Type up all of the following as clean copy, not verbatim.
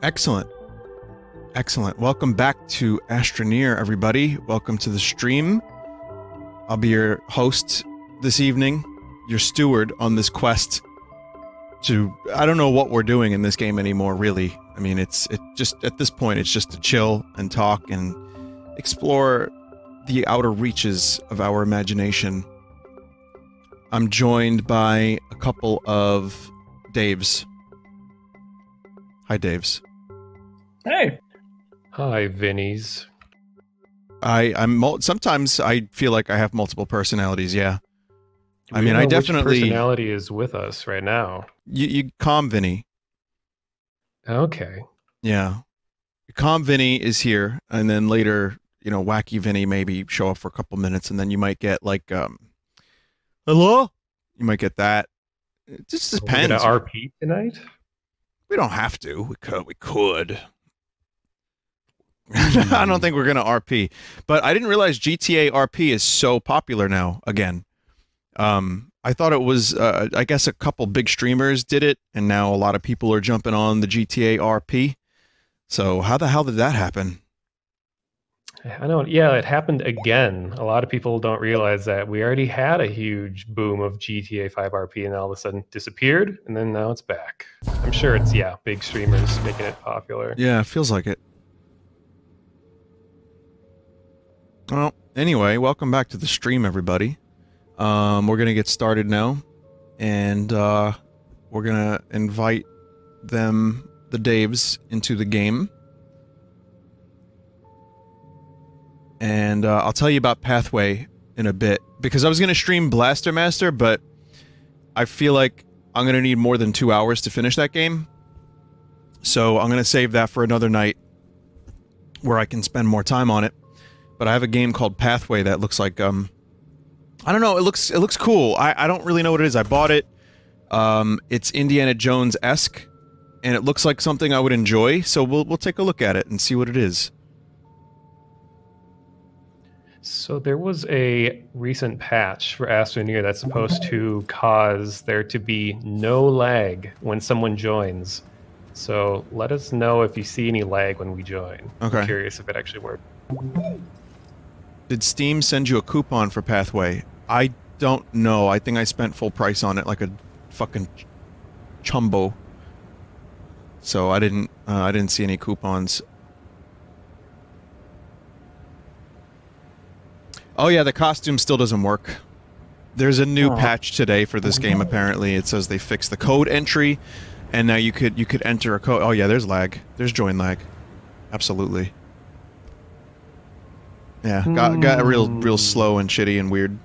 Excellent. Excellent. Welcome back to Astroneer, everybody. Welcome to the stream. I'll be your host this evening, your steward on this quest to... I don't know what we're doing in this game anymore, really. I mean, it just, at this point, it's just to chill and talk and explore the outer reaches of our imagination. I'm joined by a couple of Daves. Hi, Daves. Hey. Hi, Vinnies. Sometimes I feel like I have multiple personalities, yeah. I mean, I definitely... Which personality is with us right now? You calm Vinny. Okay. Yeah. Calm Vinny is here, and then later, you know, Wacky Vinny maybe show up for a couple minutes, and then you might get, like, hello? You might get that. It just depends. We're gonna RP tonight? We don't have to. We could. I don't think we're gonna RP, but I didn't realize GTA RP is so popular now again. I thought it was, I guess a couple big streamers did it, and now a lot of people are jumping on the GTA RP. So how the hell did that happen? I don't. Yeah, it happened again. A lot of people don't realize that we already had a huge boom of GTA 5 RP, and all of a sudden disappeared, and then now it's back. I'm sure it's big streamers making it popular. Yeah, it feels like it. Well, anyway, welcome back to the stream, everybody. We're gonna get started now, and we're gonna invite the Daves, into the game. And I'll tell you about Pathway in a bit, because I was gonna stream Blaster Master, but I feel like I'm gonna need more than 2 hours to finish that game. So I'm gonna save that for another night, where I can spend more time on it. But I have a game called Pathway that looks like, I don't know, it looks cool. I don't really know what it is. I bought it. It's Indiana Jones-esque, and it looks like something I would enjoy, so we'll take a look at it and see what it is. So there was a recent patch for Astroneer that's supposed to cause there to be no lag when someone joins. So let us know if you see any lag when we join. Okay. I'm curious if it actually worked. Did Steam send you a coupon for Pathway? I don't know. I think I spent full price on it like a fucking chumbo. So I didn't see any coupons. Oh yeah, the costume still doesn't work. There's a new patch today for this game, apparently. It says they fixed the code entry, and now you could enter a code. Oh yeah, there's lag. There's join lag. Absolutely. Yeah, got real slow and shitty and weird.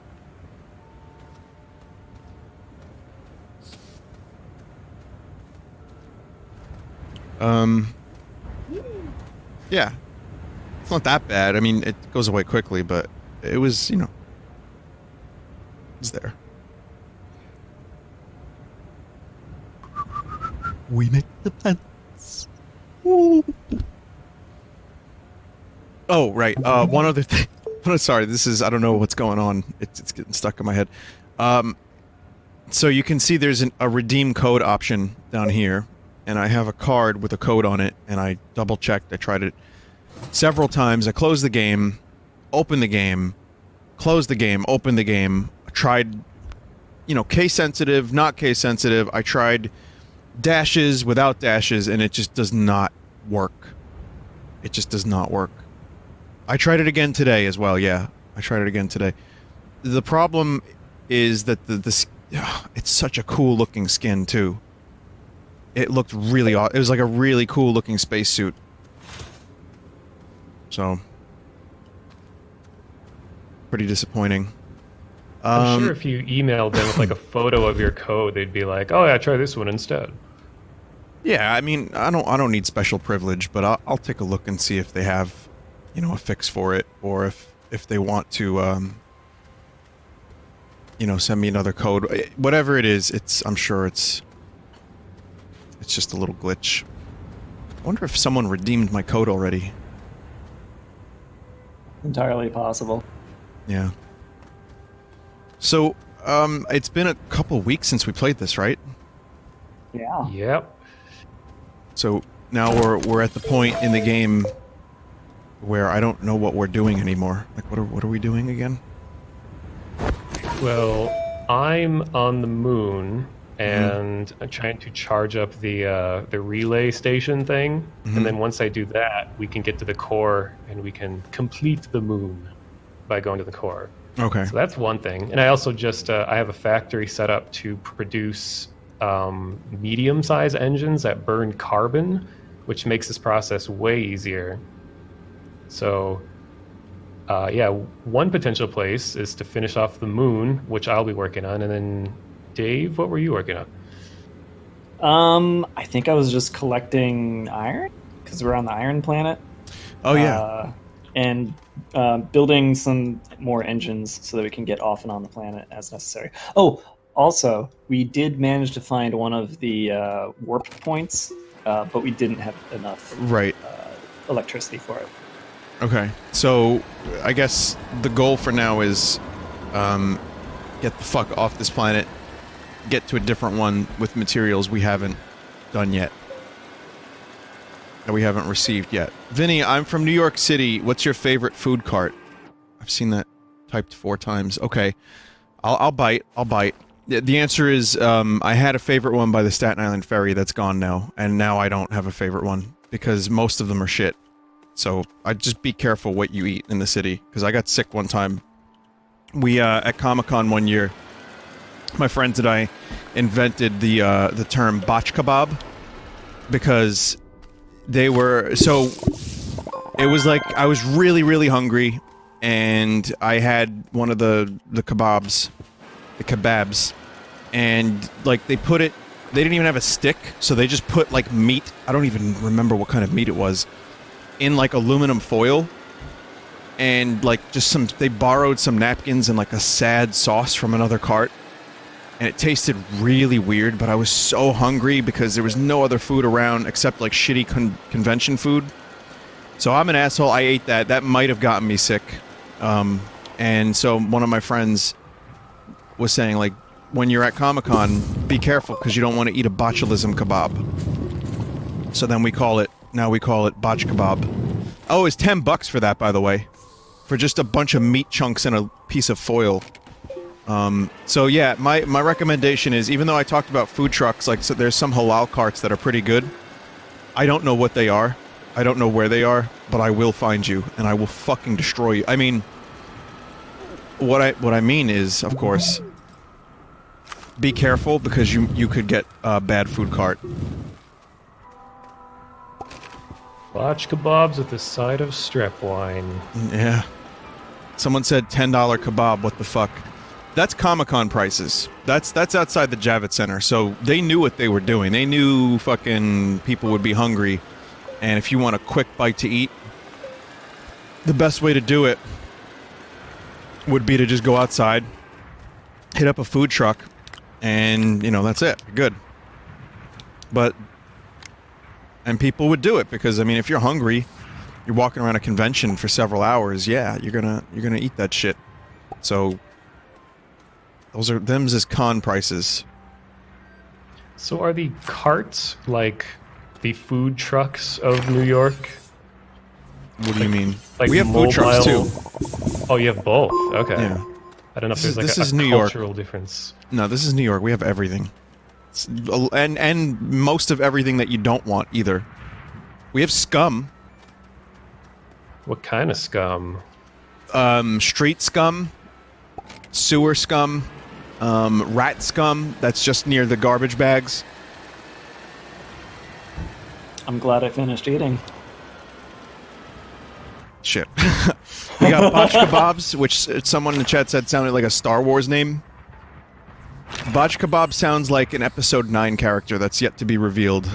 Yeah. It's not that bad. I mean, it goes away quickly, but it was, you know, it's there. We make the plans. Ooh. Oh, right. One other thing. Sorry, this is... I don't know what's going on. It's getting stuck in my head. So you can see there's a redeem code option down here. And I have a card with a code on it. And I double-checked. I tried it several times. I closed the game. Opened the game. Closed the game. Opened the game. I tried... You know, case-sensitive, not case-sensitive. I tried dashes without dashes. And it just does not work. It just does not work. I tried it again today as well, yeah. I tried it again today. The problem is that it's such a cool looking skin, too. It looked really it was like a really cool looking spacesuit. So... pretty disappointing. I'm sure if you emailed them with like a photo of your code, they'd be like, oh yeah, try this one instead. Yeah, I mean, I don't need special privilege, but I'll take a look and see if they have... you know, a fix for it, or if they want to, you know, send me another code. Whatever it is, I'm sure it's just a little glitch. I wonder if someone redeemed my code already. Entirely possible. Yeah. So, it's been a couple weeks since we played this, right? Yeah. Yep. So, now we're at the point in the game where I don't know what we're doing anymore. Like, what are we doing again? Well, I'm on the moon, and I'm trying to charge up the relay station thing, and then once I do that, we can get to the core, and we can complete the moon by going to the core. Okay. So that's one thing. And I also just I have a factory set up to produce medium-sized engines that burn carbon, which makes this process way easier. So, yeah, one potential place is to finish off the moon, which I'll be working on. And then, Dave, what were you working on? I think I was just collecting iron because we're on the iron planet. Oh yeah. And building some more engines so that we can get off and on the planet as necessary. Oh, also, we did manage to find one of the warp points, but we didn't have enough electricity for it. Okay, so I guess the goal for now is get the fuck off this planet, get to a different one with materials we haven't done yet. That we haven't received yet. Vinny, I'm from New York City. What's your favorite food cart? I've seen that typed 4 times. Okay, I'll bite. I'll bite. The answer is I had a favorite one by the Staten Island Ferry that's gone now, and now I don't have a favorite one because most of them are shit. So I'd just be careful what you eat in the city because I got sick one time. We at Comic-Con one year, my friends and I invented the term botch kebab because they were so. It was like I was really hungry, and I had one of the kebabs, and like they put it. They didn't even have a stick, so they just put like meat. I don't even remember what kind of meat it was. In like aluminum foil, and like just they borrowed some napkins and like a sad sauce from another cart, and it tasted really weird, but I was so hungry because there was no other food around except like shitty convention food. So I'm an asshole. I ate that. That might have gotten me sick. And so one of my friends was saying, like, when you're at Comic-Con, be careful because you don't want to eat a botulism kebab. So then we call it botch kebab. Oh, it's $10 for that, by the way. For just a bunch of meat chunks and a piece of foil. So yeah, my recommendation is, even though I talked about food trucks, like, so there's some halal carts that are pretty good. I don't know what they are. I don't know where they are, but I will find you, and I will fucking destroy you. I mean, what I mean is, of course, be careful, because you could get a bad food cart. Botch kebabs with a side of strep wine. Yeah. Someone said $10 kebab, what the fuck? That's Comic-Con prices. That's outside the Javits Center, so they knew what they were doing. They knew fucking people would be hungry, and if you want a quick bite to eat, the best way to do it would be to just go outside, hit up a food truck, and, you know, that's it. Good. And people would do it, because, I mean, if you're hungry, you're walking around a convention for several hours, yeah, you're gonna eat that shit. So them's is con prices. So are the carts like the food trucks of New York? What do you mean? Like we have food trucks too. Oh, you have both. Okay. Yeah. I don't know if there's like a New cultural York. difference. No, this is New York. We have everything. And most of everything that you don't want either. We have scum. What kind of scum? Street scum, sewer scum, rat scum that's just near the garbage bags. I'm glad I finished eating. Shit. We got botch kebabs, which someone in the chat said sounded like a Star Wars name. Botch kebab sounds like an episode 9 character that's yet to be revealed.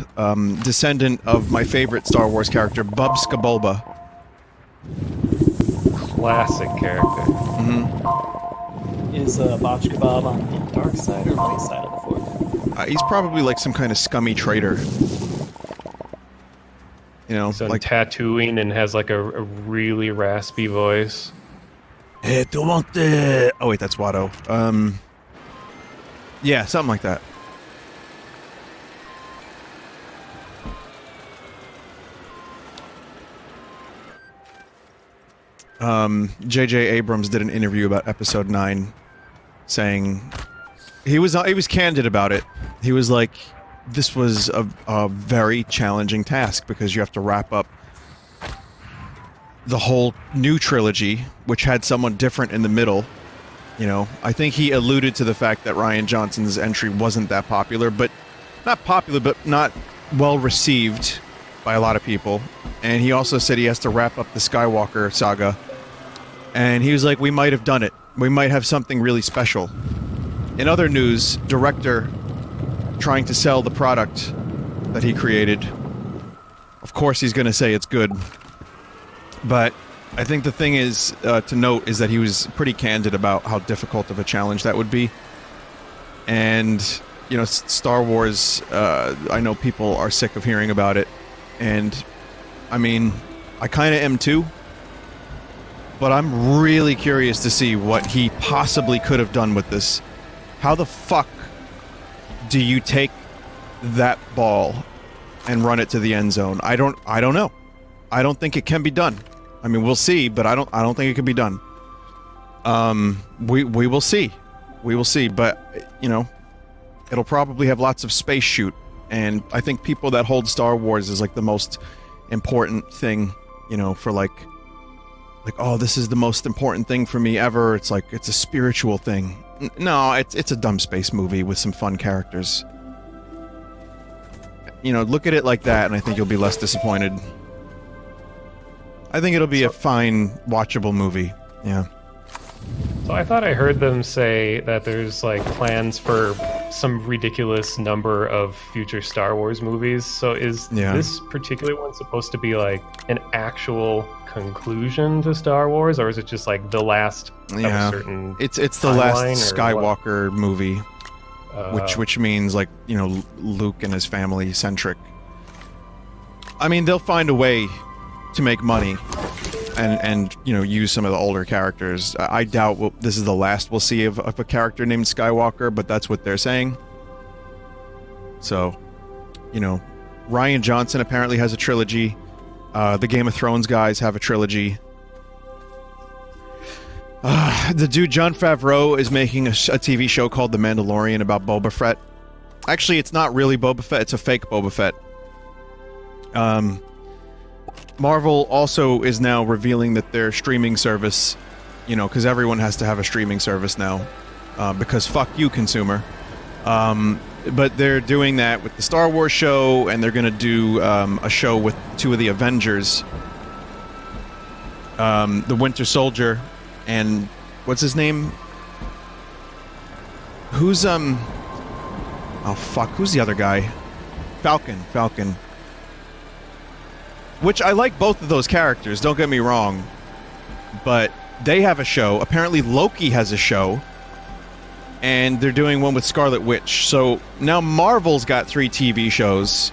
Descendant of my favorite Star Wars character, Bubska Bulba. Classic character. Mm-hmm. Is botch kebab on the dark side or light side of the Force? He's probably like some kind of scummy traitor. You know, He's on like Tatooine and has like a really raspy voice. Hey, oh wait, that's Watto. Yeah, something like that. J.J. Abrams did an interview about Episode 9, saying he was candid about it. He was like, this was a very challenging task because you have to wrap up the whole new trilogy, which had someone different in the middle. You know, I think he alluded to the fact that Rian Johnson's entry wasn't that popular, but not well received by a lot of people. And he also said he has to wrap up the Skywalker saga. And he was like, we might have done it. We might have something really special. In other news, director trying to sell the product that he created. Of course he's going to say it's good. But I think the thing is to note is that he was pretty candid about how difficult of a challenge that would be. And, you know, Star Wars, I know people are sick of hearing about it. And, I mean, I kind of am too. But I'm really curious to see what he possibly could have done with this. How the fuck do you take that ball and run it to the end zone? I don't know. I don't think it can be done. I mean, we'll see, but I don't think it can be done. We will see. We will see, but you know, it'll probably have lots of space shoot, and I think people that hold Star Wars as like the most important thing, you know, for like oh, this is the most important thing for me ever. It's like it's a spiritual thing. No, it's a dumb space movie with some fun characters. You know, look at it like that, and I think you'll be less disappointed. I think it'll be a fine, watchable movie. Yeah. So I thought I heard them say that there's like plans for some ridiculous number of future Star Wars movies. So is this particular one supposed to be like an actual conclusion to Star Wars, or is it just like the last of a certain it's the last Skywalker movie, which means like, you know, Luke and his family centric. I mean, they'll find a way to make money and you know, use some of the older characters. I doubt this is the last we'll see of a character named Skywalker, but that's what they're saying. So, you know, Rian Johnson apparently has a trilogy. The Game of Thrones guys have a trilogy. The dude Jon Favreau is making a TV show called The Mandalorian about Boba Fett. Actually, it's not really Boba Fett, it's a fake Boba Fett. Marvel also is now revealing that their streaming service, you know, because everyone has to have a streaming service now, because fuck you, consumer. But they're doing that with the Star Wars show, and they're going to do a show with two of the Avengers. The Winter Soldier, and what's his name? Who's, oh fuck, who's the other guy? Falcon. Which I like both of those characters, don't get me wrong. But they have a show. Apparently Loki has a show. And they're doing one with Scarlet Witch. So now Marvel's got 3 TV shows.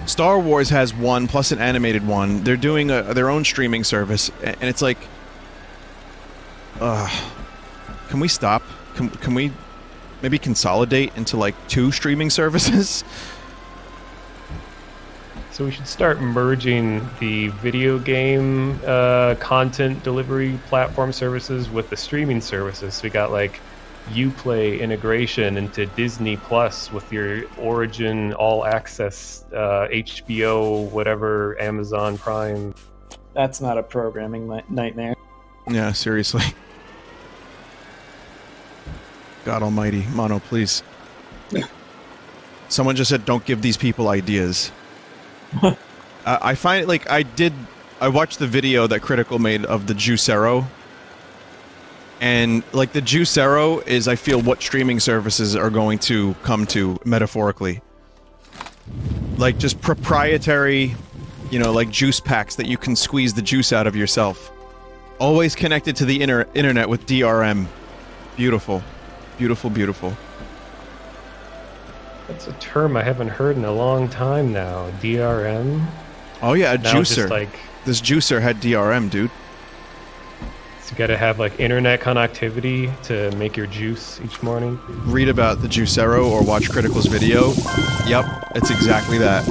Star Wars has 1 plus an animated one. They're doing their own streaming service. And it's like... can we stop? Can we maybe consolidate into like 2 streaming services? So we should start merging the video game content delivery platform services with the streaming services. So we got like Uplay integration into Disney Plus with your Origin All Access, HBO, whatever, Amazon Prime. That's not a programming nightmare. Yeah, seriously. God almighty. Mono, please. Someone just said, don't give these people ideas. I find it like I watched the video that Critical made of the Juicero, and like the Juicero is, I feel, what streaming services are going to come to metaphorically. Like just proprietary, you know, like juice packs that you can squeeze the juice out of yourself. Always connected to the internet with DRM. Beautiful. Beautiful, beautiful. That's a term I haven't heard in a long time now. DRM? Oh yeah, a now juicer. Like, this juicer had DRM, dude. So you gotta have like internet connectivity to make your juice each morning? Read about the Juicero or watch Critical's video. Yep, it's exactly that.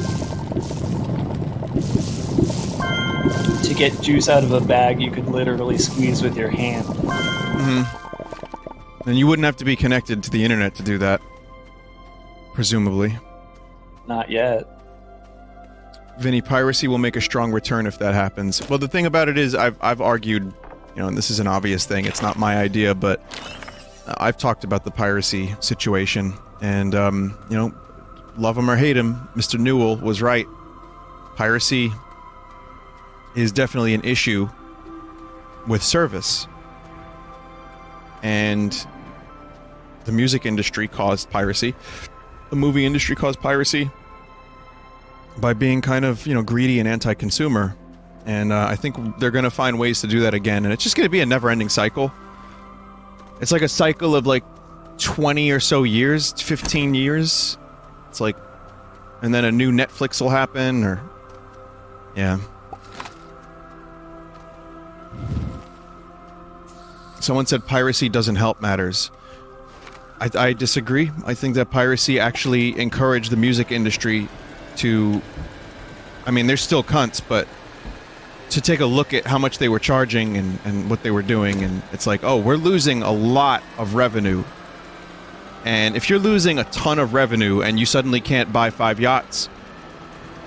to get juice out of a bag, you could literally squeeze with your hand. Mm-hmm. And you wouldn't have to be connected to the internet to do that. Presumably. Not yet. Vinny, piracy will make a strong return if that happens. Well, the thing about it is, I've argued, you know, and this is an obvious thing, it's not my idea, but I've talked about the piracy situation, and, you know, love him or hate him, Mr. Newell was right. Piracy is definitely an issue with service. And the music industry caused piracy. The movie industry caused piracy by being kind of, you know, greedy and anti-consumer. And I think they're going to find ways to do that again. And it's just going to be a never-ending cycle. It's like a cycle of like 20 or so years, 15 years. It's like, and then a new Netflix will happen, or, yeah. Someone said piracy doesn't help matters. I disagree. I think that piracy actually encouraged the music industry to, I mean, they're still cunts, but to take a look at how much they were charging and what they were doing, and it's like, oh, we're losing a lot of revenue. And if you're losing a ton of revenue and you suddenly can't buy 5 yachts,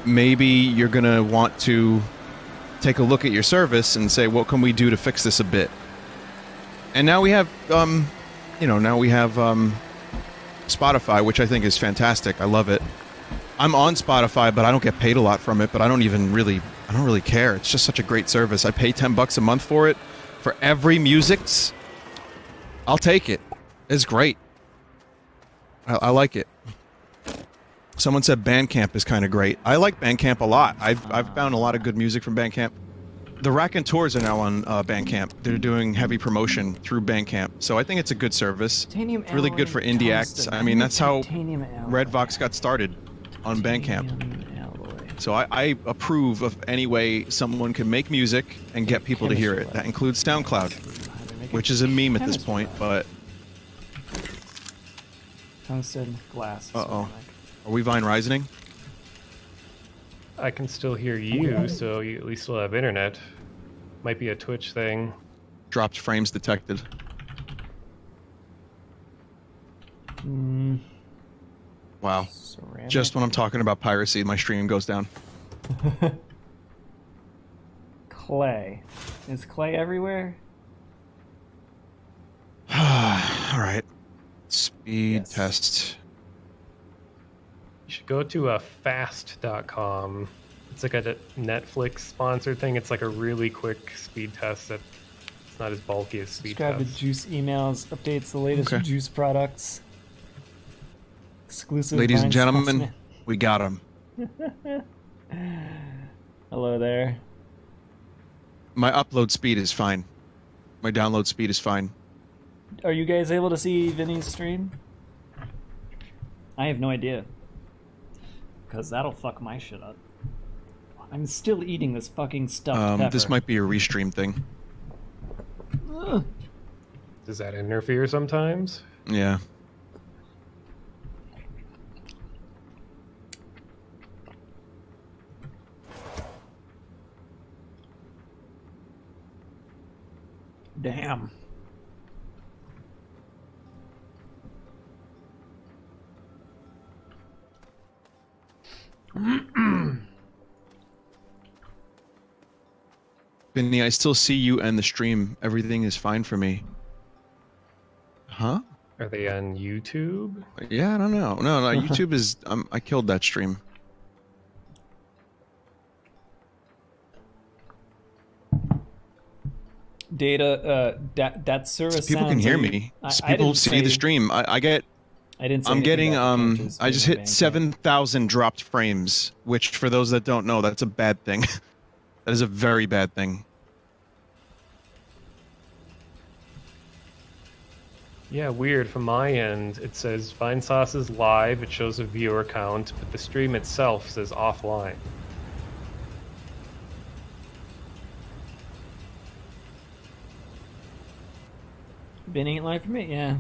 maybe you're gonna want to take a look at your service and say, what can we do to fix this a bit? And now we have, you know, now we have Spotify, which I think is fantastic. I love it. I'm on Spotify, but I don't get paid a lot from it, but I don't really care. It's just such a great service. I pay $10 a month for it. For every music's, I'll take it. It's great. I like it. Someone said Bandcamp is kind of great. I like Bandcamp a lot. I've found a lot of good music from Bandcamp. The Raconteurs are now on Bandcamp. They're doing heavy promotion through Bandcamp, so I think it's a good service. It's really good for indie acts. I mean, that's how Red Vox got started, on Bandcamp. So I approve of any way someone can make music and get people to hear it. That includes SoundCloud, which is a meme at this point, but... Tungsten glass. Uh-oh. Are we Vine Rising? I can still hear you, so you at least will have internet. Might be a Twitch thing. Dropped frames detected. Wow. Ceramic. Just when I'm talking about piracy, my stream goes down. Clay. Is clay everywhere? Alright. Speed test. You should go to fast.com. It's like a Netflix sponsored thing. It's like a really quick speed test that it's not as bulky as speed Subscribe test. to Juice emails, updates the latest Juice products. Exclusive. Ladies Vine and gentlemen, sponsor. we got him. Hello there. My upload speed is fine. My download speed is fine. Are you guys able to see Vinny's stream? I have no idea. Because that'll fuck my shit up. I'm still eating this fucking stuffed pepper. This might be a restream thing. Ugh. Does that interfere sometimes? Yeah. Damn. Vinny, I still see you and the stream. Everything is fine for me. Huh? Are they on YouTube? Yeah, I don't know. No, YouTube is... I killed that stream. Data, that service People can hear me. People see the stream. I get... I didn't say I'm getting, I just hit Bandcamp. 7,000 dropped frames, which for those that don't know, that's a bad thing. That is a very bad thing. Yeah, weird. From my end, it says Vinesauce is live. It shows a viewer count, but the stream itself says offline. Been ain't live for me, yeah.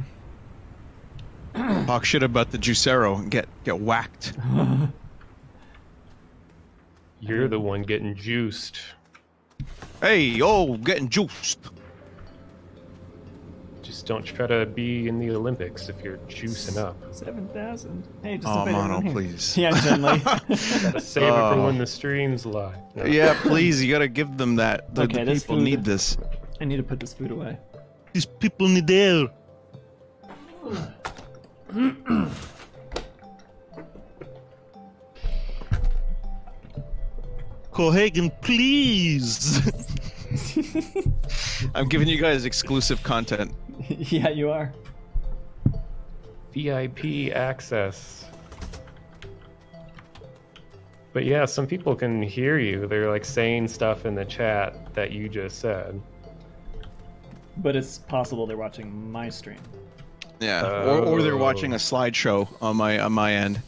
Talk shit about the Juicero and get whacked. You're the one getting juiced. Hey, oh, getting juiced. Just don't try to be in the Olympics if you're juicing up. 7,000. Hey, just Oh, invite Mono, everyone here. please. Yeah, gently. Gotta save it for when the stream's live. No. Yeah, please, you gotta give them that. The Okay, this people food- need this. I need to put this food away. These people need air. Cohagen, please. I'm giving you guys exclusive content. Yeah, you are. VIP access. But yeah, some people can hear you. They're like saying stuff in the chat that you just said. But it's possible they're watching my stream. Yeah, or they're watching a slideshow on my end.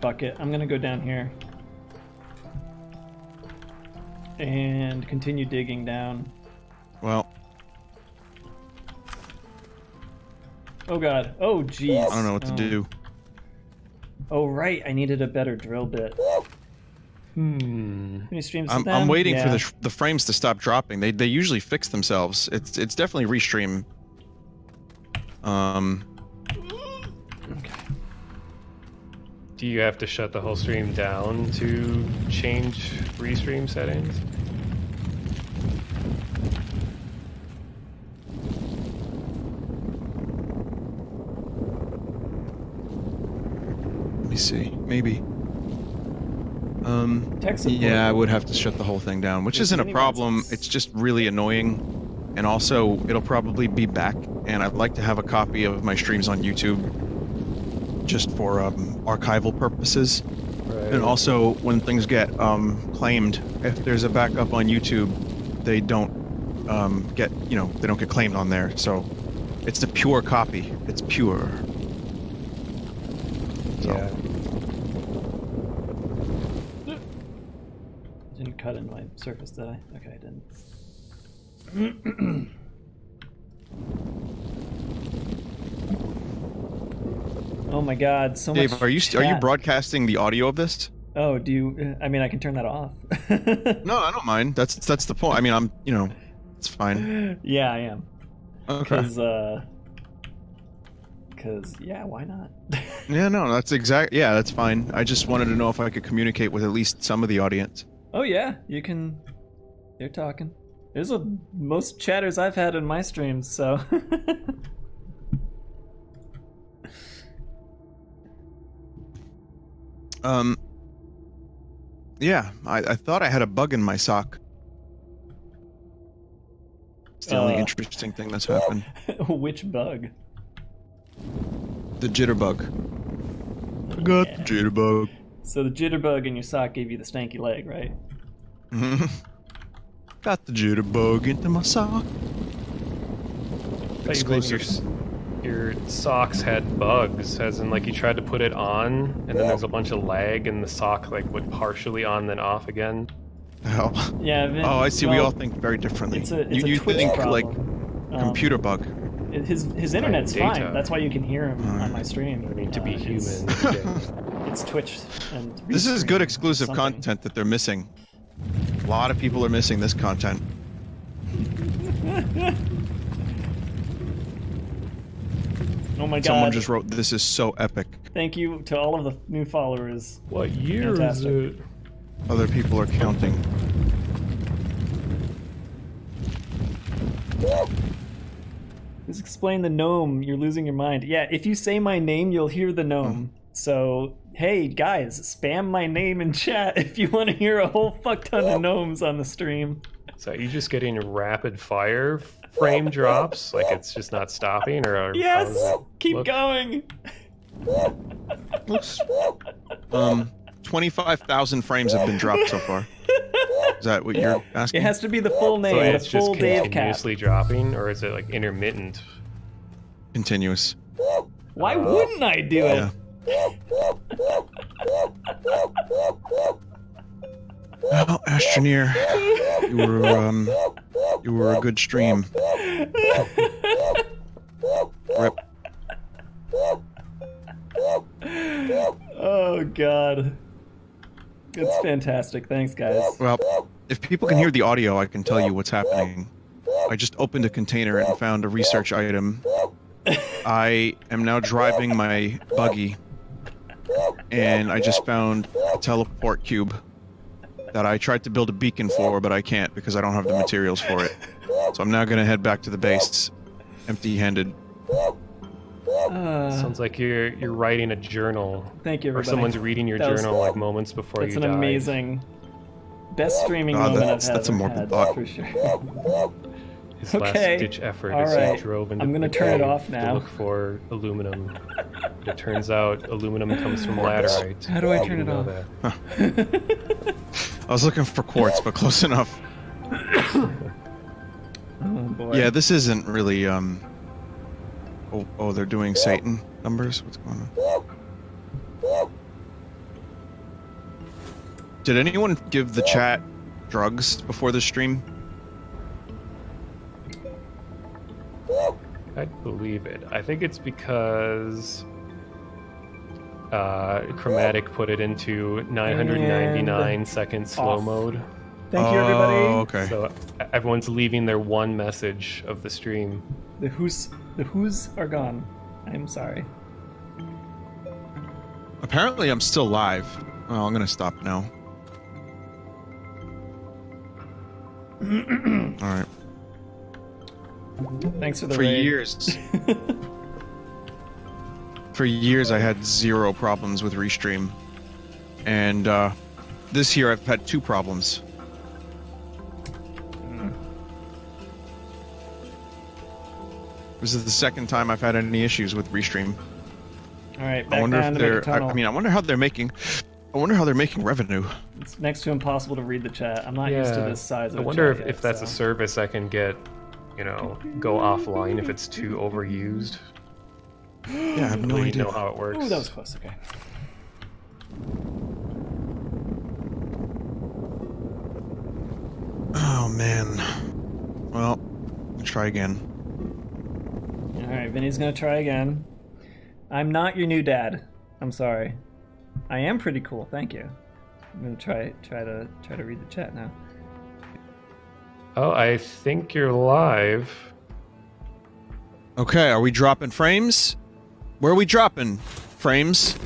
Fuck it. I'm gonna go down here. And continue digging down. Well, Oh god. Oh jeez. I don't know what to do. Oh right, I needed a better drill bit. How many streams is I'm that? waiting for Yeah. the frames to stop dropping. They usually fix themselves. It's definitely restream. Okay. Do you have to shut the whole stream down to change restream settings? Let me see. Maybe. Tech support. Yeah, I would have to shut the whole thing down, which There's isn't a many problem. ones. It's just really annoying. And also, it'll probably be back, and I'd like to have a copy of my streams on YouTube just for archival purposes. Right. And also, when things get claimed, if there's a backup on YouTube, they don't get, they don't get claimed on there. So, it's a pure copy. It's pure. So, Yeah. Didn't cut in my surface, did I? Okay, I didn't. Oh my god, so Dave, much are you chat. broadcasting the audio of this? Oh, do you? I mean, I can turn that off. No, I don't mind. That's the point. I mean, it's fine. Yeah, I am. Okay. Because, yeah, why not? Yeah, no, that's fine. I just wanted to know if I could communicate with at least some of the audience. Oh yeah, you can. They're talking. There's most chatters I've had in my streams, so. Yeah, I thought I had a bug in my sock. It's the only interesting thing that's happened. Which bug? The jitterbug. I got Yeah. the jitterbug. So the jitterbug in your sock gave you the stanky leg, right? Got the jitterbug into my sock. I thought you believe Exclusive. your socks had bugs, as in like you tried to put it on, and then there's a bunch of lag, and the sock like went partially on then off again. The hell? Yeah. Oh, I see. We well, all think very differently. It's a you Twitch think problem. like computer bug. His internet's data. fine. That's why you can hear him on my stream. I mean, to be it's- human. It's Twitch and. This is good Restream, exclusive something. content that they're missing. A lot of people are missing this content. Oh my god! Someone just wrote, "This is so epic." Thank you to all of the new followers. What year Fantastic. is it? Other people are counting. Just explain the gnome. You're losing your mind. Yeah, if you say my name, you'll hear the gnome. So, hey guys, spam my name in chat if you want to hear a whole fuck ton of gnomes on the stream. So are you just getting rapid fire frame drops? Like it's just not stopping, or how Yes, does it keep look? going. Oops. 25,000 frames have been dropped so far. Is that what you're asking? It has to be the full name, So the it's just full Dave cap. continuously dropping, or is it like intermittent? Continuous. Why wouldn't I do it? Yeah. Well, Astroneer, you were a good stream. Rip. god. It's fantastic. Thanks, guys. Well, if people can hear the audio, I can tell you what's happening. I just opened a container and found a research item. I am now driving my buggy, and I just found a teleport cube that I tried to build a beacon for, but I can't because I don't have the materials for it. So I'm now going to head back to the base, empty-handed. Sounds like you're writing a journal. Thank you, Or everybody. someone's reading your journal like moments before you That's die. an amazing, best streaming God, moment I've that's a ever morbid had, thought. for sure. His Okay. last-ditch effort All as right. he drove into I'm gonna the turn it cave off to now. look for aluminum. It turns out aluminum comes from laterite. How do I You turn it know off? that. I was looking for quartz, but close enough. Oh boy. Yeah, this isn't really, Oh, they're doing Satan numbers? What's going on? Did anyone give the chat drugs before the stream? I believe it. I think it's because Chromatic put it into 999 second slow off. mode. Thank you, everybody. Oh, okay. So everyone's leaving their one message of the stream. The who's are gone. I'm sorry. Apparently I'm still live. Oh, I'm gonna stop now. Alright. Thanks for the For raid. years... For years I had 0 problems with Restream. And, this year I've had 2 problems. This is the second time I've had any issues with Restream. All right, I back wonder down if to they're... tunnel. I mean, I wonder how they're making revenue. It's next to impossible to read the chat. I'm not used to this size of I a wonder chat if yet, that's so. a service I can get, you know, go offline if it's too overused. Yeah, I have no Really idea. know how it works. Ooh, that was close. Okay. Oh, man. Well, let's try again. All right, Vinny's gonna try again. I'm not your new dad. I'm sorry. I am pretty cool. Thank you. I'm gonna try to read the chat now. Oh, I think you're live. Okay, are we dropping frames? Where are we dropping frames?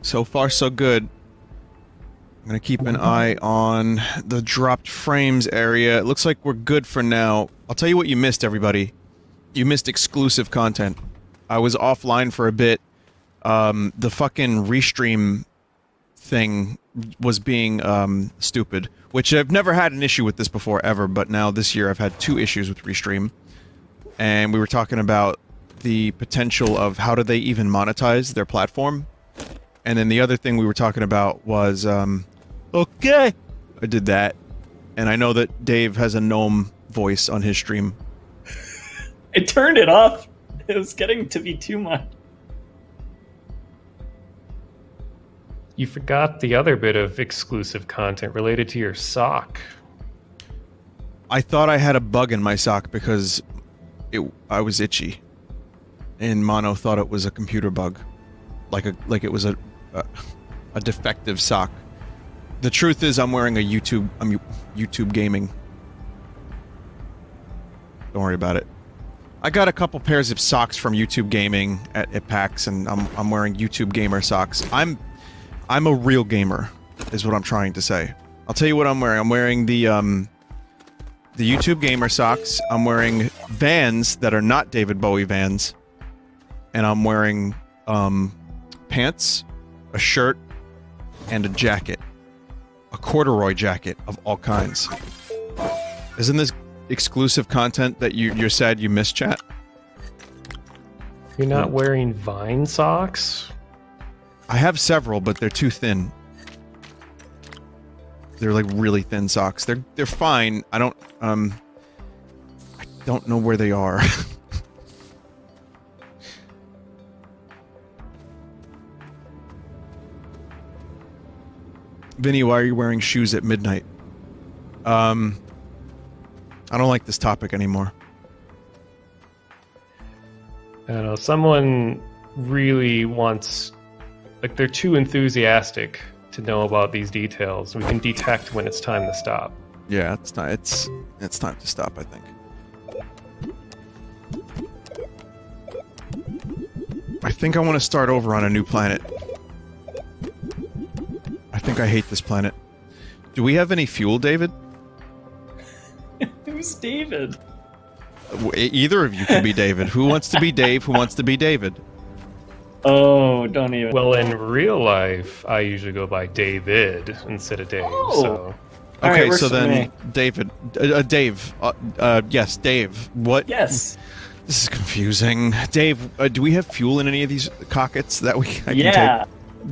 So far, so good. I'm gonna keep an eye on the dropped frames area. It looks like we're good for now. I'll tell you what you missed, everybody. You missed exclusive content. I was offline for a bit. The fucking Restream thing was being stupid, which I've never had an issue with this before ever, but now this year I've had 2 issues with Restream. And we were talking about the potential of how do they even monetize their platform. And then the other thing we were talking about was, okay, I did that. And I know that Dave has a gnome voice on his stream. I turned it off. It was getting to be too much. You forgot the other bit of exclusive content related to your sock. I thought I had a bug in my sock because I was itchy. And Mono thought it was a computer bug. Like it was a defective sock. The truth is I'm wearing a YouTube gaming. Don't worry about it. I got a couple pairs of socks from YouTube Gaming at PAX, and I'm wearing YouTube Gamer socks. I'm a real gamer, is what I'm trying to say. I'll tell you what I'm wearing. I'm wearing the YouTube Gamer socks. I'm wearing Vans that are not David Bowie Vans, and I'm wearing pants, a shirt, and a jacket, a corduroy jacket of all kinds. Isn't this exclusive content that you're sad you missed, chat? You're not wearing Vine socks? I have several, but they're too thin. They're like really thin socks. They're fine. I don't know where they are. Vinny, why are you wearing shoes at midnight? I I don't like this topic anymore. I don't know. Someone really wants, like, they're too enthusiastic to know about these details. We can detect when it's time to stop. Yeah, it's time. It's time to stop, I think. I think I want to start over on a new planet. I think I hate this planet. Do we have any fuel, David? Who's David? Either of you can be David. Who wants to be Dave? Who wants to be David? Oh, don't even. Well, in real life, I usually go by David instead of Dave. Oh. So All right, Okay, works so for then me. David, Dave, yes, Dave. What? Yes. This is confusing. Dave, do we have fuel in any of these cockets that I can Yeah.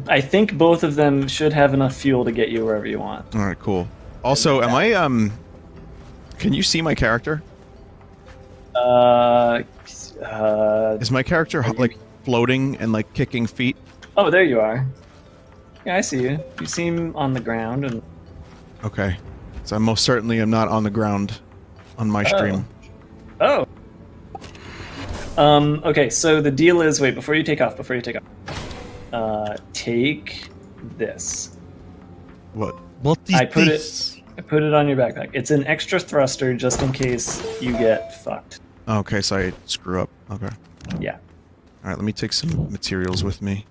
I think both of them should have enough fuel to get you wherever you want. take? All right, cool. Also, am I can you see my character? Is my character like floating and like kicking feet? Oh, there you are. Yeah, I see you. You seem on the ground, and Okay. So I most certainly am not on the ground on my stream. oh. Okay, so the deal is, wait, before you take off, take this. What? What is I put this? I put it on your backpack. It's an extra thruster just in case you get fucked. Okay, so I screw up. Okay. Yeah. All right, let me take some materials with me.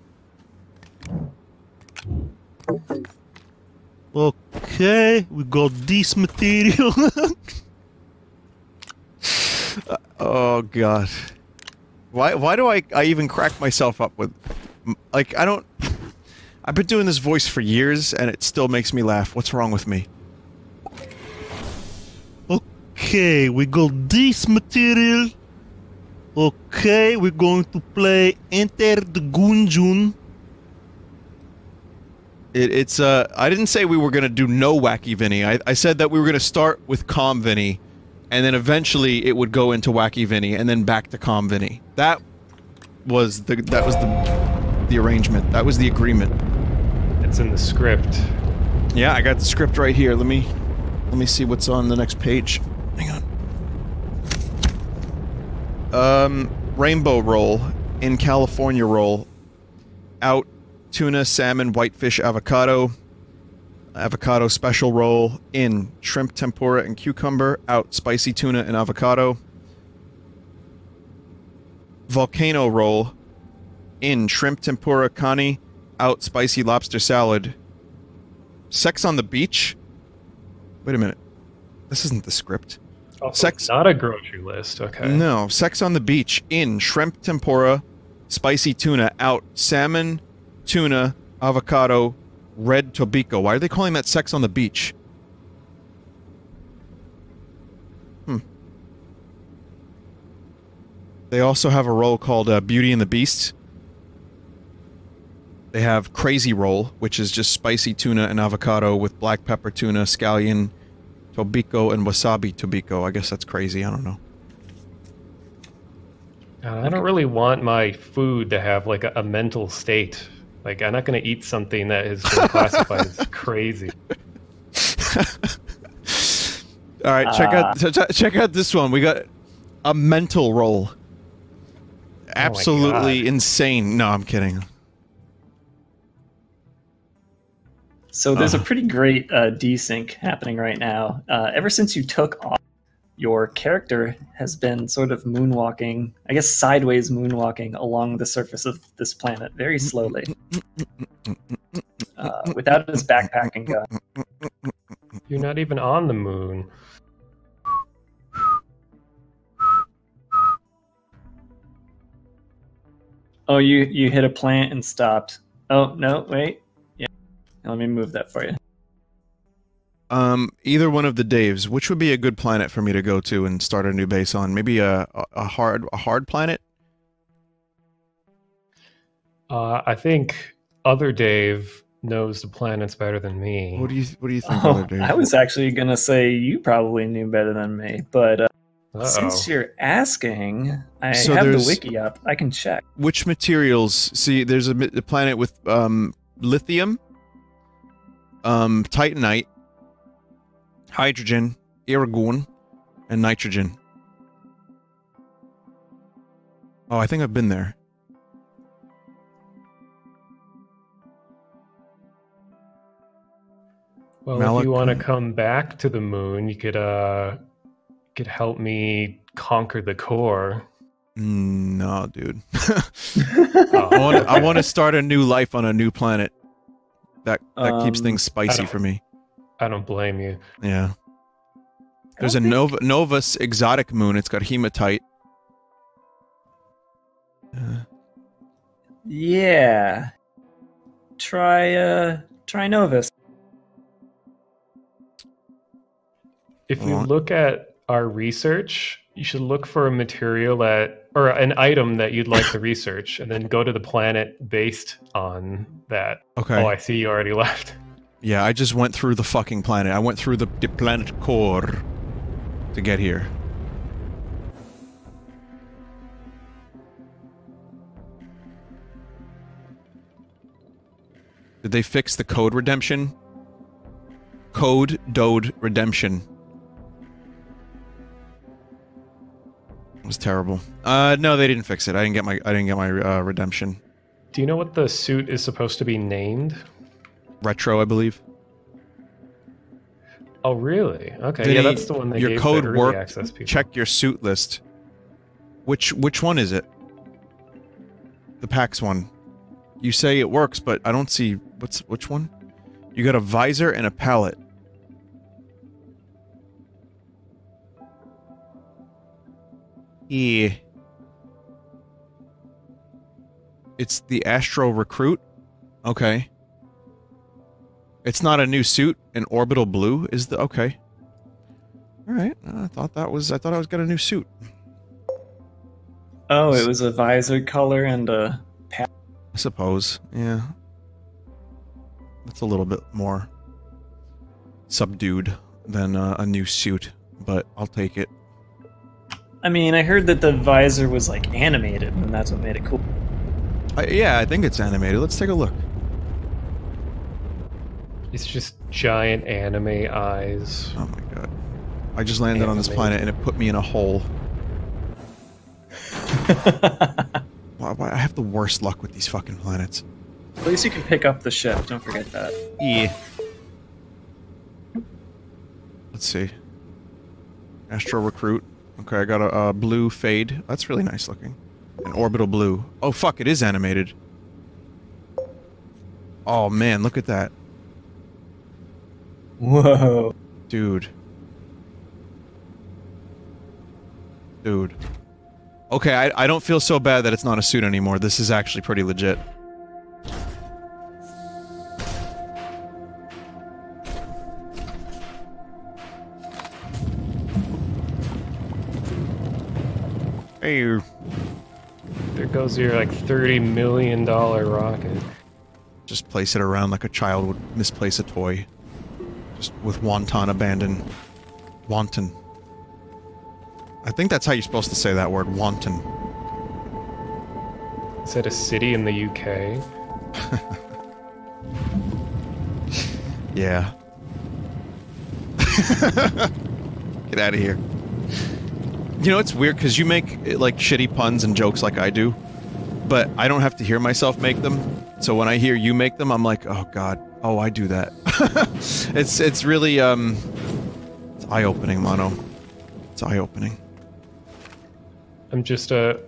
Okay, we got this material. Oh god. Why do I even crack myself up with, like, I don't, I've been doing this voice for years and it still makes me laugh. What's wrong with me? Okay, we got this material. Okay, we're going to play Enter the Gungeon. It's I didn't say we were gonna do no Wacky Vinny. I said that we were gonna start with Calm Vinny, and then eventually it would go into Wacky Vinny, and then back to Calm Vinny. That was the arrangement. That was the agreement. it's in the script. Yeah, I got the script right here. Let me see what's on the next page. Hang on. Rainbow roll, in California roll, out tuna, salmon, whitefish, avocado, avocado special roll, in shrimp tempura and cucumber, out spicy tuna and avocado. Volcano roll, in shrimp tempura kani, out spicy lobster salad. Sex on the beach? Wait a minute. This isn't the script. Oh, Sex- not a grocery list. Okay. No, sex on the beach, in shrimp tempura, spicy tuna, out salmon, tuna, avocado, red tobiko. Why are they calling that sex on the beach? They also have a roll called Beauty and the Beast. They have Crazy Roll, which is just spicy tuna and avocado with black pepper tuna, scallion, tobiko, and wasabi tobiko. I guess that's crazy, I don't know. I don't really want my food to have like a mental state. Like, I'm not going to eat something that has been classified as crazy. Alright, check out this one. We got a mental roll. Absolutely insane. No, I'm kidding. So there's a pretty great desync happening right now. Ever since you took off, your character has been sort of moonwalking, I guess sideways moonwalking along the surface of this planet very slowly. Without his backpack and gun. You're not even on the moon. Oh, you hit a plant and stopped. Oh, no, wait. Yeah. Let me move that for you. Either one of the Daves, which would be a good planet for me to go to and start a new base on? Maybe a hard planet? I think other Dave knows the planets better than me. What do you think, Oh, other Dave? I was actually going to say you probably knew better than me, but since you're asking, I So have the there's- wiki up. I can check. Which materials? See, there's a planet with lithium, titanite, hydrogen, argon, and nitrogen. Oh, I think I've been there. Well, if you want to come back to the moon, you could help me conquer the core. No, dude. I want to start a new life on a new planet. That keeps things spicy for me. I don't blame you. Yeah. There's a Novus exotic moon. It's got hematite. Yeah. Try Novus. If you look at our research, you should look for a material or an item that you'd like to research, and then go to the planet based on that. Okay. Oh, I see you already left. Yeah, I just went through the fucking planet. I went through the planet core to get here. Did they fix the code redemption? Code Dode redemption. It was terrible. No, they didn't fix it. I didn't get my redemption. Do you know what the suit is supposed to be named? Retro, I believe. Oh, really? Okay, Vinny, yeah, that's the one they your gave code to early work. access people. Check your suit list. Which one is it? The PAX one. You say it works, but I don't see which one? You got a visor and a pallet. Yeah. It's the Astro Recruit? Okay. It's not a new suit. An orbital blue is the... Okay. Alright. I thought I was getting a new suit. Oh, it was a visor color and a I suppose. Yeah. That's a little bit more subdued than a new suit, but I'll take it. I mean, I heard that the visor was, like, animated, and that's what made it cool. Yeah, I think it's animated. Let's take a look. It's just giant anime eyes. Oh my god. I just landed on this planet and it put me in a hole. Why I have the worst luck with these fucking planets. At least you can pick up the ship, don't forget that. Yeah. Let's see. Astro Recruit. Okay, I got a blue fade. That's really nice looking. An orbital blue. Oh fuck, it is animated. Oh man, look at that. Whoa. Dude. Dude. Okay, I don't feel so bad that it's not a suit anymore. This is actually pretty legit. Hey. There goes your, like, $30 million rocket. Just place it around like a child would misplace a toy. Just with wanton abandon. Wanton. I think that's how you're supposed to say that word, wanton. Is that a city in the UK? Yeah. Get out of here. You know, it's weird because you make, like, shitty puns and jokes like I do, but I don't have to hear myself make them. So when I hear you make them, I'm like, oh god, oh, I do that. It's really, it's eye-opening, Mono. It's eye-opening. I'm just a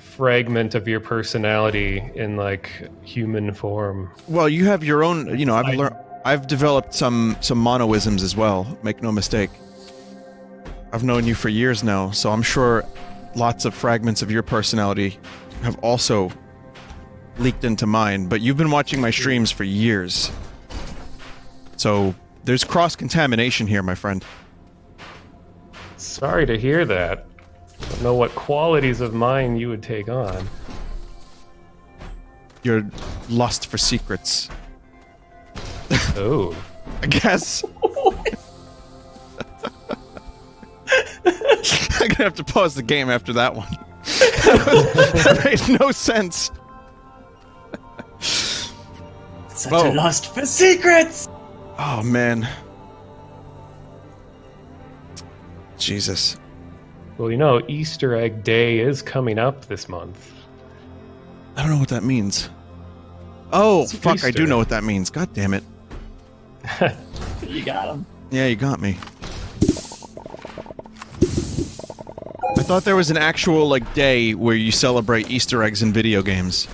fragment of your personality in, like, human form. Well, you have your own, you know, I've developed some monoisms as well, make no mistake. I've known you for years now, so I'm sure lots of fragments of your personality have also leaked into mine, but you've been watching my streams for years. So, there's cross-contamination here, my friend. Sorry to hear that. Don't know what qualities of mine you would take on. Your lust for secrets. Oh. I guess. I'm gonna have to pause the game after that one. That made no sense. Such a lust for secrets! Oh, man. Jesus. Well, you know, Easter Egg Day is coming up this month. I don't know what that means. Oh, It's fuck, I do Easter. know what that means. God damn it. You got him. Yeah, you got me. I thought there was an actual, like, day where you celebrate Easter eggs in video games.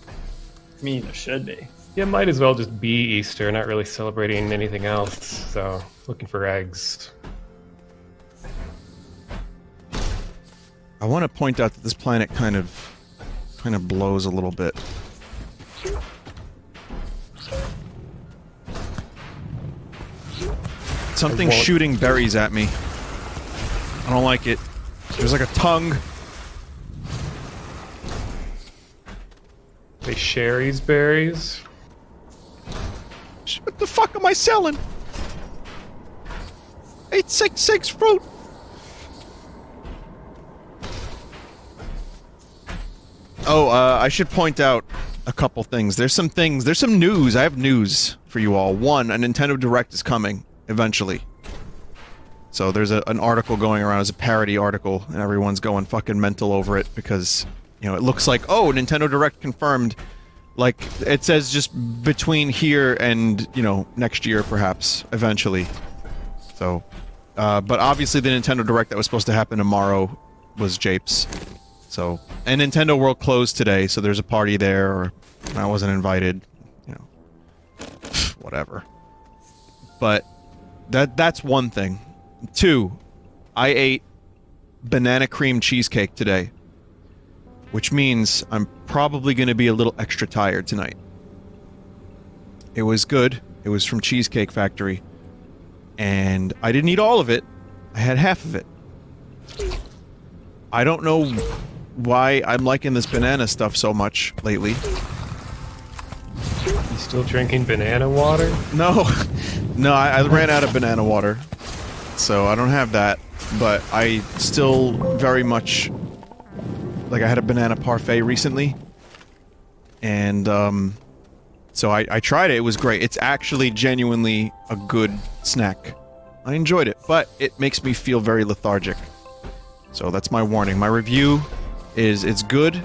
I mean, there should be. Yeah, might as well just be Easter, not really celebrating anything else. So, looking for eggs. I want to point out that this planet kind of blows a little bit. Something's won't- shooting berries at me. I don't like it. There's like a tongue. They Sherry's berries. What the fuck am I selling? 866 fruit. Oh, I should point out a couple things. There's some news. I have news for you all. One, a Nintendo Direct is coming, eventually. So there's an article going around as a parody article, and everyone's going fucking mental over it because, you know, it looks like, oh, Nintendo Direct confirmed. Like, it says just between here and, you know, next year, perhaps, eventually. So, but obviously the Nintendo Direct that was supposed to happen tomorrow was japes. So, and Nintendo World closed today, so there's a party there, or I wasn't invited, you know, whatever. But that's one thing. Two, I ate banana cream cheesecake today, which means I'm probably going to be a little extra tired tonight. It was good. It was from Cheesecake Factory, and I didn't eat all of it. I had half of it. I don't know why I'm liking this banana stuff so much lately. You still drinking banana water? No, no, I ran out of banana water, so I don't have that, but I still very much, like, I had a banana parfait recently, and, so I tried it. It was great. It's actually genuinely a good snack. I enjoyed it, but it makes me feel very lethargic. So that's my warning. My review is it's good,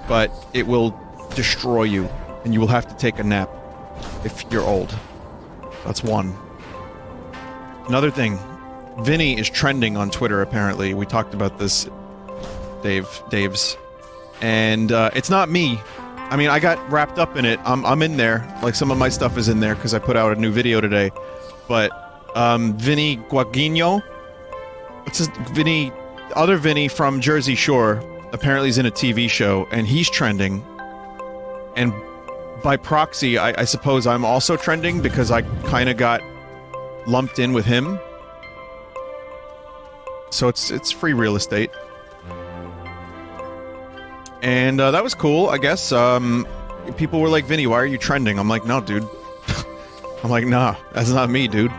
but it will destroy you, and you will have to take a nap if you're old. That's one. Another thing, Vinny is trending on Twitter, apparently. We talked about this, Dave's. And, it's not me. I mean, I got wrapped up in it. I'm in there. Like, some of my stuff is in there, because I put out a new video today. But, Vinny Guaguino? What's his... Other Vinny from Jersey Shore, apparently is in a TV show, and he's trending. And by proxy, I suppose I'm also trending, because I kinda got lumped in with him. So it's free real estate. And that was cool, I guess. People were like, Vinny, why are you trending? I'm like, no, dude. I'm like, nah, that's not me, dude.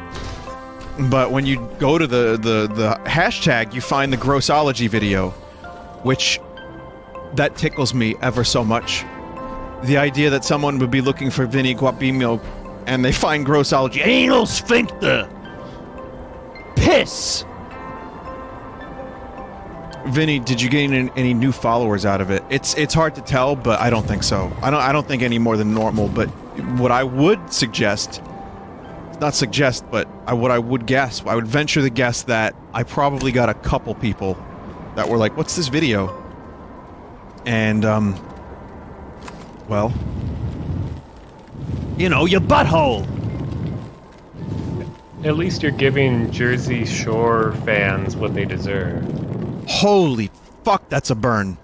But when you go to the hashtag, you find the Grossology video, which, that tickles me ever so much. The idea that someone would be looking for Vinny Guapimo, and they find Grossology. Anal sphincter! Piss! Vinny, did you gain any new followers out of it? It's hard to tell, but I don't think so. I don't think any more than normal, but what I would suggest... Not suggest, but what I would guess, I would venture the guess that I probably got a couple people that were like, what's this video? And, well, you know, your butthole! At least you're giving Jersey Shore fans what they deserve. Holy fuck, that's a burn.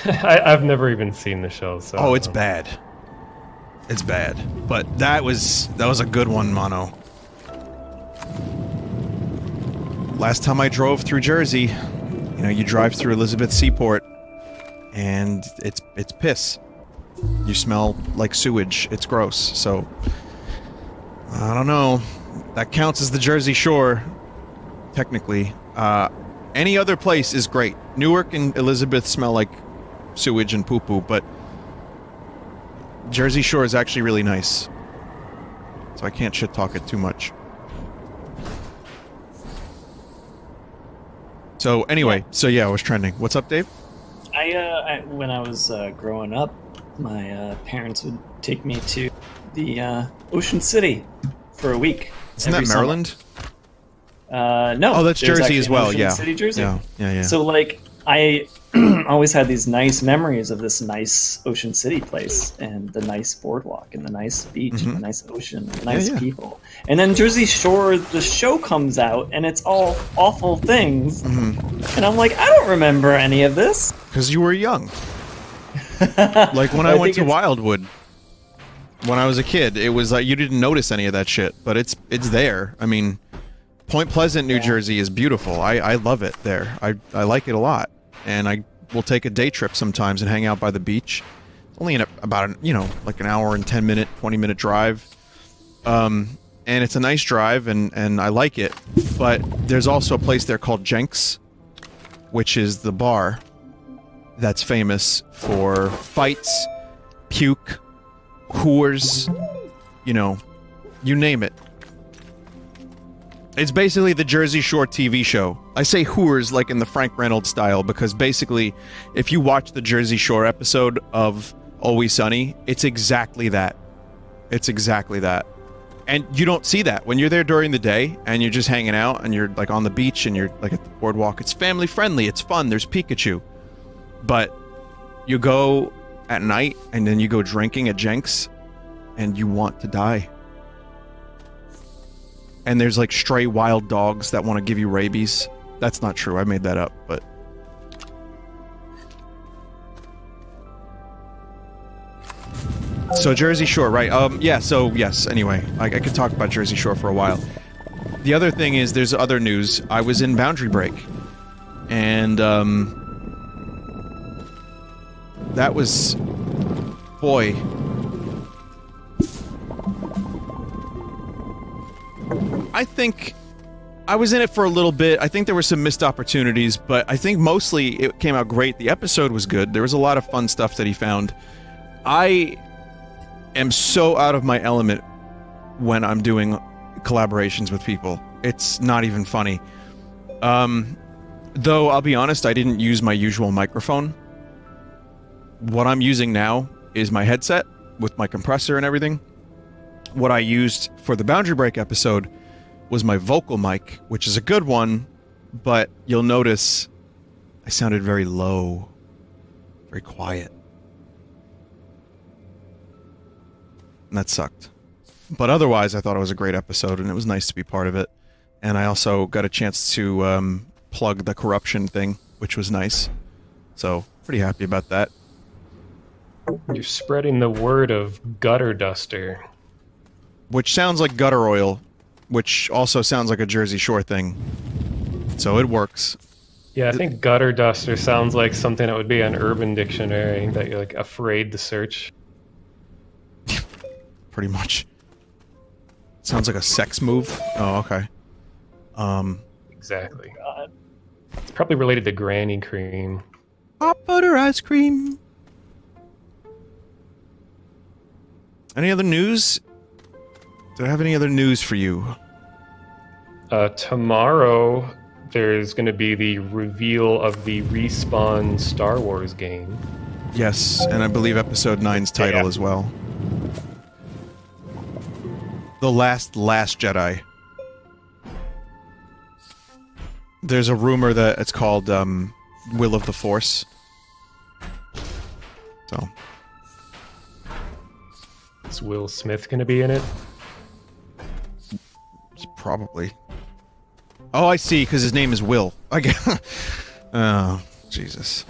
I've never even seen the show, so... Oh, it's bad. It's bad. But that was a good one, Mono. Last time I drove through Jersey, you know, you drive through Elizabeth Seaport, and it's piss. You smell like sewage. It's gross. So, I don't know. That counts as the Jersey Shore, technically. Any other place is great. Newark and Elizabeth smell like sewage and poo-poo, but Jersey Shore is actually really nice. So I can't shit-talk it too much. So anyway, so yeah, it was trending. What's up, Dave? When I was growing up, my parents would take me to the Ocean City for a week. Isn't that Maryland? No. Oh, that's there's Jersey actually as an well. Ocean Yeah. City, Jersey. Yeah. So like I always had these nice memories of this nice Ocean City place and the nice boardwalk and the nice beach and the nice ocean and the nice people. And then Jersey Shore, the show comes out and it's all awful things. And I'm like, I don't remember any of this. Because you were young. Like when I went to Wildwood, when I was a kid, it was like you didn't notice any of that shit, but it's there. I mean, Point Pleasant, New Jersey is beautiful. I love it there. I like it a lot. And I will take a day trip sometimes and hang out by the beach. Only in about like an hour and 10-minute, 20-minute drive. And it's a nice drive and I like it. But there's also a place there called Jenks, which is the bar that's famous for fights, puke, whores, you name it. It's basically the Jersey Shore TV show. I say whores like in the Frank Reynolds style because basically, if you watch the Jersey Shore episode of Always Sunny, it's exactly that. It's exactly that. And you don't see that when you're there during the day and you're just hanging out and you're like on the beach and you're like at the boardwalk. It's family friendly. It's fun. There's Pikachu. But you go at night and then you go drinking at Jenks and you want to die. And there's like stray wild dogs that want to give you rabies. That's not true. I made that up, but... So Jersey Shore, right? Yeah, so yes, anyway. I could talk about Jersey Shore for a while. The other thing is, there's other news. I was in Boundary Break. And, that was... Boy... I think I was in it for a little bit. I think there were some missed opportunities, but I think mostly it came out great. The episode was good. There was a lot of fun stuff that he found. I am so out of my element when I'm doing collaborations with people. It's not even funny. Though, I'll be honest, I didn't use my usual microphone. What I'm using now is my headset with my compressor and everything. What I used for the Boundary Break episode was my vocal mic, which is a good one, but you'll notice I sounded very low, very quiet. And that sucked. But otherwise, I thought it was a great episode, and it was nice to be part of it. And I also got a chance to plug the corruption thing, which was nice. So, pretty happy about that. You're spreading the word of Gutter Duster. Which sounds like gutter oil, which also sounds like a Jersey Shore thing. So it works. Yeah, I think Gutter Duster sounds like something that would be on Urban Dictionary that you're like afraid to search. Pretty much. Sounds like a sex move. Oh, okay. Exactly. God. It's probably related to Granny Cream. Hot butter ice cream. Any other news? Do I have any other news for you? Tomorrow, there's going to be the reveal of the Respawn Star Wars game. Yes, and I believe Episode 9's title as well. The Last Jedi. There's a rumor that it's called Will of the Force. So. Is Will Smith going to be in it? Probably. Oh, I see, because his name is Will. I get. Oh, Jesus.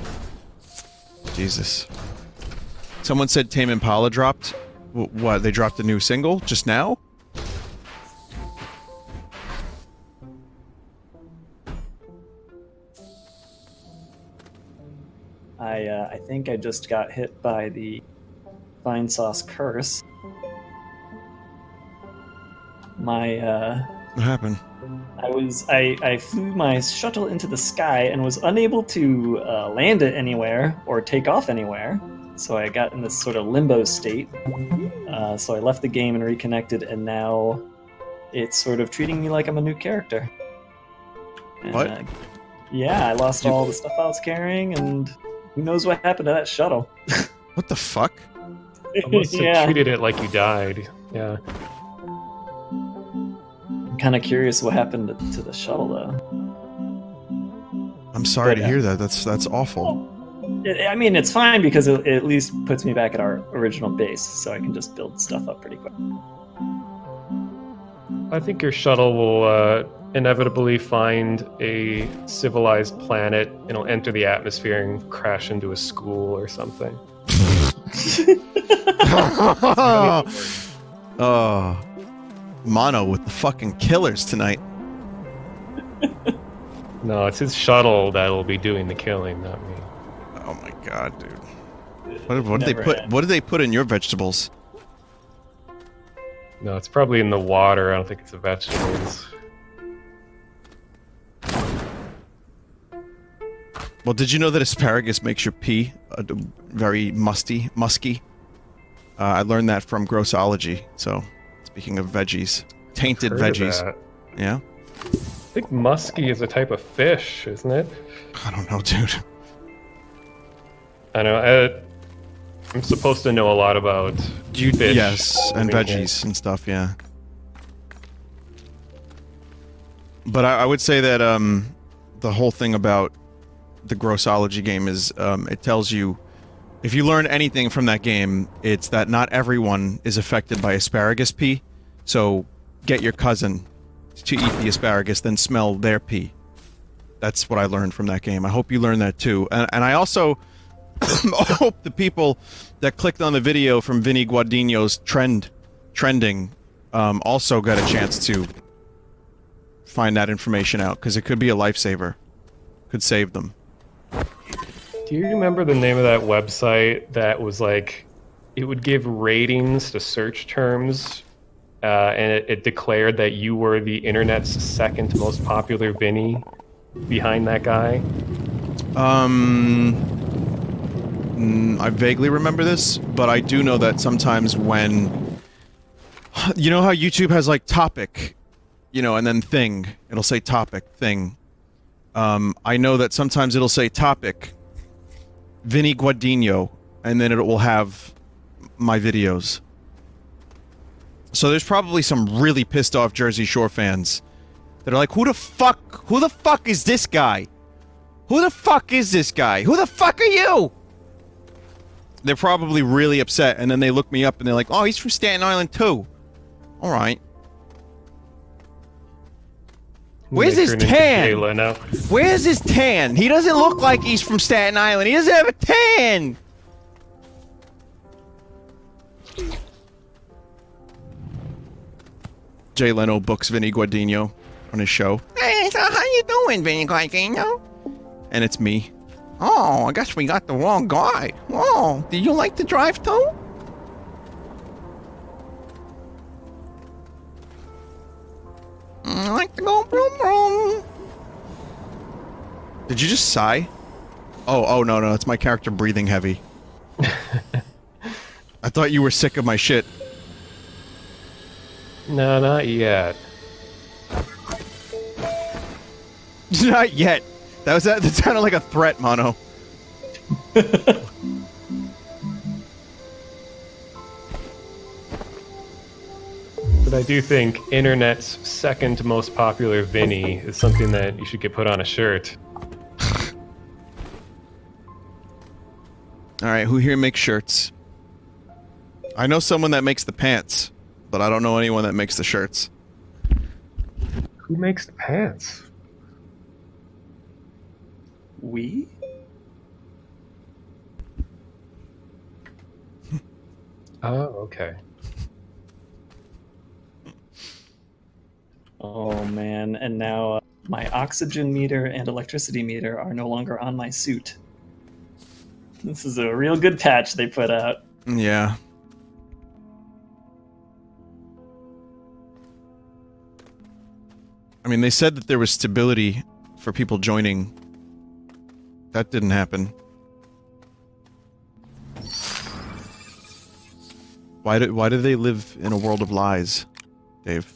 Jesus. Someone said Tame Impala dropped. What? They dropped a new single just now? I think I just got hit by the Vine Sauce curse. What happened? I flew my shuttle into the sky and was unable to land it anywhere or take off anywhere. So I got in this sort of limbo state. So I left the game and reconnected, and now it's sort of treating me like I'm a new character. And, what? Yeah, I lost all the stuff I was carrying, and who knows what happened to that shuttle. What the fuck? I must have Yeah. treated it like you died. Yeah. I'm kind of curious what happened to the shuttle, though. I'm sorry But, to hear that. That's awful. I mean, it's fine because it at least puts me back at our original base, so I can just build stuff up pretty quick. I think your shuttle will inevitably find a civilized planet. It'll enter the atmosphere and crash into a school or something. Oh, Mono with the fucking killers tonight. No, it's his shuttle that'll be doing the killing, not me. Oh my god, dude. What did they Never put? end. What did they put in your vegetables? No, it's probably in the water. I don't think it's the vegetables. Well, did you know that asparagus makes your pee very musky? I learned that from Grossology. So, speaking of veggies, tainted Heard of veggies. that. Yeah. I think muskie is a type of fish, isn't it? I don't know, dude. I know. I'm supposed to know a lot about fish. Yes, and I mean, veggies and stuff. Yeah. But I would say that the whole thing about the Grossology game is it tells you, if you learn anything from that game, it's that not everyone is affected by asparagus pee. So get your cousin to eat the asparagus, then smell their pee. That's what I learned from that game. I hope you learned that too. And I also hope the people that clicked on the video from Vinny Guadagnino's trending also got a chance to find that information out, because it could be a lifesaver. Could save them. Do you remember the name of that website that was like, it would give ratings to search terms, and it declared that you were the internet's second most popular Vinny behind that guy? I vaguely remember this, but I do know that sometimes when... You know how YouTube has, like, topic, you know, and then thing. It'll say topic, thing. I know that sometimes it'll say topic, Vinny Guadagnino, and then it will have my videos. So there's probably some really pissed off Jersey Shore fans that are like, who the fuck is this guy? Who the fuck is this guy? Who the fuck are you? They're probably really upset, and then they look me up and they're like, oh, he's from Staten Island too. Alright. Where's They his turn into tan? Kayla now. Where's his tan? He doesn't look like he's from Staten Island. He doesn't have a tan! Jay Leno books Vinny Guadagnino on his show. Hey, so how you doing, Vinny Guadagnino? And it's me. Oh, I guess we got the wrong guy. Oh, do you like to drive too? I like to go broom broom. Did you just sigh? Oh no, it's my character breathing heavy. I thought you were sick of my shit. No, not yet. Not yet. That sounded like a threat, Mono. But I do think internet's second most popular Vinny is something that you should get put on a shirt. Alright, who here makes shirts? I know someone that makes the pants, but I don't know anyone that makes the shirts. Who makes the pants? We? Oh, okay. Oh man, and now my oxygen meter and electricity meter are no longer on my suit. This is a real good patch they put out. Yeah. I mean, they said that there was stability for people joining. That didn't happen. Why do they live in a world of lies, Dave?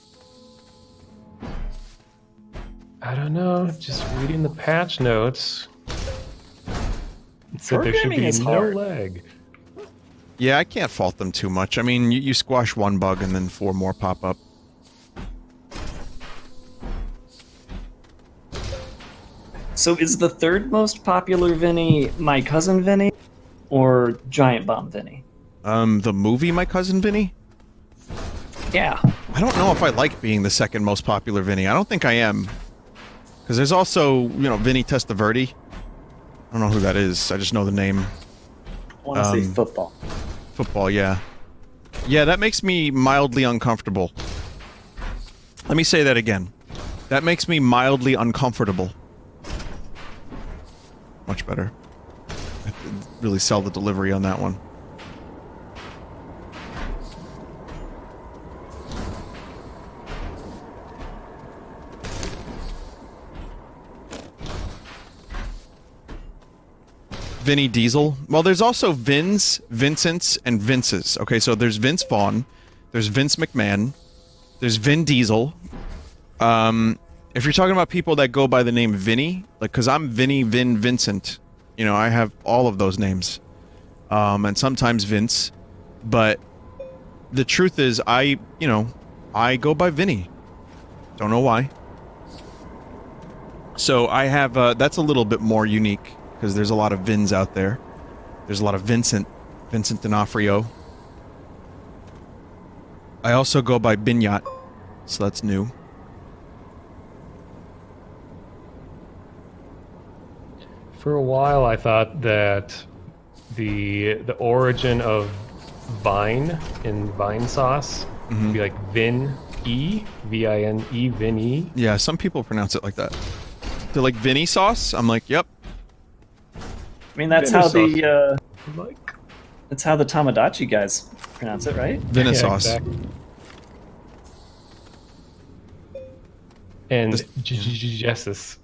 I don't know. Just reading the patch notes. It said there should Programming be is no hard. lag. Yeah, I can't fault them too much. I mean, you squash one bug and then 4 more pop up. So is the third most popular Vinny My Cousin Vinny or Giant Bomb Vinny? The movie My Cousin Vinny? Yeah. I don't know if I like being the second most popular Vinny. I don't think I am. Because there's also, you know, Vinny Testaverde. I don't know who that is. I just know the name. I want to say football. Football, yeah. Yeah, that makes me mildly uncomfortable. Let me say that again. That makes me mildly uncomfortable. Much better. I have to really sell the delivery on that one. Vinny Diesel. Well, there's also Vins, Vincents, and Vinces. Okay, so there's Vince Vaughn, there's Vince McMahon, there's Vin Diesel. If you're talking about people that go by the name Vinny, like, because I'm Vinny, Vin, Vincent, you know, I have all of those names. And sometimes Vince, but the truth is, I go by Vinny. Don't know why. So I have, that's a little bit more unique, because there's a lot of Vins out there. There's a lot of Vincent D'Onofrio. I also go by Binyat, so that's new. For a while, I thought that the origin of Vine in Vine sauce would be like Vin-E, V-I-N-E, Vin-E. Yeah, some people pronounce it like that. They're like Vinny sauce? I'm like, yep. I mean, that's Vinny how sauce. the Like, that's how the Tamagotchi guys pronounce it, right? Vinny sauce. exactly. And This- Jesus.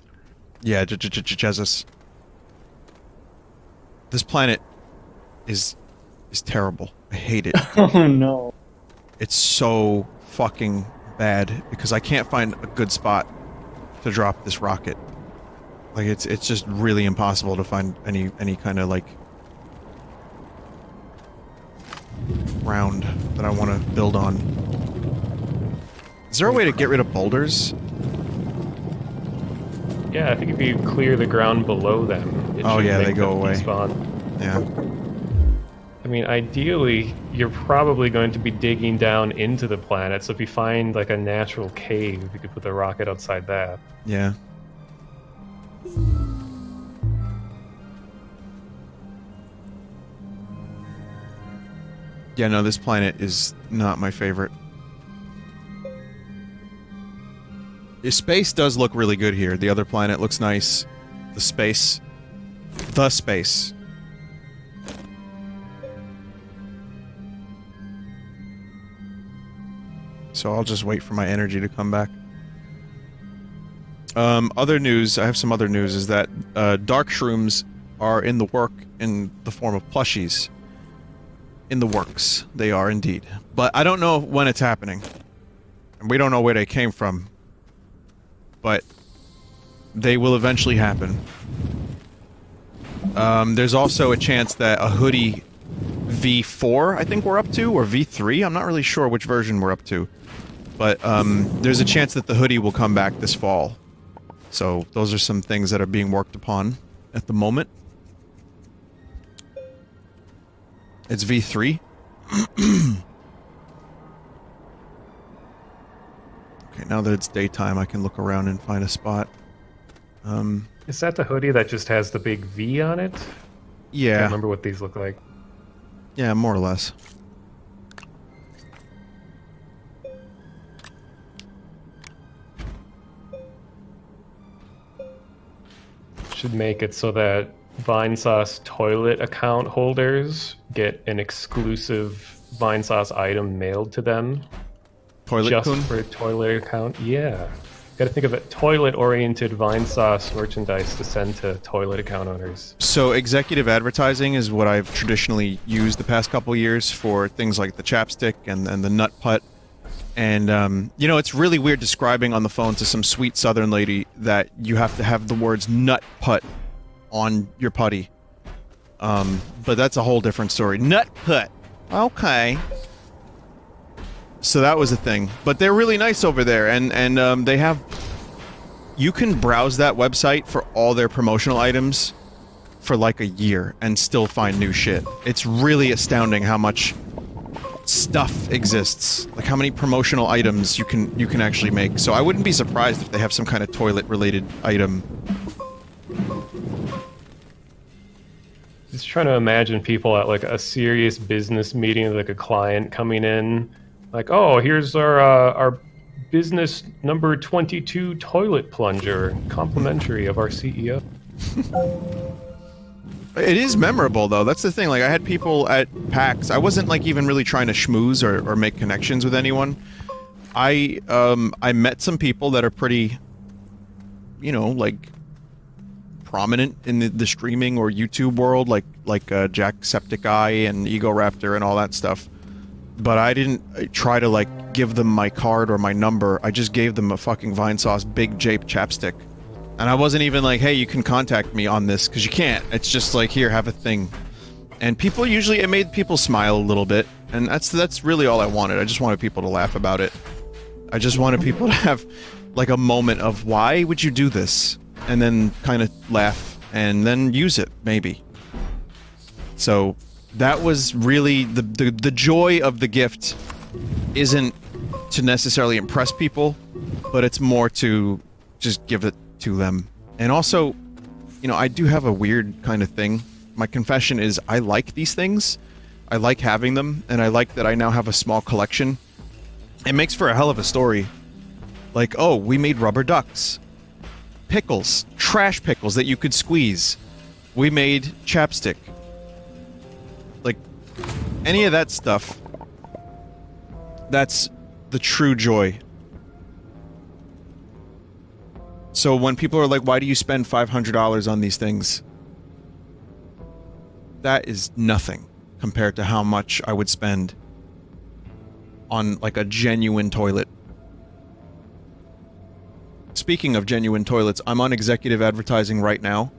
Yeah, Jesus. This planet is terrible. I hate it. Oh no. It's so fucking bad because I can't find a good spot to drop this rocket. Like it's just really impossible to find any kind of like ground that I want to build on. Is there a way to get rid of boulders? Yeah, I think if you clear the ground below them, it Oh, should yeah, make they go them away. despawn. Yeah. I mean, ideally, you're probably going to be digging down into the planet, so if you find like a natural cave, you could put the rocket outside that. Yeah. Yeah, no, this planet is not my favorite. Space does look really good here. The other planet looks nice. The space. The space. So I'll just wait for my energy to come back. Other news, I have some other news, is that dark shrooms are in the work in the form of plushies. In the works. They are indeed. But I don't know when it's happening. And we don't know where they came from. But they will eventually happen. There's also a chance that a hoodie V4, I think we're up to, or V3, I'm not really sure which version we're up to. But there's a chance that the hoodie will come back this fall. So those are some things that are being worked upon at the moment. It's V3. Okay, now that it's daytime, I can look around and find a spot. Is that the hoodie that just has the big V on it? I can't Yeah. remember what these look like. Yeah, more or less. Should make it so that Vinesauce toilet account holders get an exclusive Vinesauce item mailed to them Toilet just Kun? for a toilet account. Yeah. Gotta think of it, toilet-oriented Vinesauce merchandise to send to toilet account owners. So executive advertising is what I've traditionally used the past couple years for things like the chapstick and the nut putt And, you know, it's really weird describing on the phone to some sweet southern lady that you have to have the words nut putt on your putty. But that's a whole different story. Nut putt. Okay. So that was a thing. But they're really nice over there, and they have... You can browse that website for all their promotional items for like a year and still find new shit. It's really astounding how much stuff exists. Like how many promotional items you can actually make. So I wouldn't be surprised if they have some kind of toilet-related item. Just trying to imagine people at like a serious business meeting, like a client coming in, like, oh, here's our business number 22 toilet plunger, complimentary of our CEO. It is memorable, though. That's the thing. Like, I had people at PAX. I wasn't, like, even really trying to schmooze or make connections with anyone. I met some people that are pretty, you know, like, prominent in the streaming or YouTube world, like Jacksepticeye and Egoraptor and all that stuff. But I didn't try to, like, give them my card or my number. I just gave them a fucking Vinesauce Big Jape chapstick. And I wasn't even like, hey, you can contact me on this, because you can't. It's just like, here, have a thing. And people usually, it made people smile a little bit. And that's really all I wanted. I just wanted people to laugh about it. I just wanted people to have, like, a moment of, why would you do this? And then kind of laugh, and then use it, maybe. So, that was really, the joy of the gift isn't to necessarily impress people, but it's more to just give it to them. And also, you know, I do have a weird kind of thing. My confession is I like these things. I like having them, and I like that I now have a small collection. It makes for a hell of a story. Like, oh, we made rubber ducks. Pickles. Trash pickles that you could squeeze. We made chapstick. Like, any of that stuff. That's the true joy. So when people are like, why do you spend $500 on these things? That is nothing compared to how much I would spend on, like, a genuine toilet. Speaking of genuine toilets, I'm on executive advertising right now.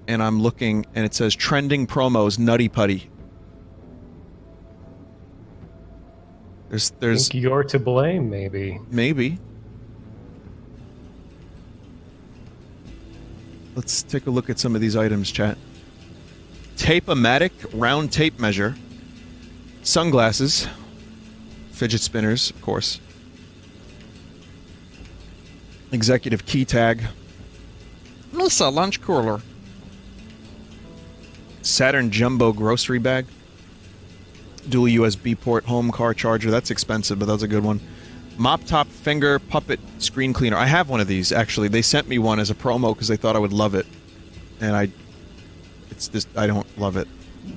And I'm looking, and it says, trending promos, Nutty Putty. There's... I think you're to blame, maybe. Maybe. Let's take a look at some of these items, chat. Tape-o-matic round tape measure. Sunglasses. Fidget spinners, of course. Executive key tag. Missa lunch cooler. Saturn Jumbo grocery bag. Dual USB port home car charger. That's expensive, but that's a good one. Mop top finger puppet screen cleaner. I have one of these, actually. They sent me one as a promo because they thought I would love it. And I don't love it.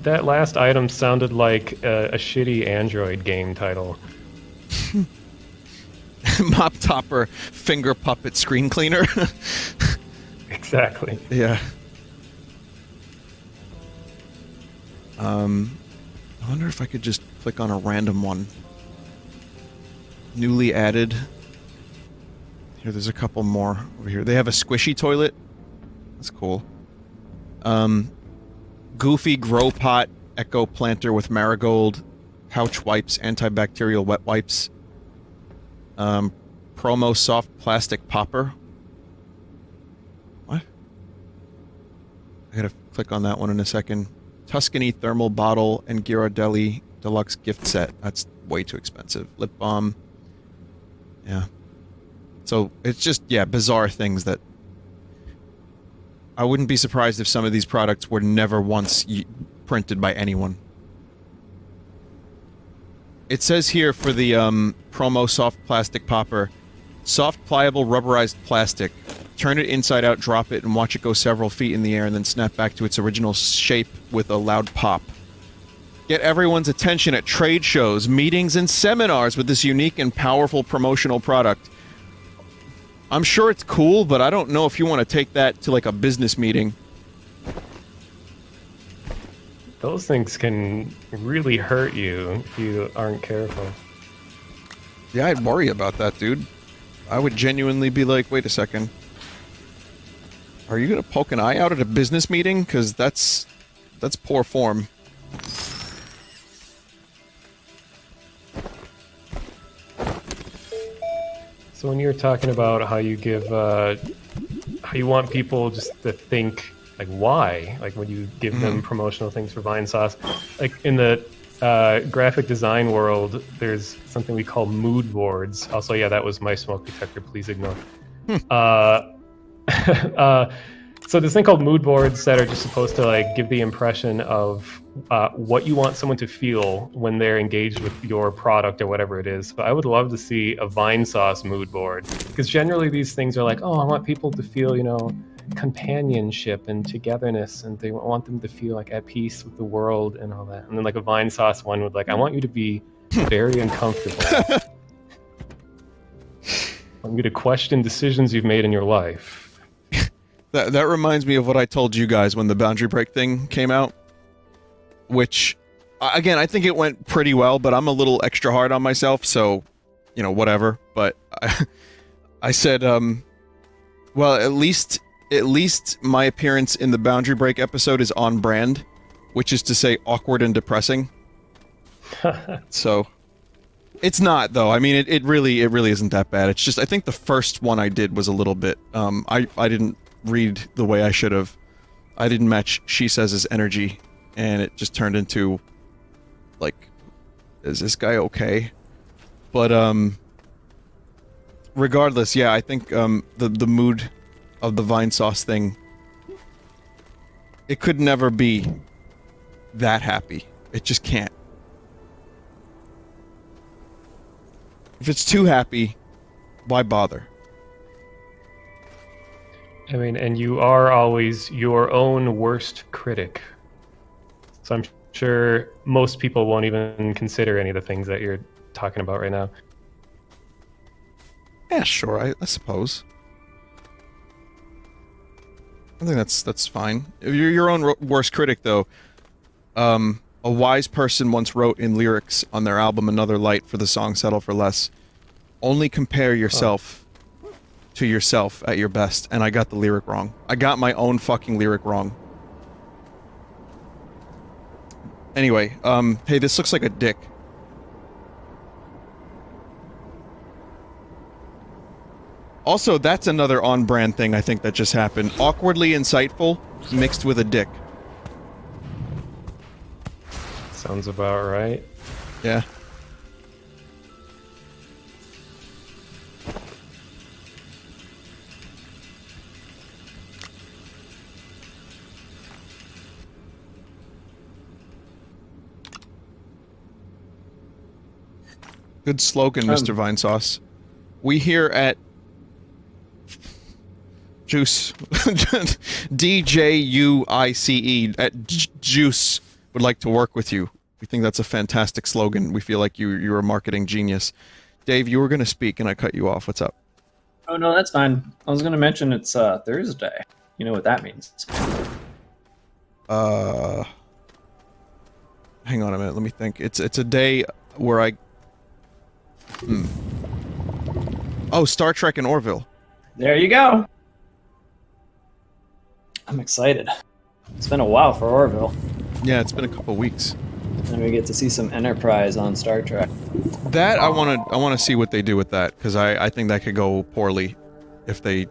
That last item sounded like a shitty Android game title. Mop topper finger puppet screen cleaner. Exactly. Yeah. I wonder if I could just click on a random one. Newly added. Here, there's a couple more over here. They have a squishy toilet. That's cool. Goofy grow pot echo planter with marigold. Pouch wipes, antibacterial wet wipes. Promo soft plastic popper. What? I gotta click on that one in a second. Tuscany thermal bottle and Ghirardelli deluxe gift set. That's way too expensive. Lip balm. Yeah. So it's just, yeah, bizarre things that... I wouldn't be surprised if some of these products were never once printed by anyone. It says here for the promo soft plastic popper, soft pliable rubberized plastic. Turn it inside out, drop it, and watch it go several feet in the air and then snap back to its original shape with a loud pop. Get everyone's attention at trade shows, meetings, and seminars with this unique and powerful promotional product. I'm sure it's cool, but I don't know if you want to take that to, like, a business meeting. Those things can really hurt you if you aren't careful. Yeah, I'd worry about that, dude. I would genuinely be like, wait a second. Are you gonna poke an eye out at a business meeting? Because that's poor form. So when you're talking about how you give, how you want people just to think, like, why? Like, when you give them promotional things for Vinesauce, like in the graphic design world, there's something we call mood boards. Also, yeah, that was my smoke detector. Please ignore. So this thing called mood boards that are just supposed to like give the impression of what you want someone to feel when they're engaged with your product or whatever it is. So I would love to see a Vinesauce mood board, because generally these things are like, oh, I want people to feel, you know, companionship and togetherness, and they want them to feel like at peace with the world and all that. And then like a Vinesauce one would like, I want you to be very uncomfortable. I want you to question decisions you've made in your life. That reminds me of what I told you guys when the Boundary Break thing came out. Which, again, I think it went pretty well, but I'm a little extra hard on myself, so, you know, whatever. But I said, well, at least my appearance in the Boundary Break episode is on brand, which is to say awkward and depressing. So, it's not, though. I mean, it really isn't that bad. It's just, I think the first one I did was a little bit, I didn't read the way I should have. I didn't match She Says' energy, and it just turned into, like, is this guy okay? But, regardless, yeah, I think, the mood of the Vinesauce thing, it could never be that happy. It just can't. If it's too happy, why bother? I mean, and you are always your own worst critic. So I'm sure most people won't even consider any of the things that you're talking about right now. Yeah, sure, I suppose. I think that's fine. If you're your own worst critic, though, a wise person once wrote in lyrics on their album Another Light for the song Settle for Less, only compare yourself to yourself at your best, and I got the lyric wrong. I got my own fucking lyric wrong. Anyway, hey, this looks like a dick. Also, that's another on-brand thing I think that just happened. Awkwardly insightful mixed with a dick. Sounds about right. Yeah. Good slogan, Mr. Vinesauce. We here at Juice, DJUICE, at Juice, would like to work with you. We think that's a fantastic slogan. We feel like you're a marketing genius. Dave, you were going to speak and I cut you off. What's up? Oh, no, that's fine. I was going to mention it's Thursday. You know what that means. Hang on a minute, let me think. It's a day where I... Oh, Star Trek in Orville. There you go. I'm excited. It's been a while for Orville. Yeah, it's been a couple weeks. And we get to see some Enterprise on Star Trek. That I want to see what they do with that, because I think that could go poorly if they,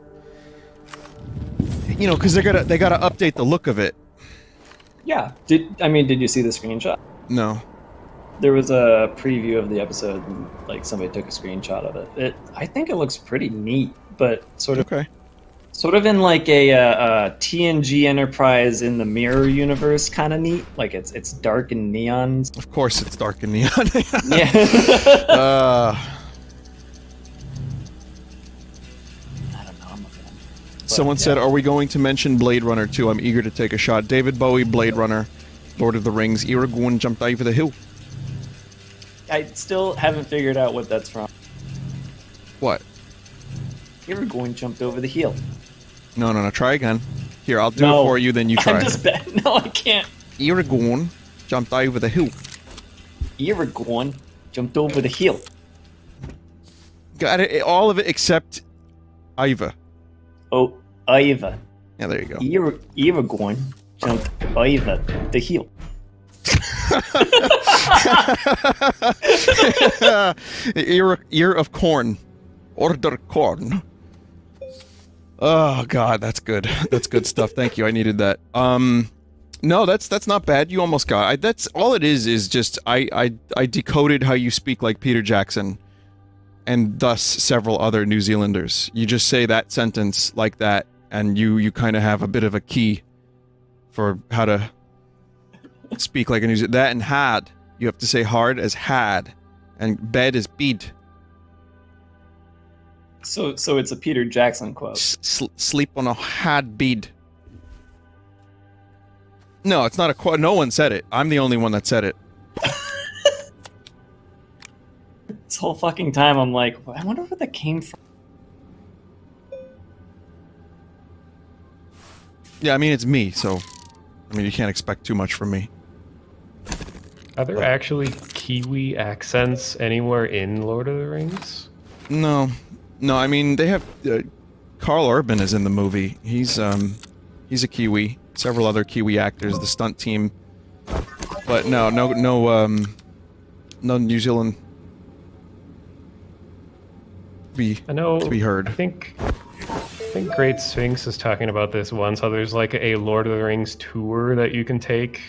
you know, because they gotta update the look of it. Yeah. Did you see the screenshot? No. There was a preview of the episode, and like somebody took a screenshot of it. I think it looks pretty neat, but sort of in like a TNG Enterprise in the Mirror universe kind of neat. Like it's dark and neon. Of course, it's dark and neon. Yeah. I don't know. I'm a fan. Someone said, "Are we going to mention Blade Runner 2? I'm eager to take a shot." David Bowie, Blade Runner, Lord of the Rings. Irrigun jumped over the hill. I still haven't figured out what that's from. What? Irrigun jumped over the hill. No. Try again. Here, I'll do it for you, then you try. I'm just bad. No, I can't. Irrigun jumped over the hill. Aragorn jumped over the hill. Got it. All of it except Iva. Oh, Iva. Yeah, there you go. Aragorn jumped over the hill. Ear of corn. Order corn. Oh god, that's good. That's good stuff. Thank you. I needed that. No, that's not bad. You almost got. That's all it is just I decoded how you speak like Peter Jackson, and thus several other New Zealanders. You just say that sentence like that, and you kind of have a bit of a key for how to speak like a New Zealander. That and had. You have to say hard as had, and bed is bed. So it's a Peter Jackson quote. Sleep on a hard bed. No, it's not a quote. No one said it. I'm the only one that said it. This whole fucking time I'm like, I wonder where that came from. Yeah, I mean, it's me, so... I mean, you can't expect too much from me. Are there actually Kiwi accents anywhere in Lord of the Rings? No. No, I mean, they have... Carl Urban is in the movie. He's a Kiwi. Several other Kiwi actors, the stunt team. But no New Zealand... to be heard. I think Great Sphinx is talking about this once, how there's like a Lord of the Rings tour that you can take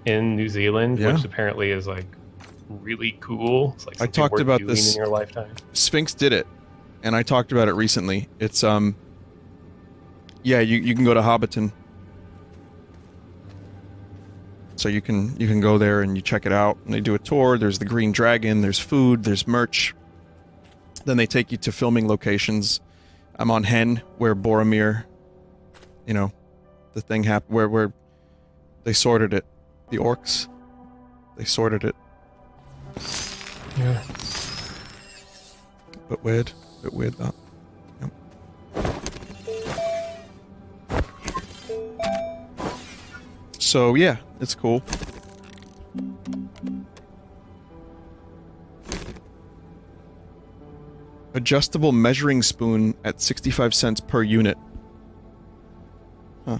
in New Zealand, Yeah. which apparently is like really cool. It's like I something talked worth about doing this- in your lifetime. Sphinx did it, and I talked about it recently. It's yeah, you can go to Hobbiton, so you can go there and you check it out. And they do a tour. There's the Green Dragon. There's food. There's merch. Then they take you to filming locations. I'm on Hen, where Boromir, you know, the thing happened where they sorted it. The orcs, they sorted it. Yeah. Bit weird that. Yep. So yeah, it's cool. Adjustable measuring spoon at 65 cents per unit. Huh.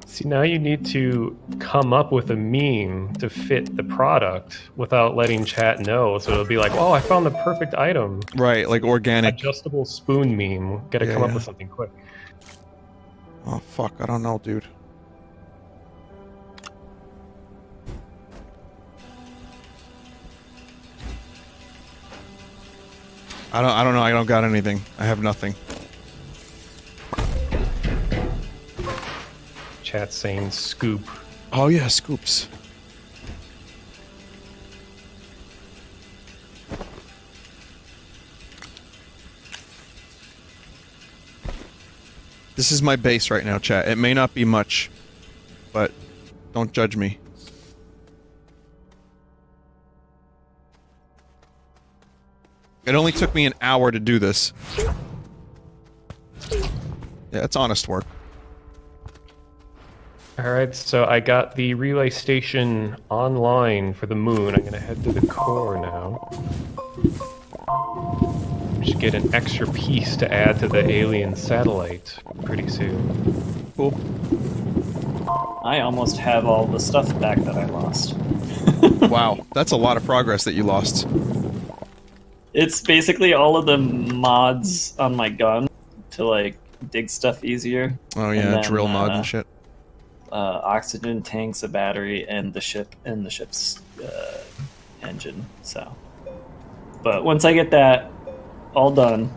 See, now you need to come up with a meme to fit the product without letting chat know. So it'll be like, oh, I found the perfect item. Right, like organic. Adjustable spoon meme. Gotta come up with something quick. Oh fuck, I don't know, dude. I don't know, I don't got anything. I have nothing. Chat's saying scoop. Oh yeah, scoops. This is my base right now, chat. It may not be much, but don't judge me. It only took me an hour to do this. Yeah, it's honest work. Alright, so I got the relay station online for the moon. I'm gonna head to the core now. Should get an extra piece to add to the alien satellite pretty soon. Cool. I almost have all the stuff back that I lost. Wow, that's a lot of progress that you lost. It's basically all of the mods on my gun to like dig stuff easier. Oh yeah, then, drill mod and shit. Oxygen tanks, a battery, and the ship's engine. So, but once I get that all done,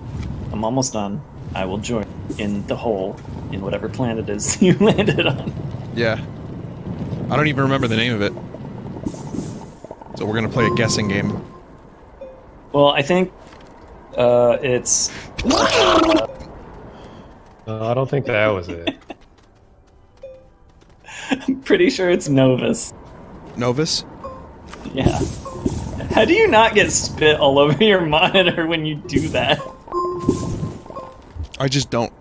I'm almost done. I will join in the hole in whatever planet it is you landed on. Yeah. I don't even remember the name of it. So we're gonna play a guessing game. Well, I think it's. I don't think that was it. I'm pretty sure it's Novus. Novus? Yeah. How do you not get spit all over your monitor when you do that? I just don't,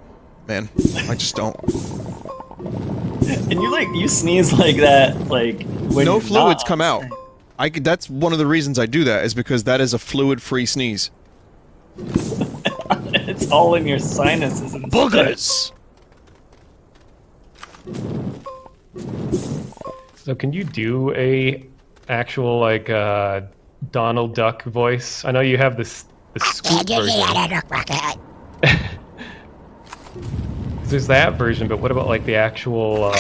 man. I just don't. And you sneeze like that, like When no you're fluids not come on out. screen. That's one of the reasons I do that, is because that is a fluid-free sneeze. It's all in your sinuses and Boogers! So can you do a actual like Donald Duck voice? I know you have the Scoot version. There's that version, but what about like the actual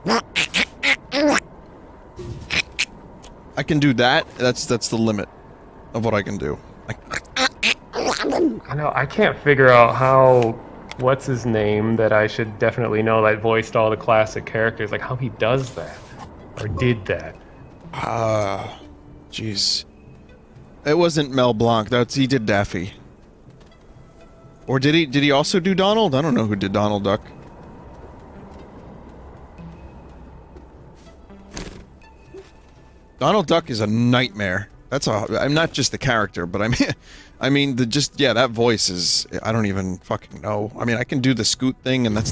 more I can do that. That's the limit of what I can do. I know I can't figure out how what's his name that I should definitely know that voiced all the classic characters, like how he does that or did that. Jeez. It wasn't Mel Blanc. He did Daffy. Or did he also do Donald? I don't know who did Donald Duck. Donald Duck is a nightmare. I'm not just the character, but I mean that voice is, I don't even fucking know. I mean, I can do the Scoot thing, and that's,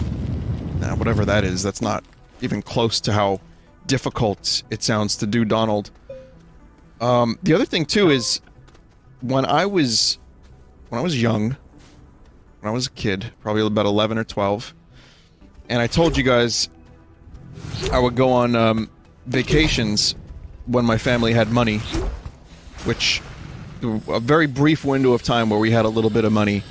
whatever that is, that's not even close to how difficult it sounds to do Donald. The other thing too is, when I was young, when I was a kid, probably about 11 or 12, and I told you guys I would go on vacations when my family had money, which a very brief window of time where we had a little bit of money,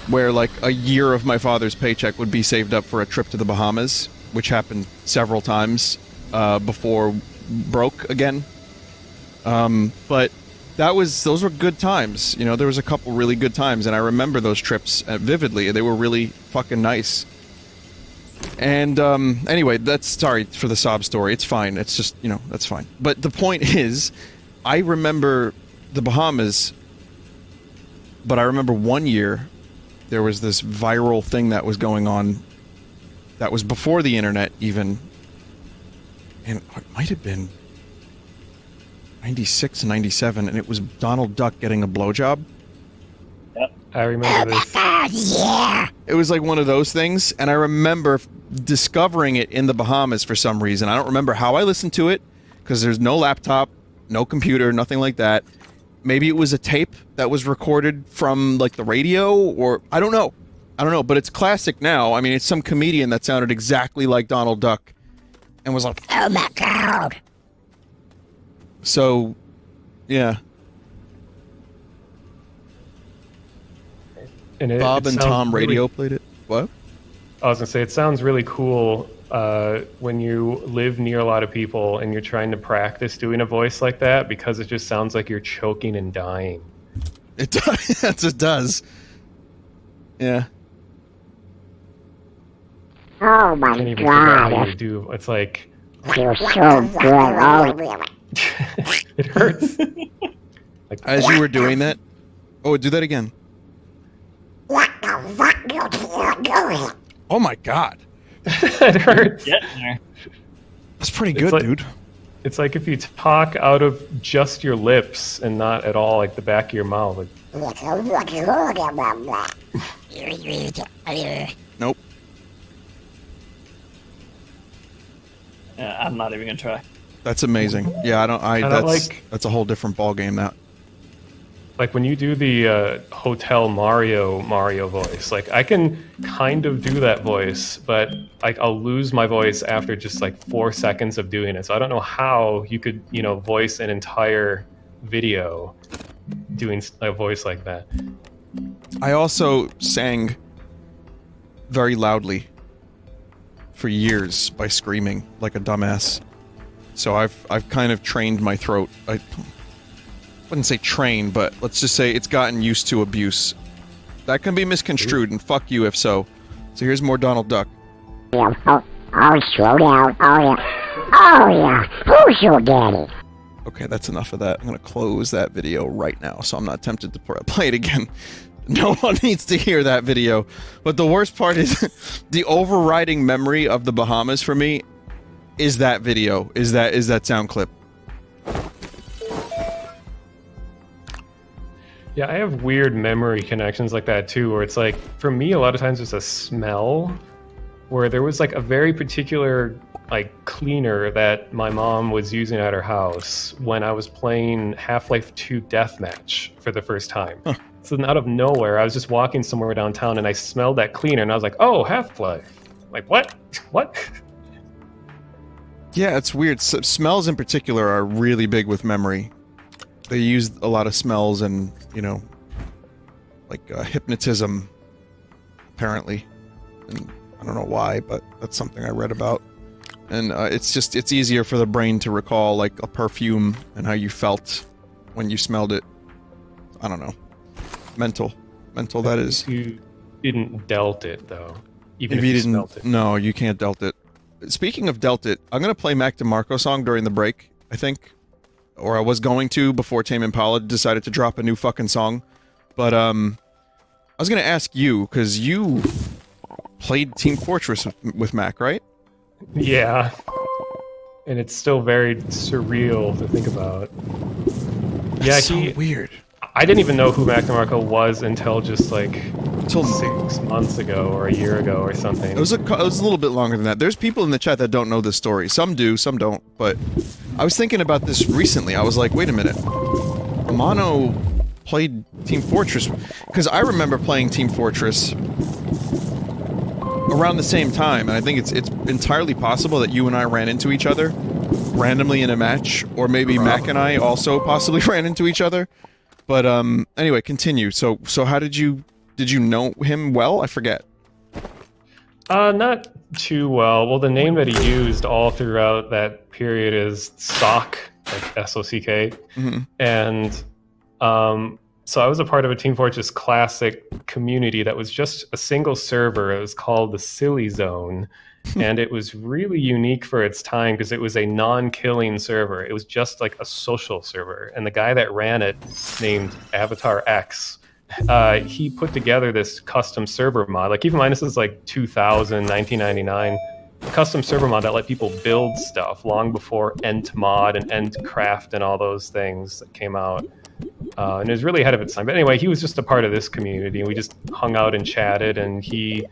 where like a year of my father's paycheck would be saved up for a trip to the Bahamas, which happened several times before broke again. But those were good times. You know, there was a couple really good times, and I remember those trips vividly. They were really fucking nice. And anyway, sorry for the sob story. It's fine. It's just, you know, that's fine. But the point is, I remember the Bahamas, but I remember one year there was this viral thing that was going on that was before the internet even, and it might have been 96, 97, and it was Donald Duck getting a blowjob. Yep. I remember this. Yeah. It was like one of those things, and I remember discovering it in the Bahamas for some reason. I don't remember how I listened to it, because there's no laptop, no computer, nothing like that. Maybe it was a tape that was recorded from, like, the radio, or I don't know. I don't know, but it's classic now. I mean, it's some comedian that sounded exactly like Donald Duck, and was like, Oh my god. so, yeah. And Bob it and sounds Tom really- Radio played it. What? I was gonna say it sounds really cool when you live near a lot of people and you're trying to practice doing a voice like that, because it just sounds like you're choking and dying. It does. Yes, it does. Yeah. Oh I my can't even figure out how god. you do. It's like Feels so good. Oh, it hurts. Like As you were doing that. Oh, do that again. what the fuck you doing? Oh my god. it hurts. Getting there. That's pretty It's good, like- dude. It's like if you talk out of just your lips and not at all like the back of your mouth. Like, Nope. Yeah, I'm not even gonna try. That's amazing. Yeah, that's a whole different ball game. That. like when you do the Hotel Mario voice, like I can kind of do that voice, but like I'll lose my voice after just like 4 seconds of doing it. So I don't know how you could, you know, voice an entire video doing a voice like that. I also sang very loudly for years by screaming like a dumbass. So I've kind of trained my throat. I wouldn't say train, but let's just say it's gotten used to abuse. That can be misconstrued, and fuck you if so. So here's more Donald Duck. Oh, slow down. Oh yeah. Oh yeah. Who's your daddy? Okay, that's enough of that. I'm gonna close that video right now, so I'm not tempted to play it again. No one needs to hear that video. But the worst part is, the overriding memory of the Bahamas for me is that video, is that sound clip. Yeah, I have weird memory connections like that too, where it's like, for me, a lot of times it's a smell. where there was like a very particular like cleaner that my mom was using at her house when I was playing Half-Life 2 Deathmatch for the first time. Huh. So then out of nowhere, I was just walking somewhere downtown and I smelled that cleaner and I was like, oh, Half-Life. Like, what? What? Yeah, it's weird. Smells in particular are really big with memory. They use a lot of smells and, you know, like hypnotism, apparently. And I don't know why, but that's something I read about. And it's easier for the brain to recall, like, a perfume and how you felt when you smelled it. I don't know. Mental, that is. You didn't dealt it, though. Even If if you you didn't, smelt it. no, you can't dealt it. Speaking of dealt it, I'm gonna play Mac DeMarco song during the break, I think. Or I was going to before Tame Impala decided to drop a new fucking song. But, I was gonna ask you, because you played Team Fortress with Mac, right? Yeah. And it's still very surreal to think about. That's so weird. I didn't even know who Mac DeMarco was until just like Until 6 months ago or a year ago or something. It was a little bit longer than that. There's people in the chat that don't know this story. Some do, some don't. But I was thinking about this recently. I was like, wait a minute. Amano played Team Fortress. Because I remember playing Team Fortress around the same time. And I think it's entirely possible that you and I ran into each other randomly in a match. Or maybe Mac and I also possibly ran into each other. But anyway, continue. So how did you know him well? I forget. Not too well. Well, the name that he used all throughout that period is Sock, like S-O-C-K. Mm-hmm. And so I was a part of a Team Fortress Classic community that was just a single server. It was called the Silly Zone. And it was really unique for its time because it was a non-killing server. It was just like a social server. And the guy that ran it, named Avatar X, he put together this custom server mod. Like, keep in mind, this is like 2000, 1999. A custom server mod that let people build stuff long before Entmod and Entcraft and all those things that came out. And it was really ahead of its time. But anyway, he was just a part of this community. And we just hung out and chatted, and he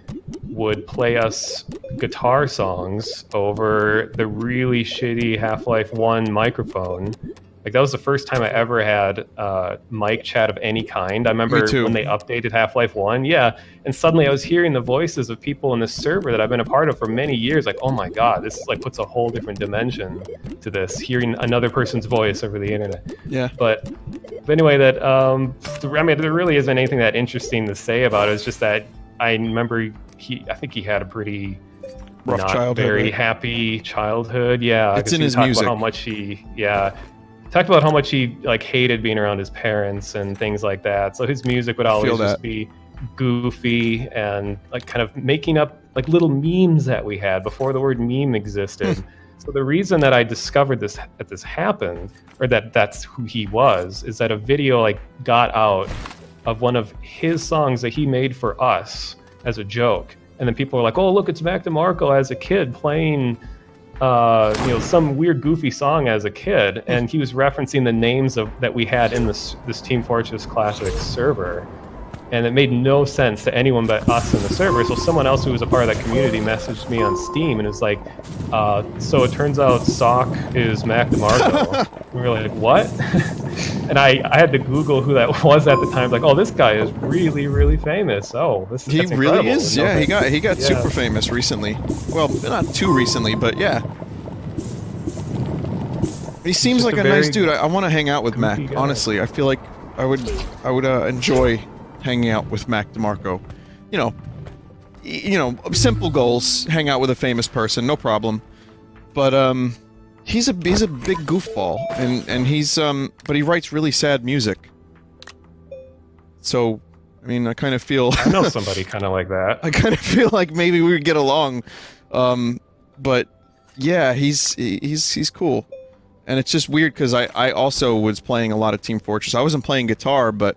would play us guitar songs over the really shitty Half-Life 1 microphone. Like, that was the first time I ever had mic chat of any kind. I remember when they updated Half-Life 1, yeah, and suddenly I was hearing the voices of people in this server that I've been a part of for many years. Like, oh my god, this like puts a whole different dimension to this, hearing another person's voice over the internet. Yeah. But anyway, that I mean, there really isn't anything that interesting to say about it. It's just that I remember I think he had a pretty rough childhood, very right? happy childhood. Yeah, it's in his music. About how much he talked about how much he like hated being around his parents and things like that. So his music would always just be goofy and like kind of making up like little memes that we had before the word meme existed. So the reason that I discovered this happened, or that's who he was, is that a video like got out of one of his songs that he made for us as a joke, and then people were like, "Oh, look, it's Mac DeMarco as a kid playing, some weird goofy song as a kid," and he was referencing the names that we had in this Team Fortress Classic server. And it made no sense to anyone but us in the server. So someone else who was a part of that community messaged me on Steam and was like, so it turns out Sock is Mac DeMarco. We were like, what? And I had to Google who that was at the time. Like, oh, this guy is really, really famous. Oh, that's He really is. Yeah, he got Yeah. super famous recently. Well, not too recently, but yeah. He seems like a nice dude. I want to hang out with Mac. guy. Honestly, I feel like I would enjoy hanging out with Mac DeMarco. Simple goals. Hang out with a famous person, no problem. But he's a big goofball, and he's but he writes really sad music. So, I mean, I kind of feel I know somebody kind of like that. I kind of feel like maybe we would get along. But yeah, he's cool. And it's just weird because I also was playing a lot of Team Fortress. I wasn't playing guitar, but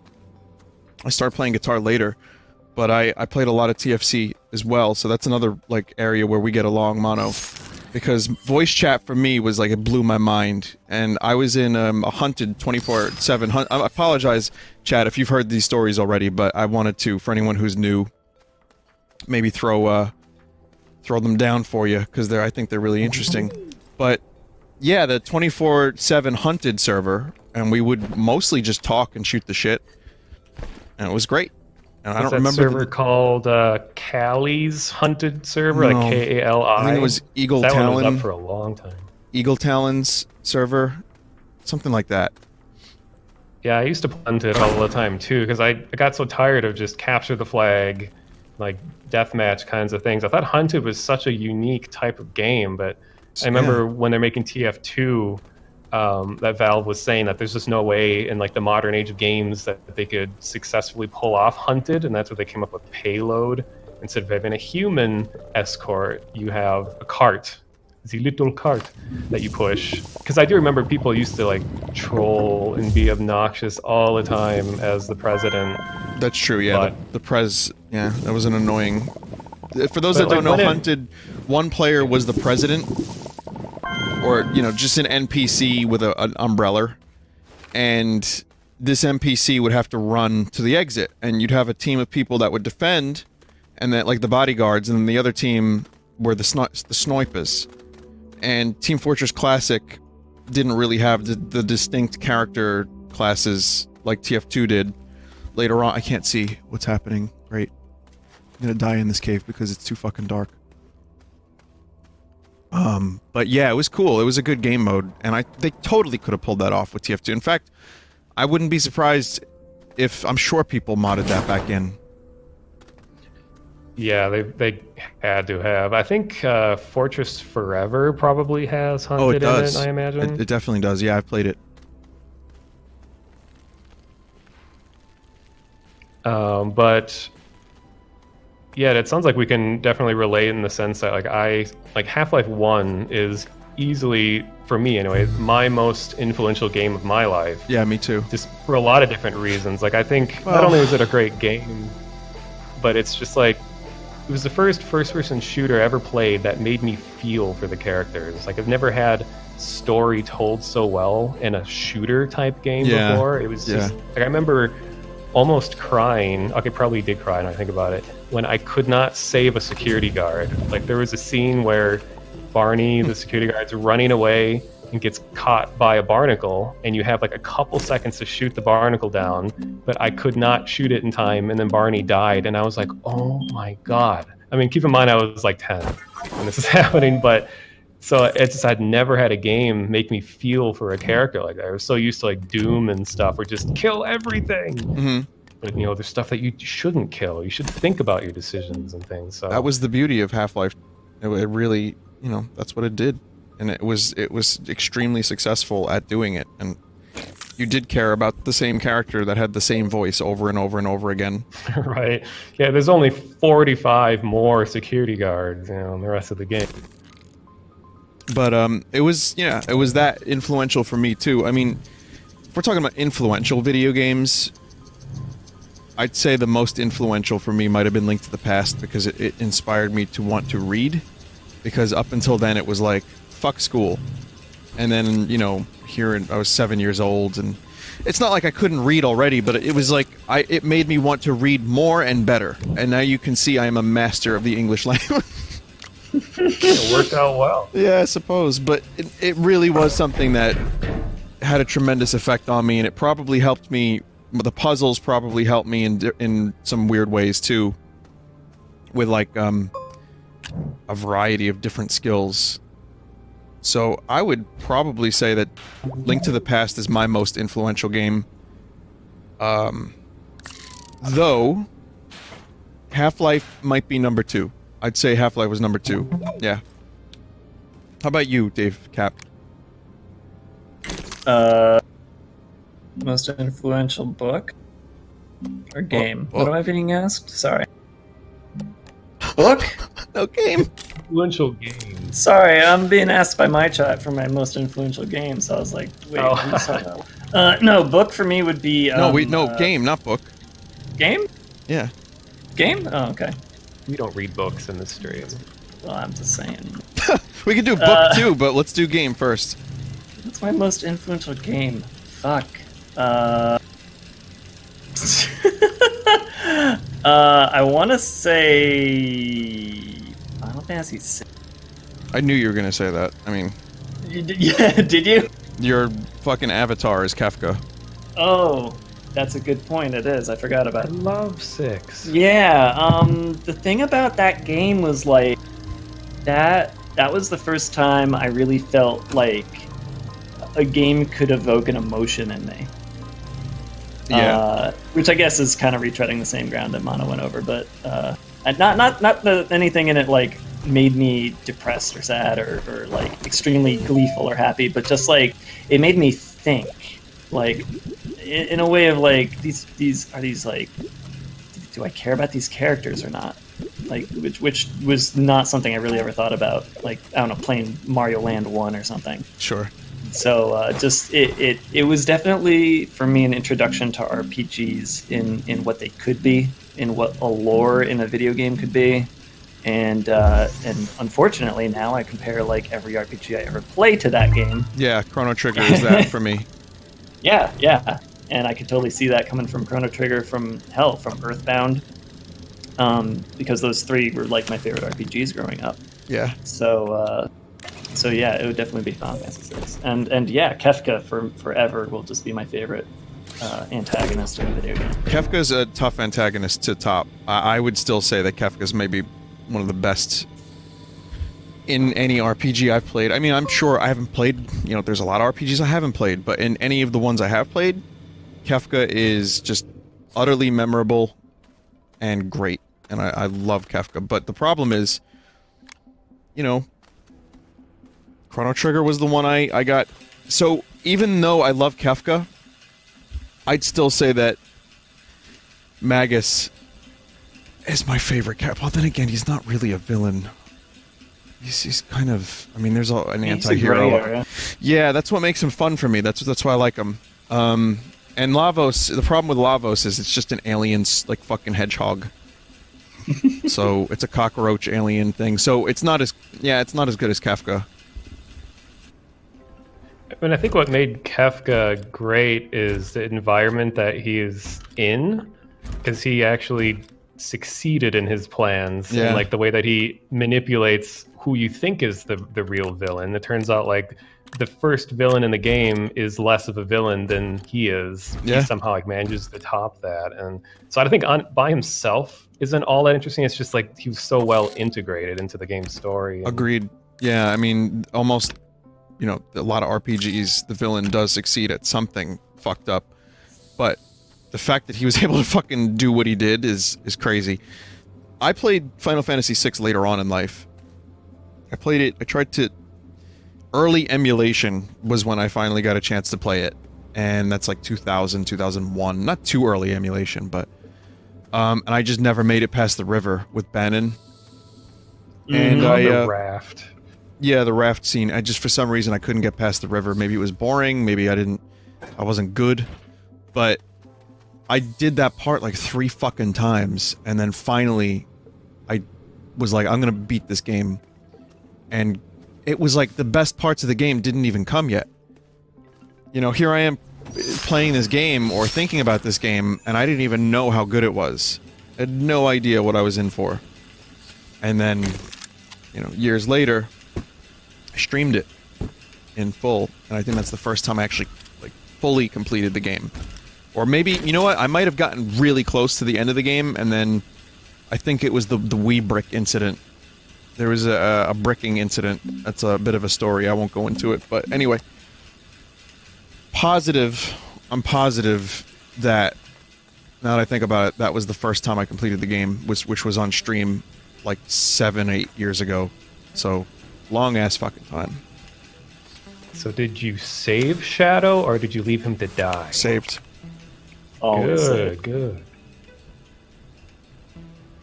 I started playing guitar later. But I played a lot of TFC as well, so that's another like area where we get along, Mono. Because voice chat for me was like, it blew my mind. And I was in a hunted 24/7 I apologize, chat, if you've heard these stories already, but I wanted to, for anyone who's new, maybe throw throw them down for you because I think they're really interesting. But yeah, the 24/7 hunted server, and we would mostly just talk and shoot the shit, and it was great. And I don't remember server called Cali's Hunted server, No. like Kali. I think it was Eagle that Talon. one was up for a long time. Eagle Talon's server, something like that. Yeah, I used to hunt it all the time too, because I got so tired of just capture the flag, like deathmatch kinds of things. I thought Hunted was such a unique type of game, but I remember when they're making TF2, that Valve was saying that there's just no way in like the modern age of games that they could successfully pull off Hunted, and that's where they came up with Payload. Instead of having a human escort, you have a cart. The little cart that you push. Because I do remember people used to like troll and be obnoxious all the time as the president. That's true, yeah. But- The Prez, yeah, that was an annoying... For those that But, don't like, know, when it- Hunted, one player was the president, or, you know, just an NPC with an umbrella, and this NPC would have to run to the exit, and you'd have a team of people that would defend, and then, like, the bodyguards, and then the other team were the snipers. And Team Fortress Classic didn't really have the distinct character classes like TF2 did. Later on, I can't see what's happening. Right. I'm gonna die in this cave because it's too fucking dark. But yeah, it was cool. It was a good game mode, and they totally could have pulled that off with TF2. In fact, I wouldn't be surprised if I'm sure people modded that back in. Yeah, they had to have. I think Fortress Forever probably has Hunted Oh, it does. in it, I imagine. It definitely does. Yeah, I've played it. But yeah, it sounds like we can definitely relate in the sense that like Half-Life 1 is easily, for me anyway, my most influential game of my life. Yeah, me too. Just for a lot of different reasons. Like I think not only was it a great game, but it's just like it was the first-person shooter I ever played that made me feel for the characters. Like I've never had story told so well in a shooter type game before. It was just like I remember almost crying. Okay, probably did cry now I think about it. When I could not save a security guard. Like there was a scene where Barney, the security guard's running away and gets caught by a barnacle, and you have like a couple seconds to shoot the barnacle down, but I could not shoot it in time, and then Barney died, and I was like, oh my god. I mean, keep in mind I was like 10 when this is happening, but so it's just I'd never had a game make me feel for a character like that. I was so used to like Doom and stuff, where just kill everything. Mm-hmm. But you know, there's stuff that you shouldn't kill. You should think about your decisions and things. So That was the beauty of Half-Life. It really, you know, that's what it did. And it was extremely successful at doing it. And you did care about the same character that had the same voice over and over and over again. right. Yeah, there's only 45 more security guards, you know, in the rest of the game. But it was that influential for me too. I mean, if we're talking about influential video games, I'd say the most influential for me might have been Link to the Past, because it inspired me to want to read. Because up until then it was like, fuck school. And then, you know, I was 7 years old, and it's not like I couldn't read already, but it was like, it made me want to read more and better. And now you can see I am a master of the English language. It worked out well. Yeah, I suppose, but it really was something that had a tremendous effect on me, and it probably helped me. The puzzles probably helped me in some weird ways too, with like a variety of different skills. So I would probably say that Link to the Past is my most influential game. Though Half-Life might be number 2. I'd say Half-Life was number 2. Yeah. How about you, Dave Cap? Most influential book or game? Well- What am I being asked? Sorry. Book? No game. Influential games. Sorry, I'm being asked by my chat for my most influential game, so I was like, wait, Oh. I'm sorry. No, book for me would be. Game, not book. Game? Yeah. Game? Oh, okay. We don't read books in this stream. Well, I'm just saying. We could do book too, but let's do game first. What's my most influential game? Fuck. I want to say Final Fantasy VI. I knew you were gonna say that. I mean, Yeah, did you? your fucking avatar is Kefka. Oh, that's a good point. It is. I forgot I about it. love 6. Yeah, the thing about that game was like that was the first time I really felt like a game could evoke an emotion in me. Yeah. Which I guess is kind of retreading the same ground that Mono went over, but not anything in it like made me depressed or sad or like extremely gleeful or happy, but just like it made me think, like in a way of like these like, do I care about these characters or not? Like which was not something I really ever thought about. Like I don't know, playing Mario Land 1 or something. Sure. So just it was definitely for me an introduction to RPGs in what they could be, in what a lore in a video game could be, and unfortunately now I compare like every RPG I ever play to that game. Yeah, Chrono Trigger is that for me. Yeah, and I could totally see that coming from Chrono Trigger, from Earthbound, because those three were like my favorite RPGs growing up. Yeah. So yeah, it would definitely be Final Fantasy VI, and yeah, Kefka forever will just be my favorite antagonist in a video game. Kefka's a tough antagonist to top. I would still say that Kefka's maybe one of the best in any RPG I've played. I mean, I'm sure I haven't played, you know, there's a lot of RPGs I haven't played, but in any of the ones I have played, Kefka is just utterly memorable and great, and I love Kefka. But the problem is, you know, Chrono Trigger was the one I got. So even though I love Kefka, I'd still say that Magus is my favorite character. Well, then again, he's not really a villain. He's kind of, I mean, there's an anti-hero. Yeah, that's what makes him fun for me. That's why I like him. And Lavos, the problem with Lavos is it's just an alien, like, fucking hedgehog. So it's a cockroach alien thing. So it's not as, yeah, it's not as good as Kefka. I mean, I think what made Kefka great is the environment that he is in, because he actually succeeded in his plans, Yeah. and like the way that he manipulates who you think is the real villain. It turns out like the first villain in the game is less of a villain than he is. Yeah. He somehow like manages to top that, and so I think by himself isn't all that interesting. It's just like he was so well integrated into the game's story. Agreed. Yeah, I mean, almost, you know, a lot of RPGs, the villain does succeed at something fucked up, but the fact that he was able to fucking do what he did is crazy. I played Final Fantasy VI later on in life. I played it, I tried to... Early emulation was when I finally got a chance to play it, and that's like 2000, 2001. Not too early emulation, but... and I just never made it past the river with Banon. And The raft. Yeah, the raft scene. I just, for some reason, I couldn't get past the river. Maybe it was boring, maybe I wasn't good, but I did that part like 3 fucking times, and then finally, I was like, I'm gonna beat this game. And it was like the best parts of the game didn't even come yet. You know, here I am playing this game, or thinking about this game, and I didn't even know how good it was. I had no idea what I was in for. And then, you know, years later, I streamed it in full, and I think that's the first time I actually, like, fully completed the game. Or maybe, you know what, I might have gotten really close to the end of the game, and then I think it was the Wii brick incident. There was a bricking incident. That's a bit of a story, I won't go into it, but anyway. I'm positive that, now that I think about it, that was the first time I completed the game, which was on stream like 7, 8 years ago. So, long ass fucking time. So did you save Shadow, or did you leave him to die? Saved. Always Good, good.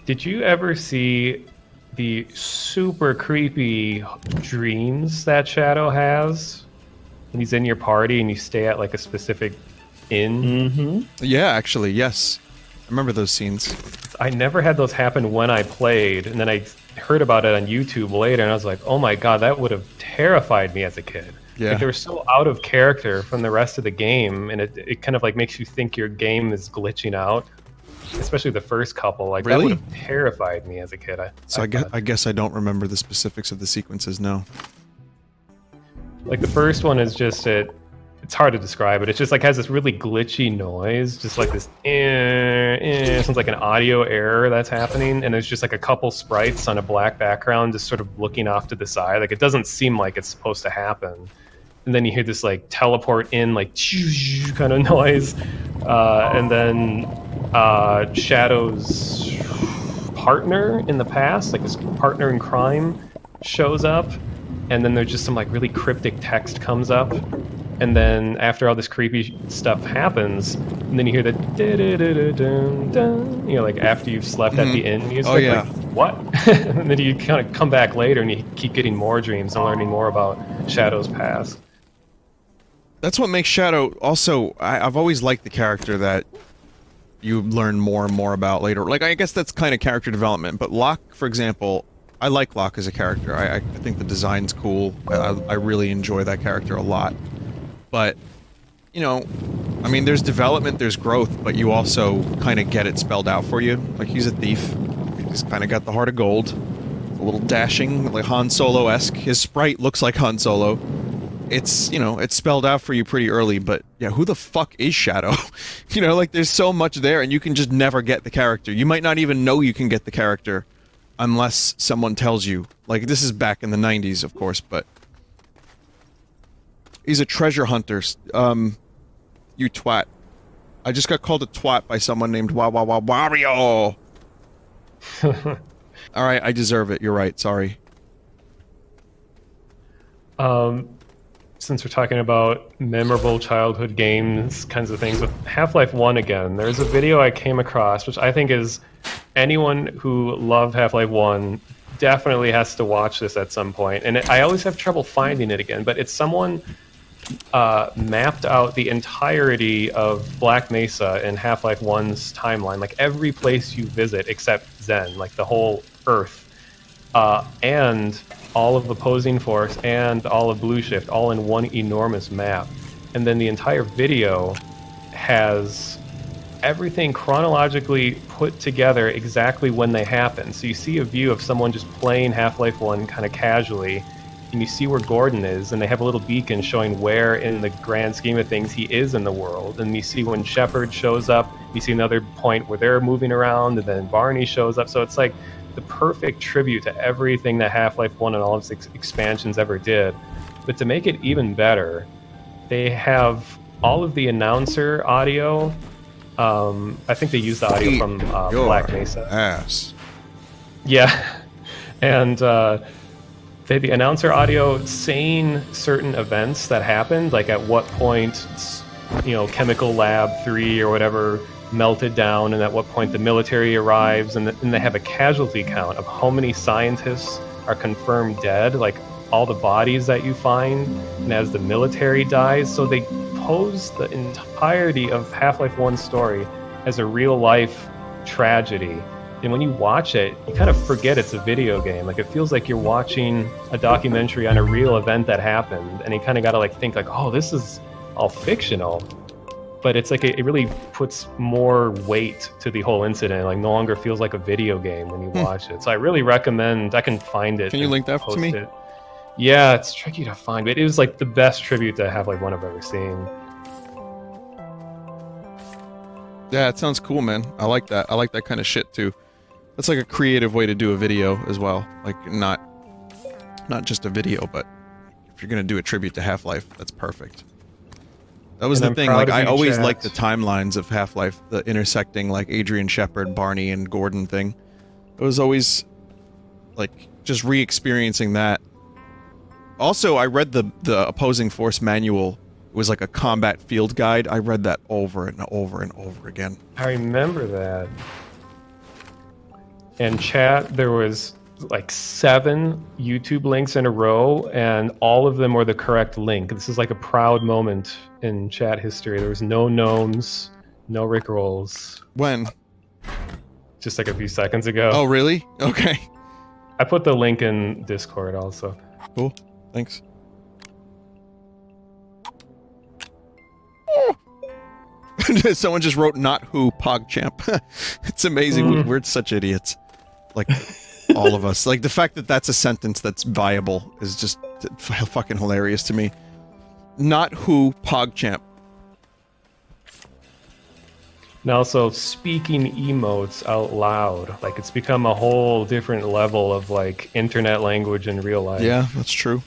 Did you ever see the super creepy dreams that Shadow has when he's in your party and you stay at like a specific inn? Mm-hmm. Yeah, actually, yes. I remember those scenes. I never had those happen when I played, and then I heard about it on YouTube later, and I was like, oh my god, that would have terrified me as a kid. Yeah. Like, they were so out of character from the rest of the game, and it kind of like makes you think your game is glitching out especially the first couple. Like Really? that would have terrified me as a kid. I guess I don't remember the specifics of the sequences. No. Like the first one is just it's hard to describe it. It's just like has this really glitchy noise, just like this sounds like an audio error that's happening, and there's just like a couple sprites on a black background just sort of looking off to the side. Like it doesn't seem like it's supposed to happen. And then you hear this like teleport in like kind of noise. And then Shadow's partner in the past, like his partner in crime, shows up, and then there's just some like really cryptic text comes up. And then after all this creepy stuff happens, and then you hear the dun, you know, like after you've slept at the end music. Oh, yeah. Like, what? And then you kind of come back later and you keep getting more dreams and learning more about Shadow's past. That's what makes Shadow also. I've always liked the character that you learn more and more about later. Like, I guess that's kind of character development. But Locke, for example, I like Locke as a character. I think the design's cool. I really enjoy that character a lot. But, you know, I mean, there's development, there's growth, but you also kind of get it spelled out for you. Like, he's a thief. He's kind of got the heart of gold. A little dashing, like Han Solo-esque. His sprite looks like Han Solo. It's, you know, it's spelled out for you pretty early, but, yeah, who the fuck is Shadow? You know, like, there's so much there, and you can just never get the character. You might not even know you can get the character unless someone tells you. Like, this is back in the 90s, of course, but... He's a treasure hunter. You twat. I just got called a twat by someone named Wario! Alright, I deserve it. You're right. Sorry. Since we're talking about memorable childhood games, kinds of things, with Half-Life 1 again, there's a video I came across, which I think is anyone who loved Half-Life 1 definitely has to watch this at some point. And I always have trouble finding it again, but it's someone mapped out the entirety of Black Mesa in Half-Life 1's timeline, like every place you visit except Zen, like the whole Earth, and all of Opposing Force and all of Blue Shift, all in one enormous map. And then the entire video has everything chronologically put together exactly when they happen. So you see a view of someone just playing Half-Life 1 kind of casually, and you see where Gordon is, and they have a little beacon showing where in the grand scheme of things he is in the world. And you see when Shepard shows up, you see another point where they're moving around, and then Barney shows up. So it's like the perfect tribute to everything that Half-Life 1 and all of its expansions ever did. But to make it even better, they have all of the announcer audio. I think they used the audio from Black Mesa. Ass. Yeah. And the announcer audio saying certain events that happened, like at what point, you know, Chemical Lab 3 or whatever melted down, and at what point the military arrives, and they have a casualty count of how many scientists are confirmed dead, like all the bodies that you find, and as the military dies. So they pose the entirety of Half-Life 1's story as a real-life tragedy. And when you watch it, you kind of forget it's a video game. Like, it feels like you're watching a documentary on a real event that happened, and you kind of got to like think like, oh, this is all fictional. But it's like it really puts more weight to the whole incident. Like, no longer feels like a video game when you watch it. So I really recommend. I can find it. Can you link that to me? It. Yeah, it's tricky to find, but it was like the best tribute to Half-Life 1 I've ever seen. Yeah, it sounds cool, man. I like that. I like that kind of shit too. That's like a creative way to do a video as well. Like, not just a video, but if you're gonna do a tribute to Half-Life, that's perfect. That was the thing. Like, I always liked the timelines of Half-Life, the intersecting like Adrian Shepard, Barney, and Gordon thing. It was always like just re-experiencing that. Also, I read the Opposing Force manual. It was like a combat field guide. I read that over and over and over again. I remember that. In chat, there was like 7 YouTube links in a row, and all of them were the correct link. This is like a proud moment in chat history. There was no gnomes, no Rickrolls. When? Just like a few seconds ago. Oh, really? Okay. I put the link in Discord also. Cool. Thanks. Someone just wrote not who PogChamp. It's amazing. We're such idiots. Like, all of us. Like, the fact that that's a sentence that's viable is just fucking hilarious to me. Not who PogChamp. And also, speaking emotes out loud. Like, it's become a whole different level of, like, internet language in real life. Yeah, that's true.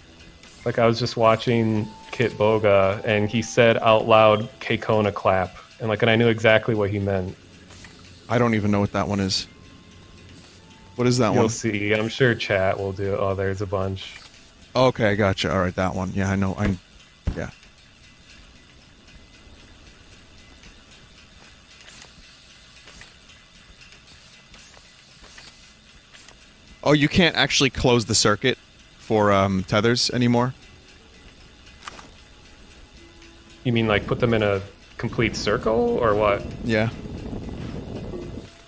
Like, I was just watching Kit Boga, and he said out loud, Keikona clap. And, like, and I knew exactly what he meant. I don't even know what that one is. What is that one? You'll see. I'm sure chat will do it. Oh, there's a bunch. Okay, I gotcha. Alright, that one. Yeah, I know. Yeah. Oh, you can't actually close the circuit for tethers anymore? You mean, like, put them in a complete circle, or what? Yeah.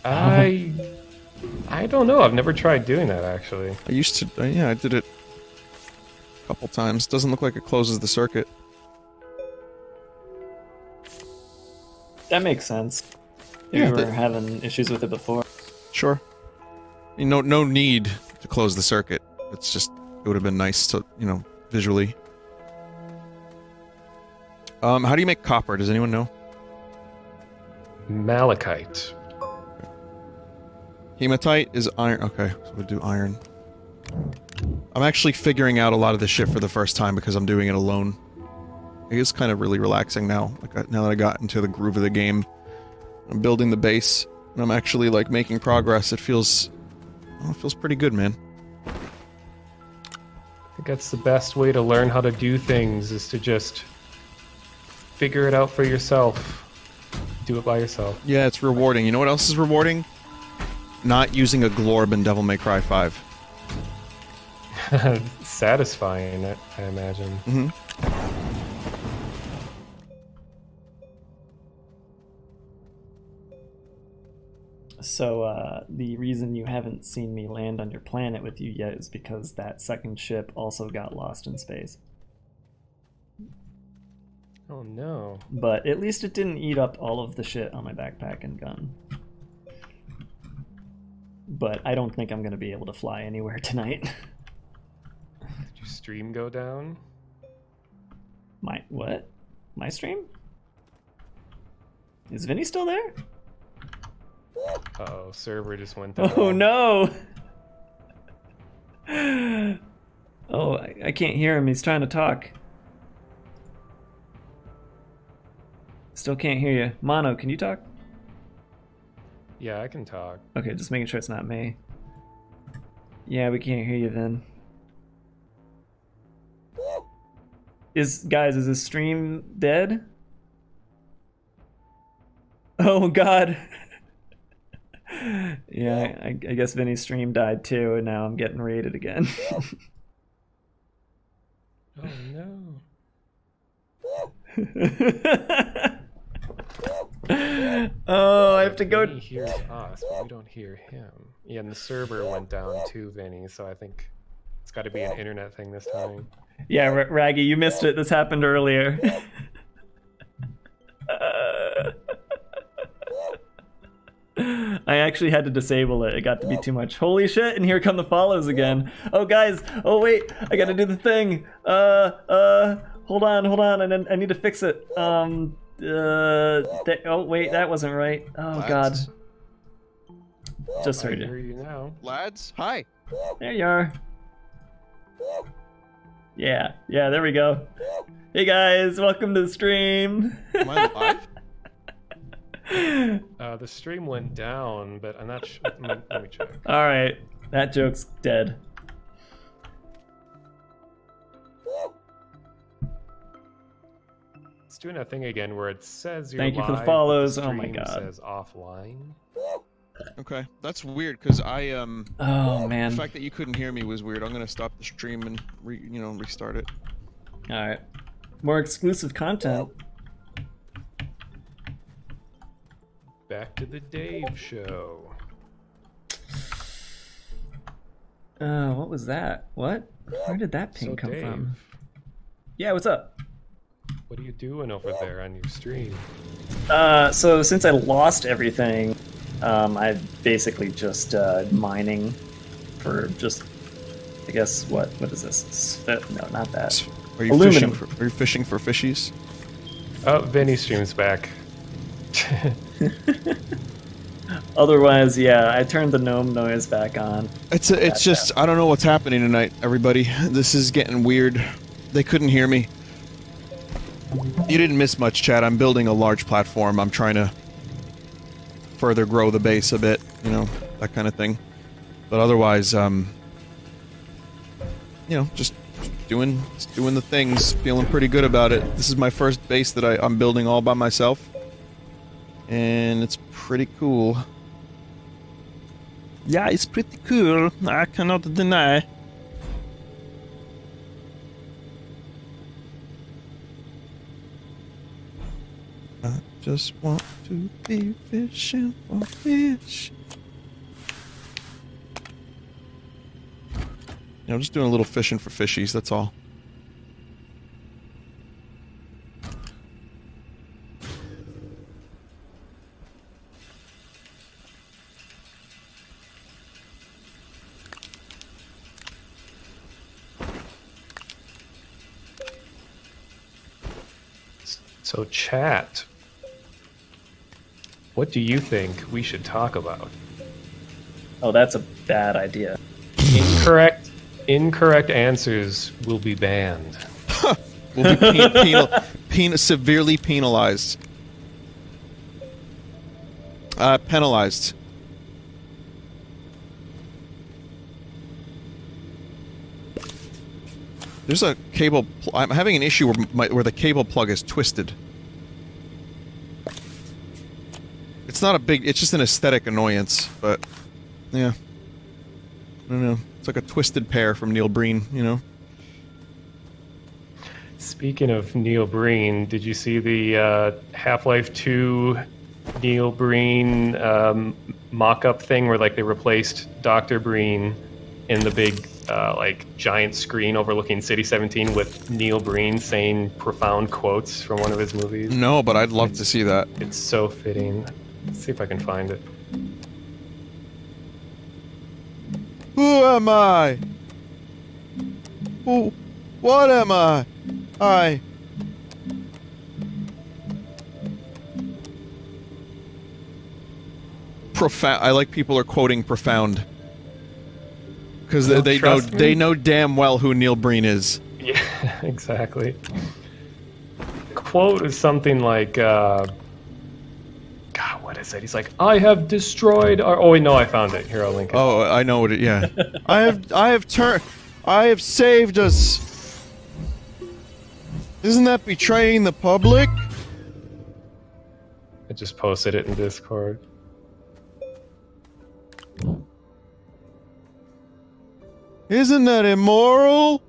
I don't know. I've never tried doing that, actually. I used to... yeah, I did it a couple times. Doesn't look like it closes the circuit. That makes sense. Yeah, You were having issues with it before. Sure. I mean, no need to close the circuit. It's just... it would have been nice to, you know, visually. How do you make copper? Does anyone know? Malachite. Hematite is iron. Okay, so we'll do iron. I'm actually figuring out a lot of this shit for the first time because I'm doing it alone. It is kind of really relaxing now. Like, now that I got into the groove of the game. I'm building the base, and I'm actually, like, making progress. It feels... oh, it feels pretty good, man. I think that's the best way to learn how to do things, is to just figure it out for yourself. Do it by yourself. Yeah, it's rewarding. You know what else is rewarding? Not using a Glorb in Devil May Cry 5. Satisfying, I imagine. Mm-hmm. So, the reason you haven't seen me land on your planet with you yet is because that second ship also got lost in space. Oh no. But at least it didn't eat up all of the shit on my backpack and gun. But I don't think I'm going to be able to fly anywhere tonight. Did your stream go down? My, what? My stream? Is Vinny still there? Uh-oh, server just went down. Oh no! Oh, I can't hear him. He's trying to talk. Still can't hear you. Mono, can you talk? Yeah, I can talk. Okay, just making sure it's not me. Yeah, we can't hear you then. Guys, is his stream dead? Oh god. Yeah, I guess Vinny's stream died too, and now I'm getting raided again. Oh no. Oh, I have to go. Vinny hears us, but we don't hear him. Yeah, and the server went down too, Vinny, so I think it's got to be an internet thing this time. Yeah, Raggy, you missed it. This happened earlier. I actually had to disable it. It got to be too much. Holy shit, and here come the follows again. Oh, guys. Oh, wait. I gotta do the thing. Hold on. I need to fix it. Oh, wait, that wasn't right. Oh, Lads. God. Just heard I hear you. you now. Lads, hi. There you are. Yeah, there we go. Hey, guys. Welcome to the stream. Am I live? The stream went down, but I'm not sure. Let me check. All right, that joke's dead. It's doing that thing again where it says you're Thank you for the live, follows. but the Oh my stream God. says offline. Okay, that's weird because I Oh the man. fact that you couldn't hear me was weird. I'm gonna stop the stream and restart it. All right. More exclusive content. Back to the Dave show. What was that? What? Where did that ping So come Dave, from? Yeah, what's up? what are you doing over there on your stream? So since I lost everything, I'm basically just mining for just, I guess, what is this? No, not that. Are you Aluminum. fishing for fishies? Oh, Vinny streams back. Otherwise, yeah, I turned the gnome noise back on. It's just I don't know what's happening tonight, everybody. This is getting weird. They couldn't hear me. You didn't miss much, chat. I'm building a large platform. I'm trying to further grow the base a bit, you know, that kind of thing. But otherwise, you know, just doing the things, feeling pretty good about it. This is my first base that I'm building all by myself, and it's pretty cool. Yeah, it's pretty cool. I cannot deny. I just want to be fishing for fish. You know, just doing a little fishing for fishies, that's all. So, chat, what do you think we should talk about? Oh, that's a bad idea. Incorrect answers will be banned. Will be severely penalized. Penalized. There's a cable. I'm having an issue where the cable plug is twisted. It's not a big. It's just an aesthetic annoyance, but yeah. I don't know. It's like a twisted pair from Neil Breen, you know. Speaking of Neil Breen, did you see the Half-Life 2 Neil Breen mock-up thing where like they replaced Dr. Breen in the big like giant screen overlooking City 17 with Neil Breen saying profound quotes from one of his movies? No, but I'd love to see that. It's so fitting. Let's see if I can find it. Who am I? Who? What am I? Profound. I like people are quoting profound. Because they know damn well who Neil Breen is. Yeah, exactly. The quote is something like, God, what is it? He's like, I have destroyed our... Oh, wait, no, I found it. Here, I'll link it. Oh, I know what it... Yeah. I have saved us. Isn't that betraying the public? I just posted it in Discord. Isn't that immoral?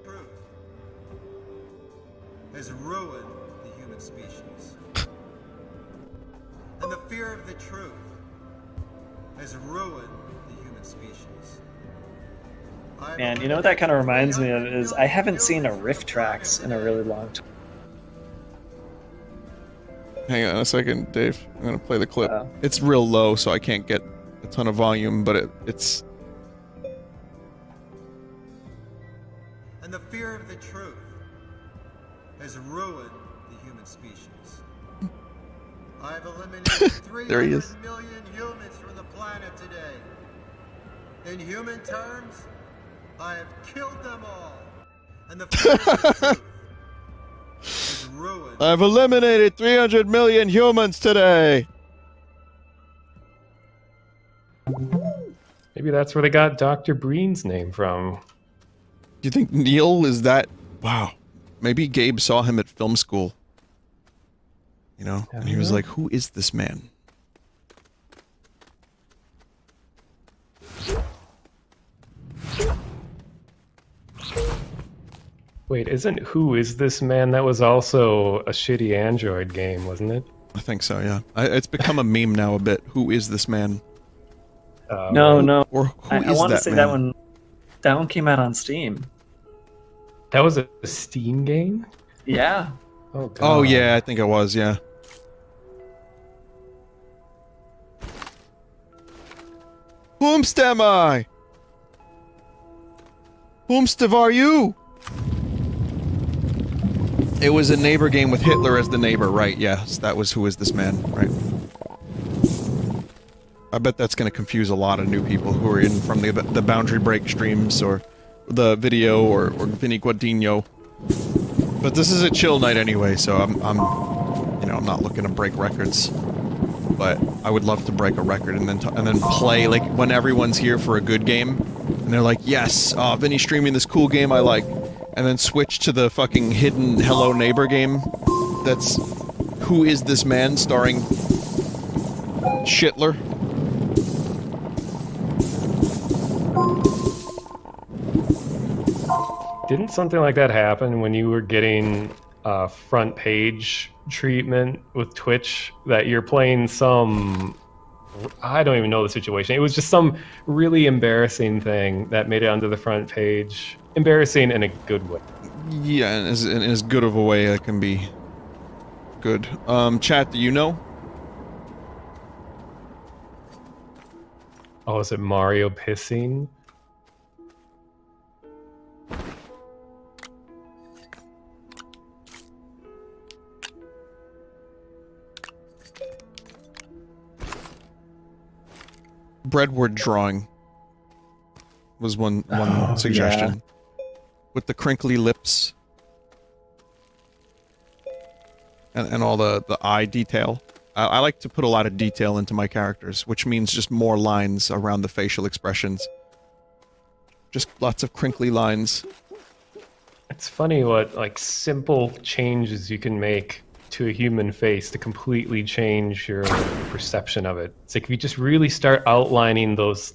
Truth has ruined the human species. And the fear of the truth has ruined the human species. Man, you know what that kind of reminds me of is I haven't seen a Rift Tracks in a really long time. Hang on a second, Dave. I'm gonna play the clip. Oh. It's real low, so I can't get a ton of volume, but it's... And the fear of the truth has ruined the human species. I've eliminated 300 There he is. million humans from the planet today. In human terms, I have killed them all. And the fear of the truth has ruined. I've eliminated 300 million humans today! Maybe that's where they got Dr. Breen's name from. Do you think Neil is that... Wow. Maybe Gabe saw him at film school. You know? And he was like, who is this man? Wait, isn't Who Is This Man? That was also a shitty Android game, wasn't it? I think so, yeah. It's become a meme now a bit. Who is this man? No. Or who I is want to that say man? that one came out on Steam. That was a Steam game? Yeah. Oh, God. Oh yeah, I think it was. Yeah. Whomst am I? Whomst are you? It was a neighbor game with Hitler as the neighbor, right? Yes, that was Who Is This Man, right? I bet that's going to confuse a lot of new people who are in from the Boundary Break streams or the video or Vinny Guadagno. But this is a chill night anyway, so I'm you know, I'm not looking to break records. But I would love to break a record and then play like when everyone's here for a good game, and they're like, yes, Vinny's streaming this cool game I like, and then switch to the fucking hidden Hello Neighbor game. That's Who Is This Man starring Shitler. Didn't something like that happen when you were getting front page treatment with Twitch, that you're playing some, I don't even know the situation. It was just some really embarrassing thing that made it onto the front page. Embarrassing in a good way. Yeah, in as good of a way that can be good. Chat, do you know? Oh, is it Mario pissing? Breadward drawing was one suggestion. Yeah. With the crinkly lips. And all the eye detail. I like to put a lot of detail into my characters, which means just more lines around the facial expressions. Just lots of crinkly lines. It's funny what, like, simple changes you can make to a human face to completely change your perception of it. It's like if you just really start outlining those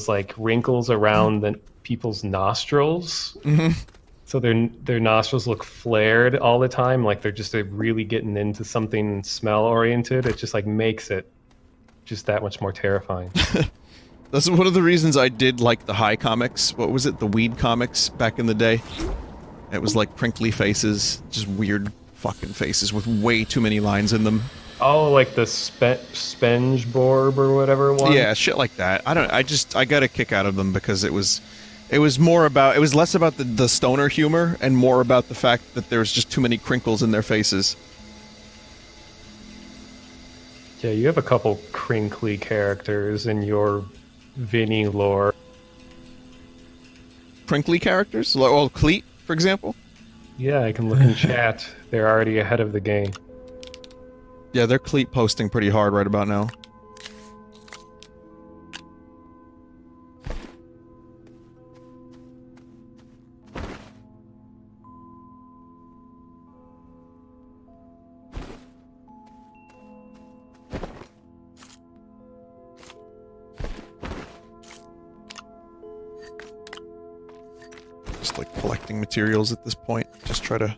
like wrinkles around the people's nostrils, so their nostrils look flared all the time, like they're just really getting into something smell oriented. It just like makes it just that much more terrifying. That's one of the reasons I did like the High comics. What was it? The Weed comics back in the day. It was like crinkly faces, just weird fucking faces with way too many lines in them. Oh, like the SpongeBob or whatever one? Yeah, shit like that. I got a kick out of them because it was more about, it was less about the stoner humor and more about the fact that there's just too many crinkles in their faces. Yeah, you have a couple crinkly characters in your Vinny lore. Crinkly characters? Well, Cleet, for example? Yeah, I can look in chat. They're already ahead of the game. Yeah, they're Cleet posting pretty hard right about now. Just like collecting materials at this point. Just try to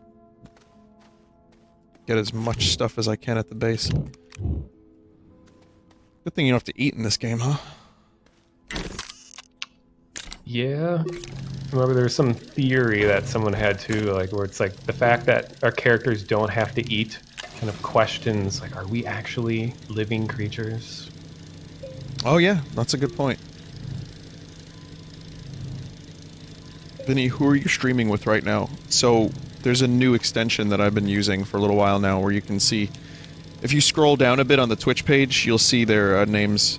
get as much stuff as I can at the base. Good thing you don't have to eat in this game, huh? Yeah. Remember there was some theory that someone had too, like where it's like the fact that our characters don't have to eat kind of questions like, are we actually living creatures? Oh yeah, that's a good point. Vinny, who are you streaming with right now? So, there's a new extension that I've been using for a little while now where you can see, if you scroll down a bit on the Twitch page, you'll see their names.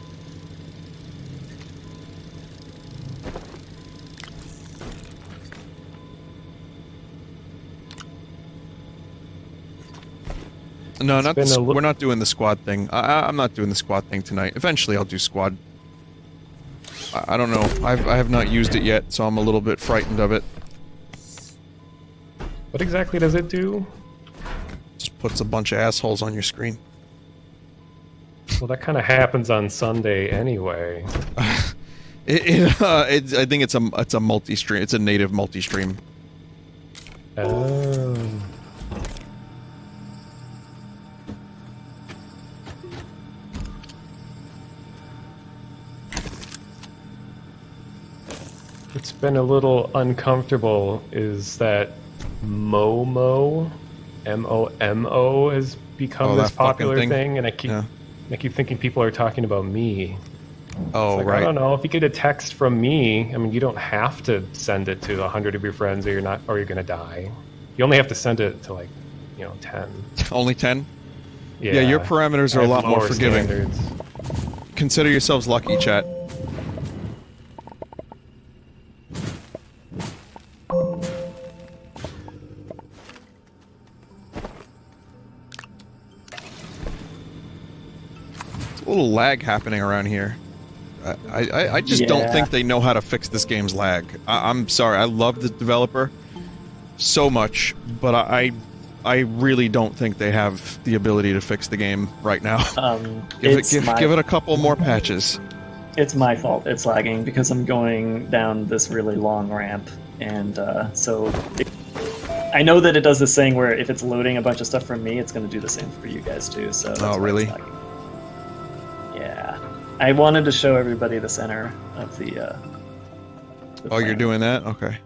No, we're not doing the squad thing. I'm not doing the squad thing tonight. Eventually I'll do squad. I don't know. I have not used it yet, so I'm a little bit frightened of it. What exactly does it do? Just puts a bunch of assholes on your screen. Well, that kind of happens on Sunday anyway. I think it's a multi-stream. It's a native multi-stream. Oh. It's been a little uncomfortable is that Momo, M-O-M-O, has become this that fucking popular thing? thing, and I keep thinking people are talking about me. Oh, Like, right. I don't know, if you get a text from me, I mean, you don't have to send it to 100 of your friends, or you're gonna die. You only have to send it to, like, 10. Only 10? Yeah, your parameters are I a have lot more lower forgiving. standards. Consider yourselves lucky, chat. There's a little lag happening around here. I just don't Yeah. think they know how to fix this game's lag. I'm sorry, I love the developer so much, but I really don't think they have the ability to fix the game right now. Give it a couple more patches. It's my fault. It's lagging because I'm going down this really long ramp, and I know that it does this thing where if it's loading a bunch of stuff from me, it's going to do the same for you guys too. So that's why really? it's lagging. Yeah, I wanted to show everybody the center of the Oh, you're doing that? Okay.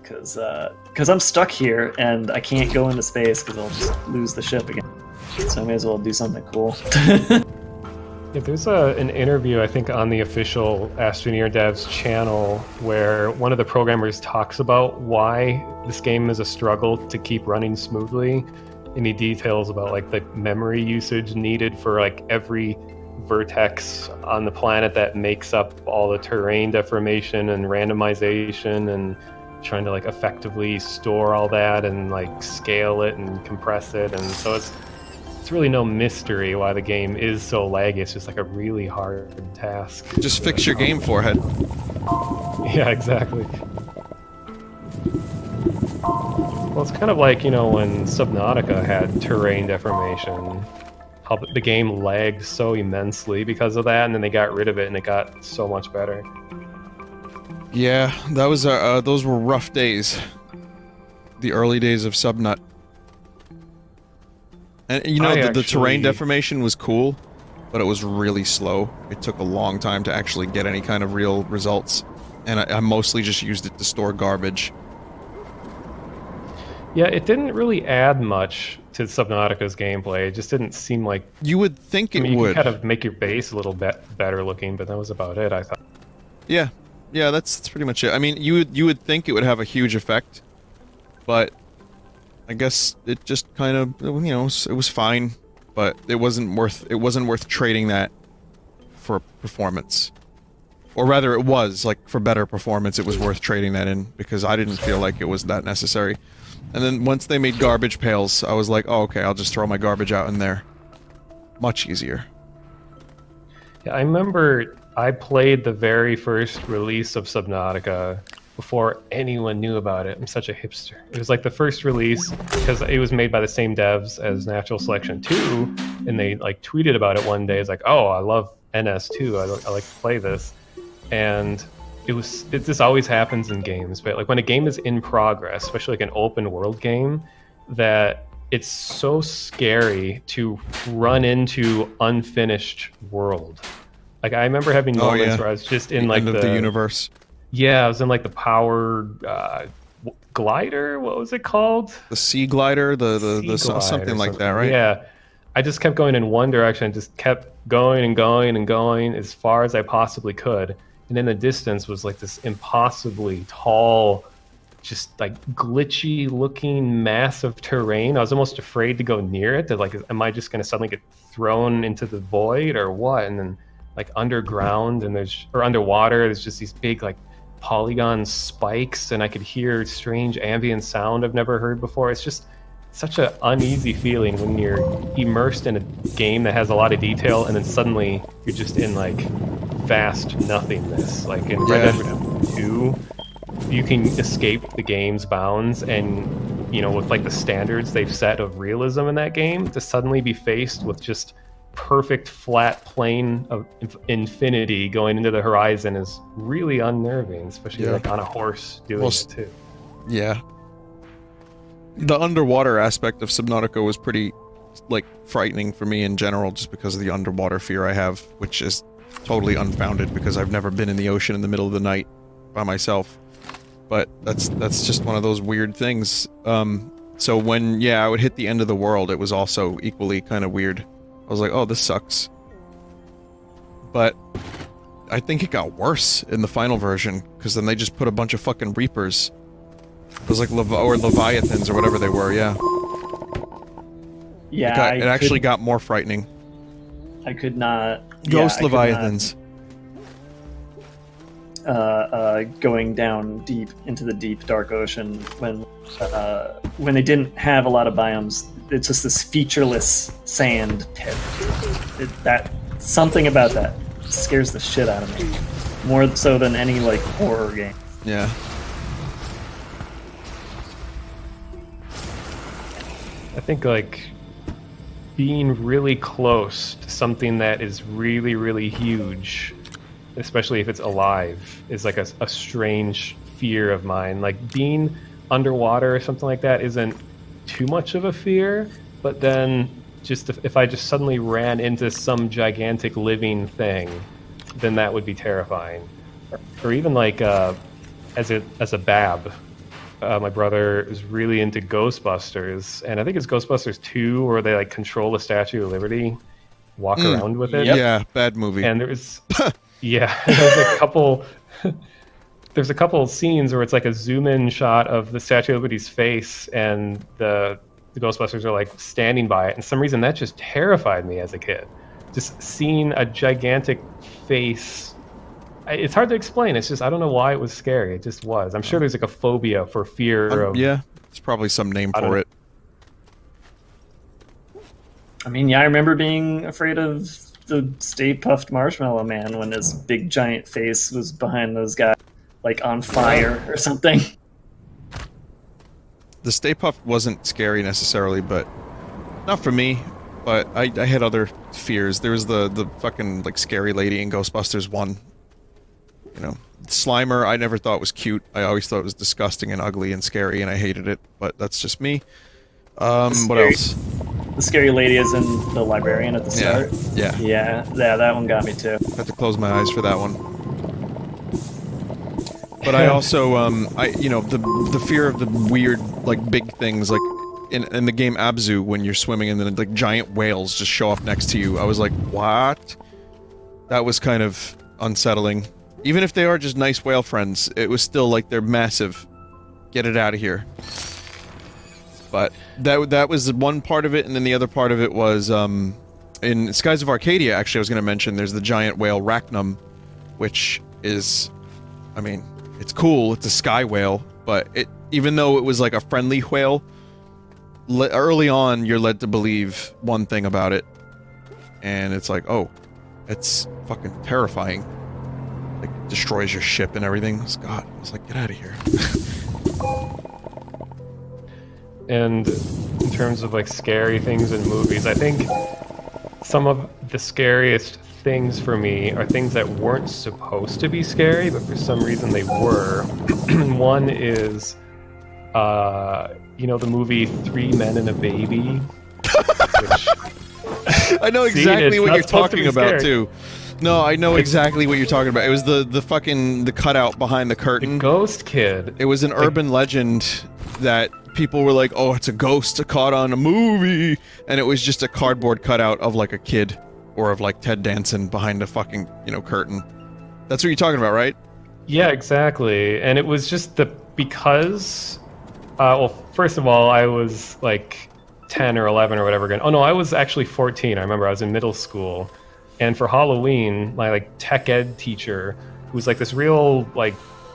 Because I'm stuck here and I can't go into space because I'll just lose the ship again. So I may as well do something cool. Yeah, there's an interview, I think, on the official Astroneer Devs channel where one of the programmers talks about why this game is a struggle to keep running smoothly, and he details about like the memory usage needed for like every vertex on the planet that makes up all the terrain deformation and randomization, and trying to like effectively store all that and like scale it and compress it. And so it's really no mystery why the game is so laggy. It's just like a really hard task. Just fix your game, Forehead. Yeah, exactly. Well, it's kind of like, when Subnautica had terrain deformation, how the game lagged so immensely because of that, and then they got rid of it and it got so much better. Yeah, that was those were rough days. The early days of Subnut. And the terrain deformation was cool, but it was really slow. It took a long time to actually get any kind of real results, and I mostly just used it to store garbage. Yeah, it didn't really add much to Subnautica's gameplay. It just didn't seem like... You would think it you would. could kind of make your base a little bit better looking, but that was about it, I thought. Yeah, that's pretty much it. I mean, you would think it would have a huge effect, but I guess it just kind of, it was fine, but it wasn't worth trading that for performance. Or rather, it was, like, for better performance, it was worth trading that in, because I didn't feel like it was that necessary. And then once they made garbage pails, I was like, oh, okay, I'll just throw my garbage out in there. Much easier. Yeah, I remember I played the very first release of Subnautica before anyone knew about it. I'm such a hipster. It was like the first release because it was made by the same devs as Natural Selection 2, and they like tweeted about it one day. It's like, oh, I love NS2. I like to play this. And this always happens in games, but like when a game is in progress, especially like an open world game, that it's so scary to run into unfinished world. Like I remember having moments where I was just in like end of the universe. Yeah, I was in like the power glider. What was it called? The sea glider, the something like that, right? Yeah, I just kept going in one direction, just kept going and going and going as far as I possibly could, and in the distance was like this impossibly tall, just like glitchy looking massive terrain. I was almost afraid to go near it. Like, am I just gonna suddenly get thrown into the void or what? And then like underground and underwater, there's just these big like polygon spikes, and I could hear strange ambient sound I've never heard before. It's just such an uneasy feeling when you're immersed in a game that has a lot of detail, and then suddenly you're just in like vast nothingness. Like in Red Dead Redemption 2, you can escape the game's bounds, and with like the standards they've set of realism in that game, to suddenly be faced with just perfect flat plane of infinity going into the horizon is really unnerving, especially like on a horse doing it too. Yeah. The underwater aspect of Subnautica was pretty, like, frightening for me in general, just because of the underwater fear I have, which is totally unfounded because I've never been in the ocean in the middle of the night by myself. but that's just one of those weird things. So when, yeah, I would hit the end of the world, it was also equally kind of weird. I was like, oh, this sucks. But I think it got worse in the final version, because then they just put a bunch of fucking Reapers. It was like Leviathans or whatever they were, yeah. Yeah, it actually got more frightening. I could not... Ghost Leviathans. Going down deep into the deep dark ocean when they didn't have a lot of biomes. It's just this featureless sand pit. Something about that scares the shit out of me, more so than any like horror game. Yeah. I think like being really close to something that is really, really huge, especially if it's alive, is like a strange fear of mine. Like being underwater or something like that isn't too much of a fear, but then just if I just suddenly ran into some gigantic living thing, then that would be terrifying. Or even like as a bab, my brother is really into Ghostbusters, and I think it's Ghostbusters 2 where they like control the Statue of Liberty, walk around with it. Yeah, bad movie. And there's yeah, there's a couple there's a couple scenes where it's like a zoom in shot of the Statue of Liberty's face, and the Ghostbusters are like standing by it, and for some reason that just terrified me as a kid. Just seeing a gigantic face. It's hard to explain. It's just, I don't know why it was scary. It just was. I'm sure there's like a phobia for fear of... Yeah, there's probably some name for it. I mean, yeah, I remember being afraid of the Stay Puft Marshmallow Man when his big giant face was behind those guys, like on fire or something. The Stay Puft wasn't scary necessarily, but not for me. But I had other fears. There was the fucking like scary lady in Ghostbusters 1. You know, Slimer I never thought was cute. I always thought it was disgusting and ugly and scary, and I hated it. But that's just me. What else? The scary lady is in the librarian at the start. Yeah. Yeah, that one got me too. I had to close my eyes for that one. But I also, you know, the fear of the weird, like, big things, like, in the game Abzu, when you're swimming and then, like, giant whales just show up next to you, I was like, what? That was kind of unsettling. Even if they are just nice whale friends, it was still like, they're massive. Get it out of here. But that was one part of it, and then the other part of it was, in Skies of Arcadia, actually, I was going to mention, there's the giant whale Racnum, which is, I mean, it's cool, it's a sky whale, but even though it was like a friendly whale, early on you're led to believe one thing about it, and it's like, oh, it's fucking terrifying. Like, destroys your ship and everything. God, I was like, get out of here. And in terms of like scary things in movies, I think some of the scariest things for me are things that weren't supposed to be scary, but for some reason they were. One is, you know, the movie 3 Men and a Baby. Which, I know exactly what you're talking about too. No, I know exactly what you're talking about. It was the cutout behind the curtain. The ghost kid. It was an urban legend that people were like, oh, it's a ghost caught on a movie, and it was just a cardboard cutout of like a kid, or of like Ted Danson behind a fucking, you know, curtain. That's what you're talking about, right? Yeah, exactly. And it was just because, well, first of all, I was like 10 or 11 or whatever. Oh no, I was actually 14. I remember I was in middle school. And for Halloween, my like tech ed teacher, who was like this real like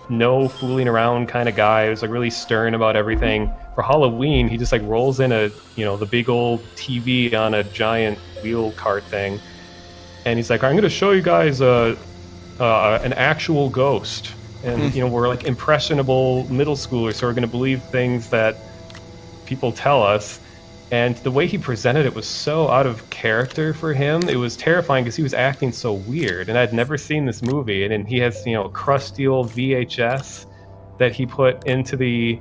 no fooling around kind of guy, who was like really stern about everything. For Halloween, he just like rolls in the big old TV on a giant wheel cart thing, and he's like, I'm going to show you guys an actual ghost. And you know, we're like impressionable middle schoolers, so we're going to believe things that people tell us. And the way he presented it was so out of character for him. It was terrifying because he was acting so weird, and I'd never seen this movie. And then he has, you know, a crusty old VHS that he put into the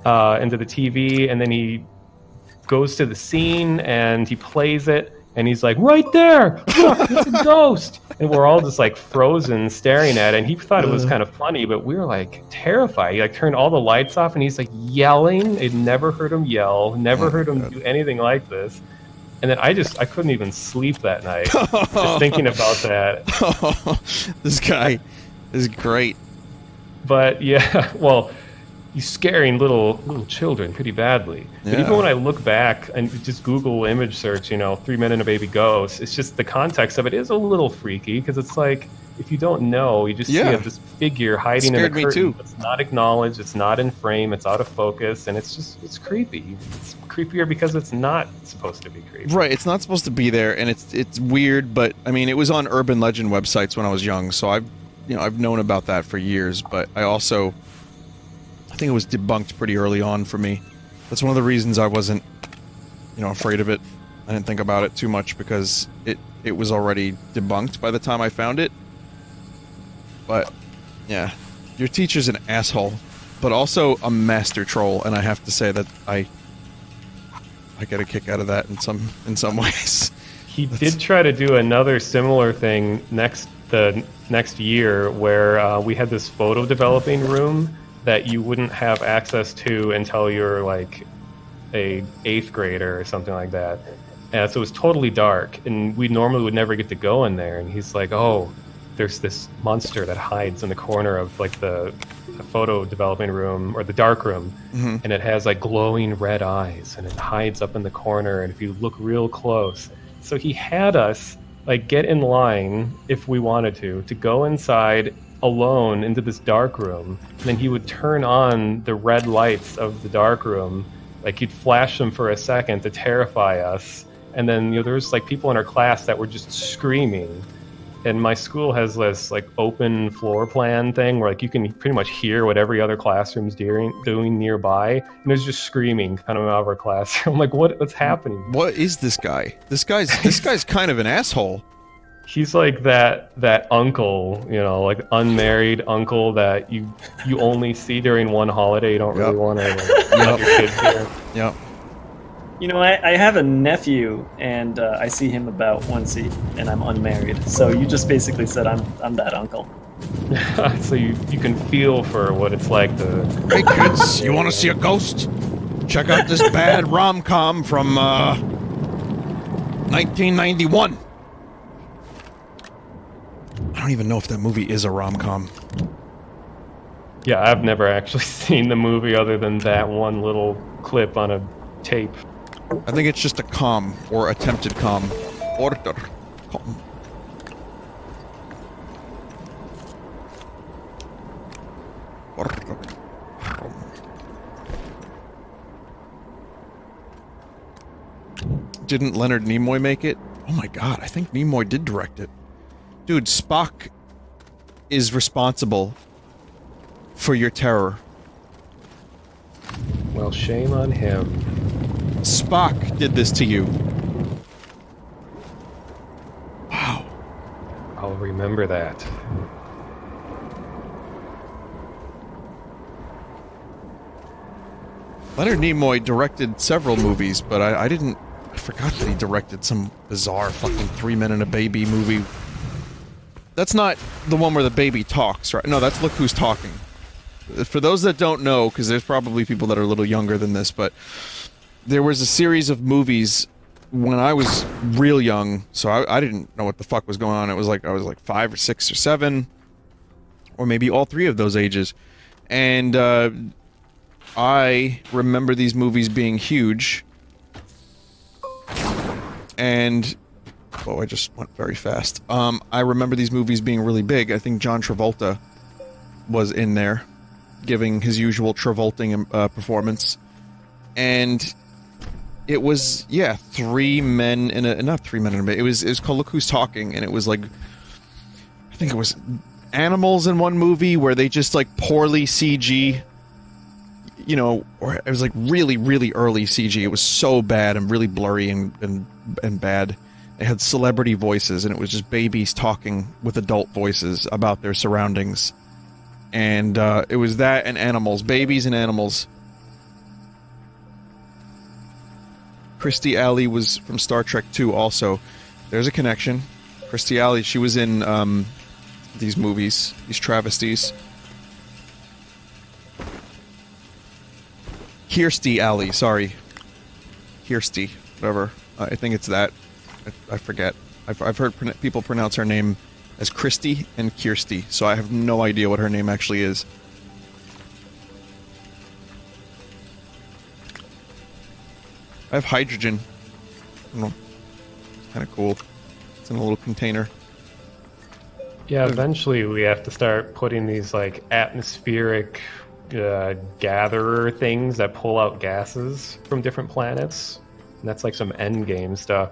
TV, and then he goes to the scene and he plays it, And he's like, right there! Look, it's a ghost! And we're all just like frozen staring at it. And he thought it was kind of funny, but we were like terrified. He like turned all the lights off and he's like yelling. I'd never heard him yell, never heard him do anything like this. And then I couldn't even sleep that night just thinking about that. This guy is great. But yeah, well, he's scaring little children pretty badly. But Yeah. even when I look back and just Google image search, 3 Men and a Baby Ghost, it's just the context of it is a little freaky because it's like, if you don't know, you just see this figure hiding in a Scared me curtain. too. It's not acknowledged, it's not in frame, it's out of focus, and it's creepy. It's creepier because it's not supposed to be creepy. Right, it's not supposed to be there, and it's weird, but I mean, it was on urban legend websites when I was young, so I've known about that for years, but I think it was debunked pretty early on for me. That's one of the reasons I wasn't, afraid of it. I didn't think about it too much because it was already debunked by the time I found it. But, yeah, your teacher's an asshole, but also a master troll, and I have to say that I get a kick out of that in some ways. He did try to do another similar thing the next year where we had this photo developing room that you wouldn't have access to until you're like a 8th grader or something like that. And so it was totally dark, and we normally would never get to go in there. And he's like, oh, there's this monster that hides in the corner of like the photo developing room or the dark room, and it has like glowing red eyes, and it hides up in the corner, and if you look real close. So he had us like get in line if we wanted to go inside alone into this dark room, and then he would turn on the red lights of the dark room, like he'd flash them for a second to terrify us, and then there was like people in our class that were just screaming. And my school has this like open floor plan thing where like you can pretty much hear what every other classroom's doing nearby, and there's just screaming kind of out of our class. I'm like, what's happening? What is this guy? This guy's kind of an asshole. He's like that uncle, like unmarried uncle that you only see during one holiday. You don't really want to have your kids here. Yep. I have a nephew, and I see him about once and I'm unmarried. So you just basically said I'm that uncle. So you can feel for what it's like to... Hey kids, you want to see a ghost? Check out this bad rom-com from 1991. I don't even know if that movie is a rom-com. Yeah, I've never actually seen the movie other than that one little clip on a tape. I think it's just a com, or attempted com. Order. Com. Order. Didn't Leonard Nimoy make it? Oh my god, I think Nimoy did direct it. Dude, Spock is responsible for your terror. Well, shame on him. Spock did this to you. Wow. I'll remember that. Leonard Nimoy directed several movies, but I forgot that he directed some bizarre fucking 3 Men and a Baby movie. That's not the one where the baby talks, right? No, that's Look Who's Talking. For those that don't know, because there's probably people that are a little younger than this, but there was a series of movies when I was real young, so I didn't know what the fuck was going on. It was like I was like 5 or 6 or 7, or maybe all 3 of those ages, and I remember these movies being huge, and oh, I just went very fast. I remember these movies being really big. I think John Travolta was in there, giving his usual Travolting performance, and it was, yeah, 3 men in a, not 3 men in a bit, it was called Look Who's Talking, and it was like, I think it was animals in one movie where they just like poorly CG, or it was like really, really early CG. It was so bad and really blurry and bad. It had celebrity voices, and it was just babies talking with adult voices about their surroundings. And it was that and animals, babies and animals. Kirstie Alley was from Star Trek 2 also. There's a connection. Kirstie Alley, she was in these movies, these travesties. Kirstie Alley, sorry. Kirstie, whatever. I think it's that. I forget. I've heard people pronounce her name as Christy and Kirstie, so I have no idea what her name actually is. I have hydrogen. I don't know. It's kind of cool. It's in a little container. Yeah, eventually we have to start putting these like atmospheric gatherer things that pull out gases from different planets. And that's like some endgame stuff.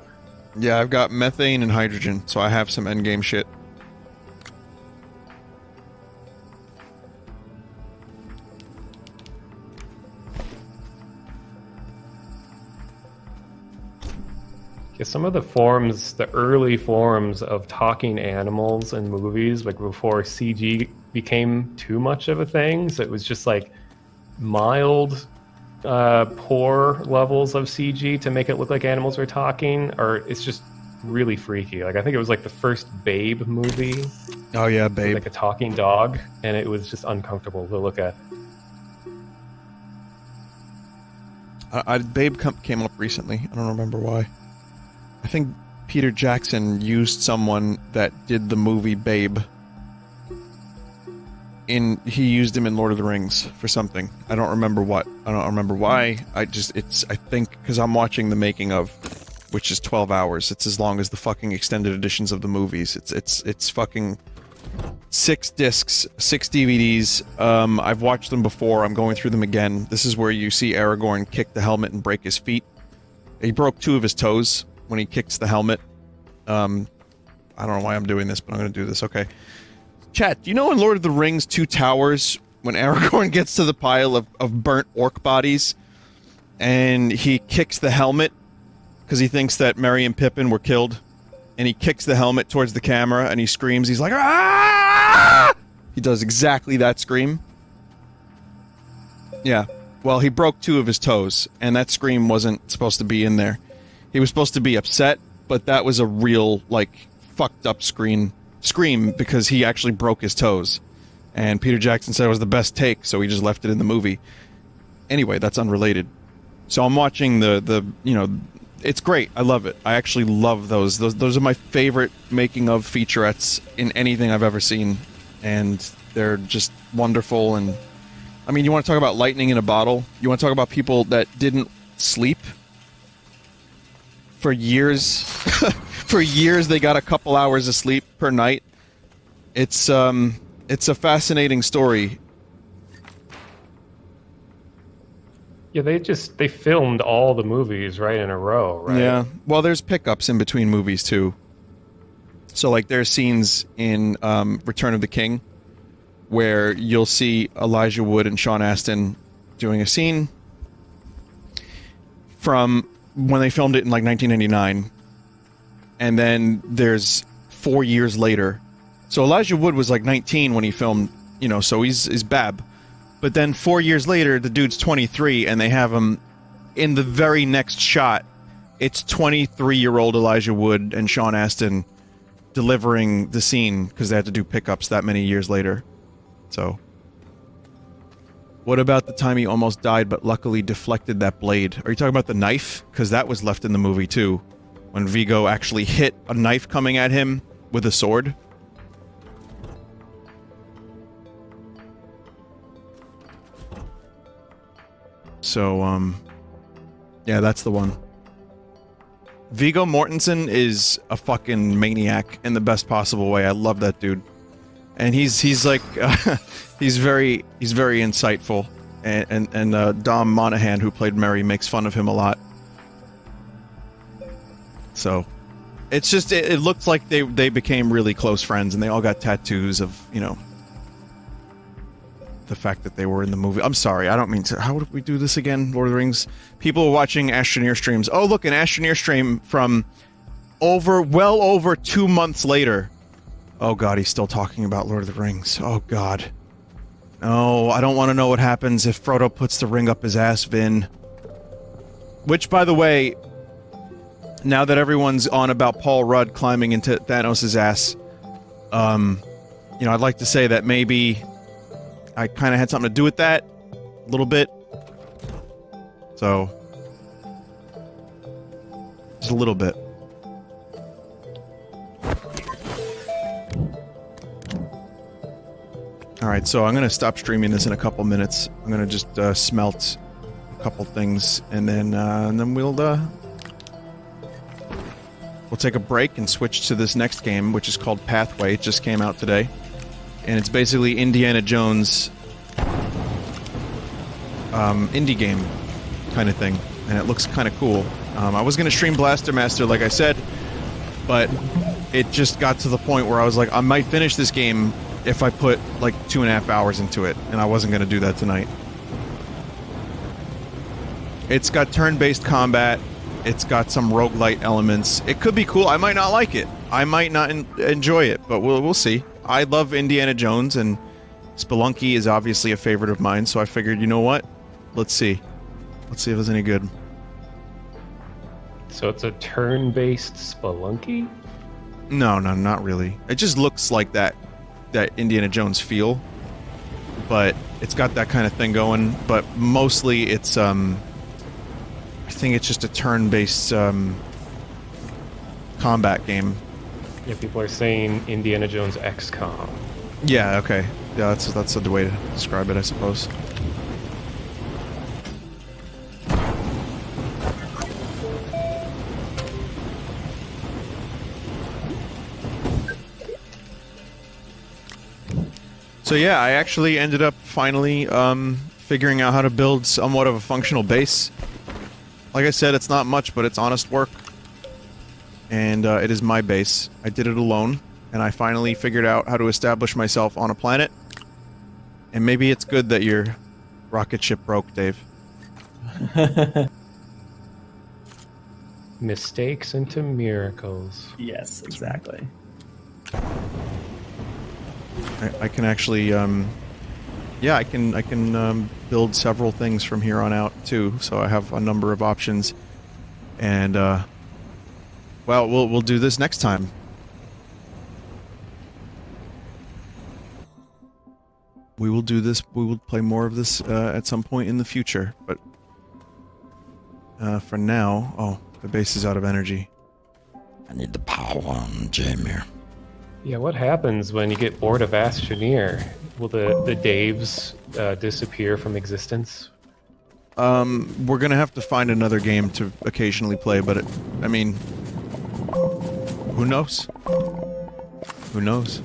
Yeah, I've got methane and hydrogen, so I have some endgame shit. Yeah, some of the forms, the early forms of talking animals in movies, like before CG became too much of a thing, so it was just like mild, poor levels of CG to make it look like animals were talking, or it's just really freaky. Like I think it was like the first Babe movie. Oh yeah, Babe. Like a talking dog, and it was just uncomfortable to look at. Babe came up recently. I don't remember why. I think Peter Jackson used someone that did the movie Babe. He used him in Lord of the Rings for something. I don't remember what. I don't remember why. I think because I'm watching the making of, which is 12 hours. It's as long as the fucking extended editions of the movies. It's fucking 6 discs, 6 DVDs. I've watched them before. I'm going through them again. This is where you see Aragorn kick the helmet and break his feet. He broke 2 of his toes when he kicks the helmet. I don't know why I'm doing this, but I'm going to do this. Okay. Chat, do you know in Lord of the Rings 2 Towers, when Aragorn gets to the pile of burnt orc bodies, and he kicks the helmet, because he thinks that Merry and Pippin were killed, and he kicks the helmet towards the camera, and he screams, he's like, "Ah!" He does exactly that scream. Yeah. Well, he broke 2 of his toes, and that scream wasn't supposed to be in there. He was supposed to be upset, but that was a real, like, fucked up scream because he actually broke his toes. And Peter Jackson said it was the best take, so he just left it in the movie. Anyway, that's unrelated. So I'm watching the you know, it's great. I love it. I actually love those. Those are my favorite making of featurettes in anything I've ever seen. And they're just wonderful. And I mean, you want to talk about lightning in a bottle? You want to talk about people that didn't sleep for years? For years they got a couple hours of sleep per night. It's a fascinating story. Yeah, they filmed all the movies right in a row, right? Yeah. Well, there's pickups in between movies too. So like there's scenes in Return of the King where you'll see Elijah Wood and Sean Astin doing a scene from when they filmed it in like 1999. And then there's 4 years later. So Elijah Wood was like 19 when he filmed, you know, so he's Bab. But then 4 years later, the dude's 23, and they have him in the very next shot. It's 23-year-old Elijah Wood and Sean Astin delivering the scene because they had to do pickups that many years later. So, what about the time he almost died but luckily deflected that blade? Are you talking about the knife? Because that was left in the movie too. When Viggo actually hit a knife coming at him with a sword. So, yeah, that's the one. Viggo Mortensen is a fucking maniac in the best possible way. I love that dude. And he's like, he's very insightful. And Dom Monahan, who played Merry, makes fun of him a lot. So, it's just, it looked like they became really close friends, and they all got tattoos of, you know, the fact that they were in the movie. I'm sorry, I don't mean to. How would we do this again, Lord of the Rings? People are watching Astroneer streams. Oh, look, an Astroneer stream from well over 2 months later. Oh god, he's still talking about Lord of the Rings. Oh god. No, I don't want to know what happens if Frodo puts the ring up his ass, Vin. Which, by the way, now that everyone's on about Paul Rudd climbing into Thanos' ass, you know, I'd like to say that maybe I kind of had something to do with that, a little bit. So, just a little bit. Alright, so I'm gonna stop streaming this in a couple minutes. I'm gonna just smelt a couple things, and then we'll take a break and switch to this next game, which is called Pathway. It just came out today. And it's basically Indiana Jones indie game kind of thing. And it looks kind of cool. I was gonna stream Blaster Master, like I said, but it just got to the point where I was like, I might finish this game if I put like 2.5 hours into it, and I wasn't gonna do that tonight. It's got turn-based combat. It's got some roguelite elements. It could be cool. I might not like it. I might not enjoy it, but we'll see. I love Indiana Jones, and Spelunky is obviously a favorite of mine, so I figured, you know what? Let's see. Let's see if it's any good. So it's a turn-based Spelunky? No, not really. It just looks like that Indiana Jones feel, but it's got that kind of thing going. But mostly, it's I think it's just a turn-based combat game. Yeah, people are saying Indiana Jones XCOM. Yeah. Okay. Yeah, that's the way to describe it, I suppose. So yeah, I actually ended up finally figuring out how to build somewhat of a functional base. Like I said, it's not much, but it's honest work. And it is my base. I did it alone, and I finally figured out how to establish myself on a planet. And maybe it's good that your rocket ship broke, Dave. Mistakes into miracles. Yes, exactly. I can actually, yeah, I can build several things from here on out too. So I have a number of options, and well, we'll do this next time. We will do this. We will play more of this at some point in the future. But for now, oh, the base is out of energy. I need the power on Jamie. Yeah, what happens when you get bored of Astroneer? Will the Daves disappear from existence? We're gonna have to find another game to occasionally play, but I mean, who knows? Who knows?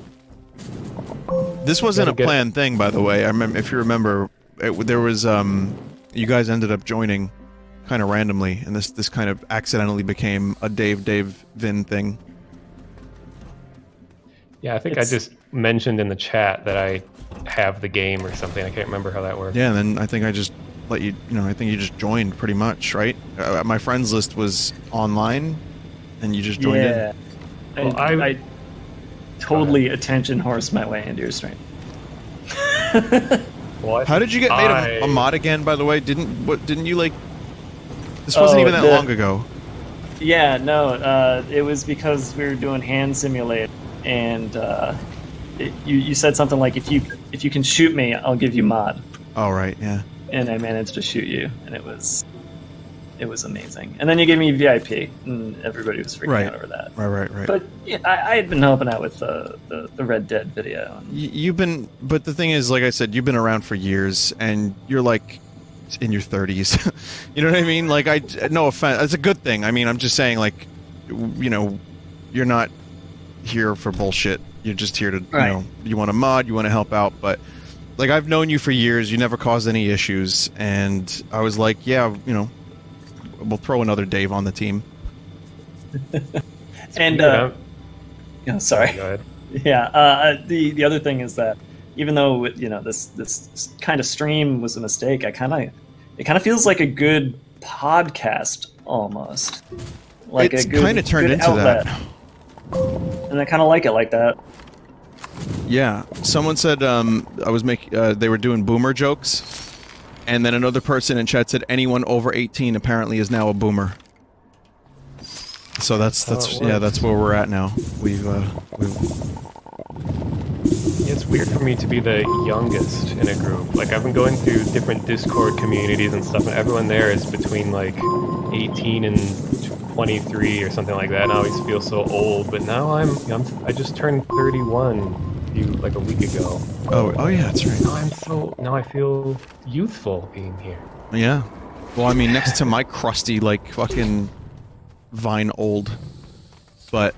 This wasn't a planned thing, by the way. I remember, if you remember, there was you guys ended up joining kind of randomly, and this kind of accidentally became a Dave Vin thing. Yeah, I think I just mentioned in the chat that I have the game or something. I can't remember how that worked. Yeah, and then I think I just let you, I think you just joined pretty much, right? My friends list was online, and you just joined in. Well, I totally attention horse my way into your stream. Well, how did you get made a mod again, by the way? Didn't you, like... This wasn't even that long ago. Yeah, no, it was because we were doing Hand Simulator. And you said something like, if you can shoot me, I'll give you mod. Oh right, yeah. And I managed to shoot you, and it was amazing. And then you gave me VIP, and everybody was freaking out over that. Right. But yeah, I had been helping out with the Red Dead video. You've been, but the thing is, like I said, you've been around for years, and you're like in your 30s. You know what I mean? Like, no offense, it's a good thing. I mean, I'm just saying, like, you're not here for bullshit. You're just here to, you want to mod, you want to help out, but like, I've known you for years, you never caused any issues, and I was like, yeah, we'll throw another Dave on the team. And sorry. Go ahead. Yeah, the other thing is that even though this kind of stream was a mistake, it kind of feels like a good podcast almost. Like it's a good, kind of turned into outlet. that. And I kind of like it like that. Yeah, someone said I was they were doing boomer jokes, and then another person in chat said anyone over 18 apparently is now a boomer. So that's Oh, yeah, that's where we're at now. We've It's weird for me to be the youngest in a group. Like, I've been going through different Discord communities and stuff, and everyone there is between like 18 and 23 or something like that. And I always feel so old. But now I just turned 31 like a week ago. oh yeah, that's right. Now I feel youthful being here. Yeah. Well, I mean, next to my crusty, like, fucking Vine old. But,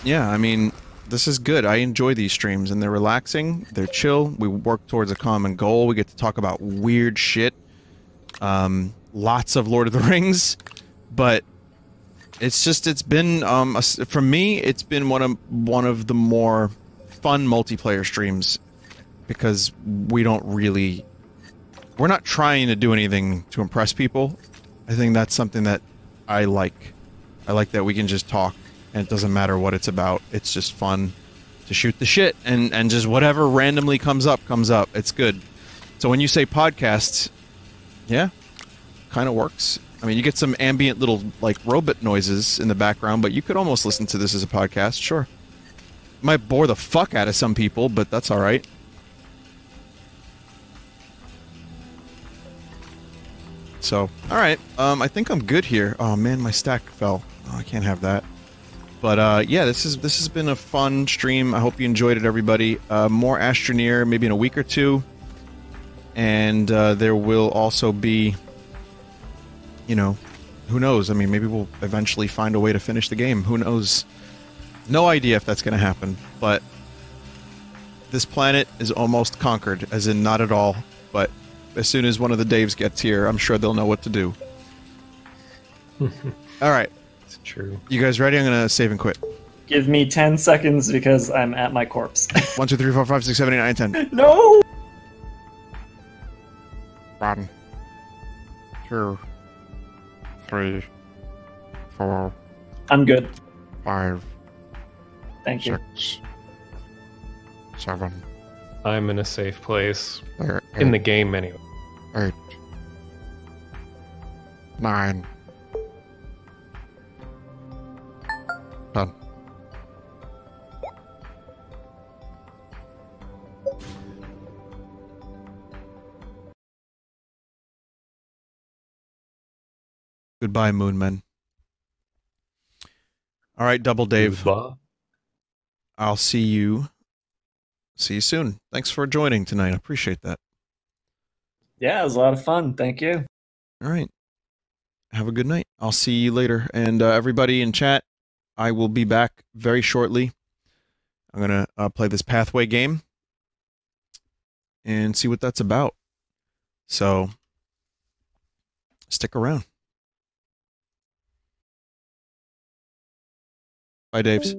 yeah, I mean, this is good. I enjoy these streams, and they're relaxing, they're chill, we work towards a common goal, we get to talk about weird shit. Lots of Lord of the Rings, but it's been, for me, it's been one of the more fun multiplayer streams, because we're not trying to do anything to impress people. I think that's something that I like. I like that we can just talk, and it doesn't matter what it's about. It's just fun to shoot the shit, and just whatever randomly comes up, comes up. It's good. So when you say podcasts, yeah, kind of works. I mean, you get some ambient little, like, robot noises in the background, but you could almost listen to this as a podcast, sure. Might bore the fuck out of some people, but that's alright. So, alright, I think I'm good here. Oh man, my stack fell. Oh, I can't have that. But, yeah, this has been a fun stream. I hope you enjoyed it, everybody. More Astroneer, maybe in a week or two. And, there will also be, you know, who knows? I mean, maybe we'll eventually find a way to finish the game. Who knows? No idea if that's gonna happen, but this planet is almost conquered, as in not at all, but as soon as one of the Daves gets here, I'm sure they'll know what to do. Alright. It's true. You guys ready? I'm gonna save and quit. Give me 10 seconds because I'm at my corpse. 1, 2, 3, 4, 5, 6, 7, 8, 9, 10. No! 1, 2, 3, 4, I'm good. 5, Thank you. 6, 7, I'm in a safe place. 8, In the game, anyway. 8, 9, 10. Goodbye, Moonmen. Alright, Double Dave. Goodbye. I'll see you soon. Thanks for joining tonight. I appreciate that. Yeah, it was a lot of fun. Thank you. Alright. Have a good night. I'll see you later. And everybody in chat, I will be back very shortly. I'm going to play this Pathway game and see what that's about. So, stick around. Bye, Daves.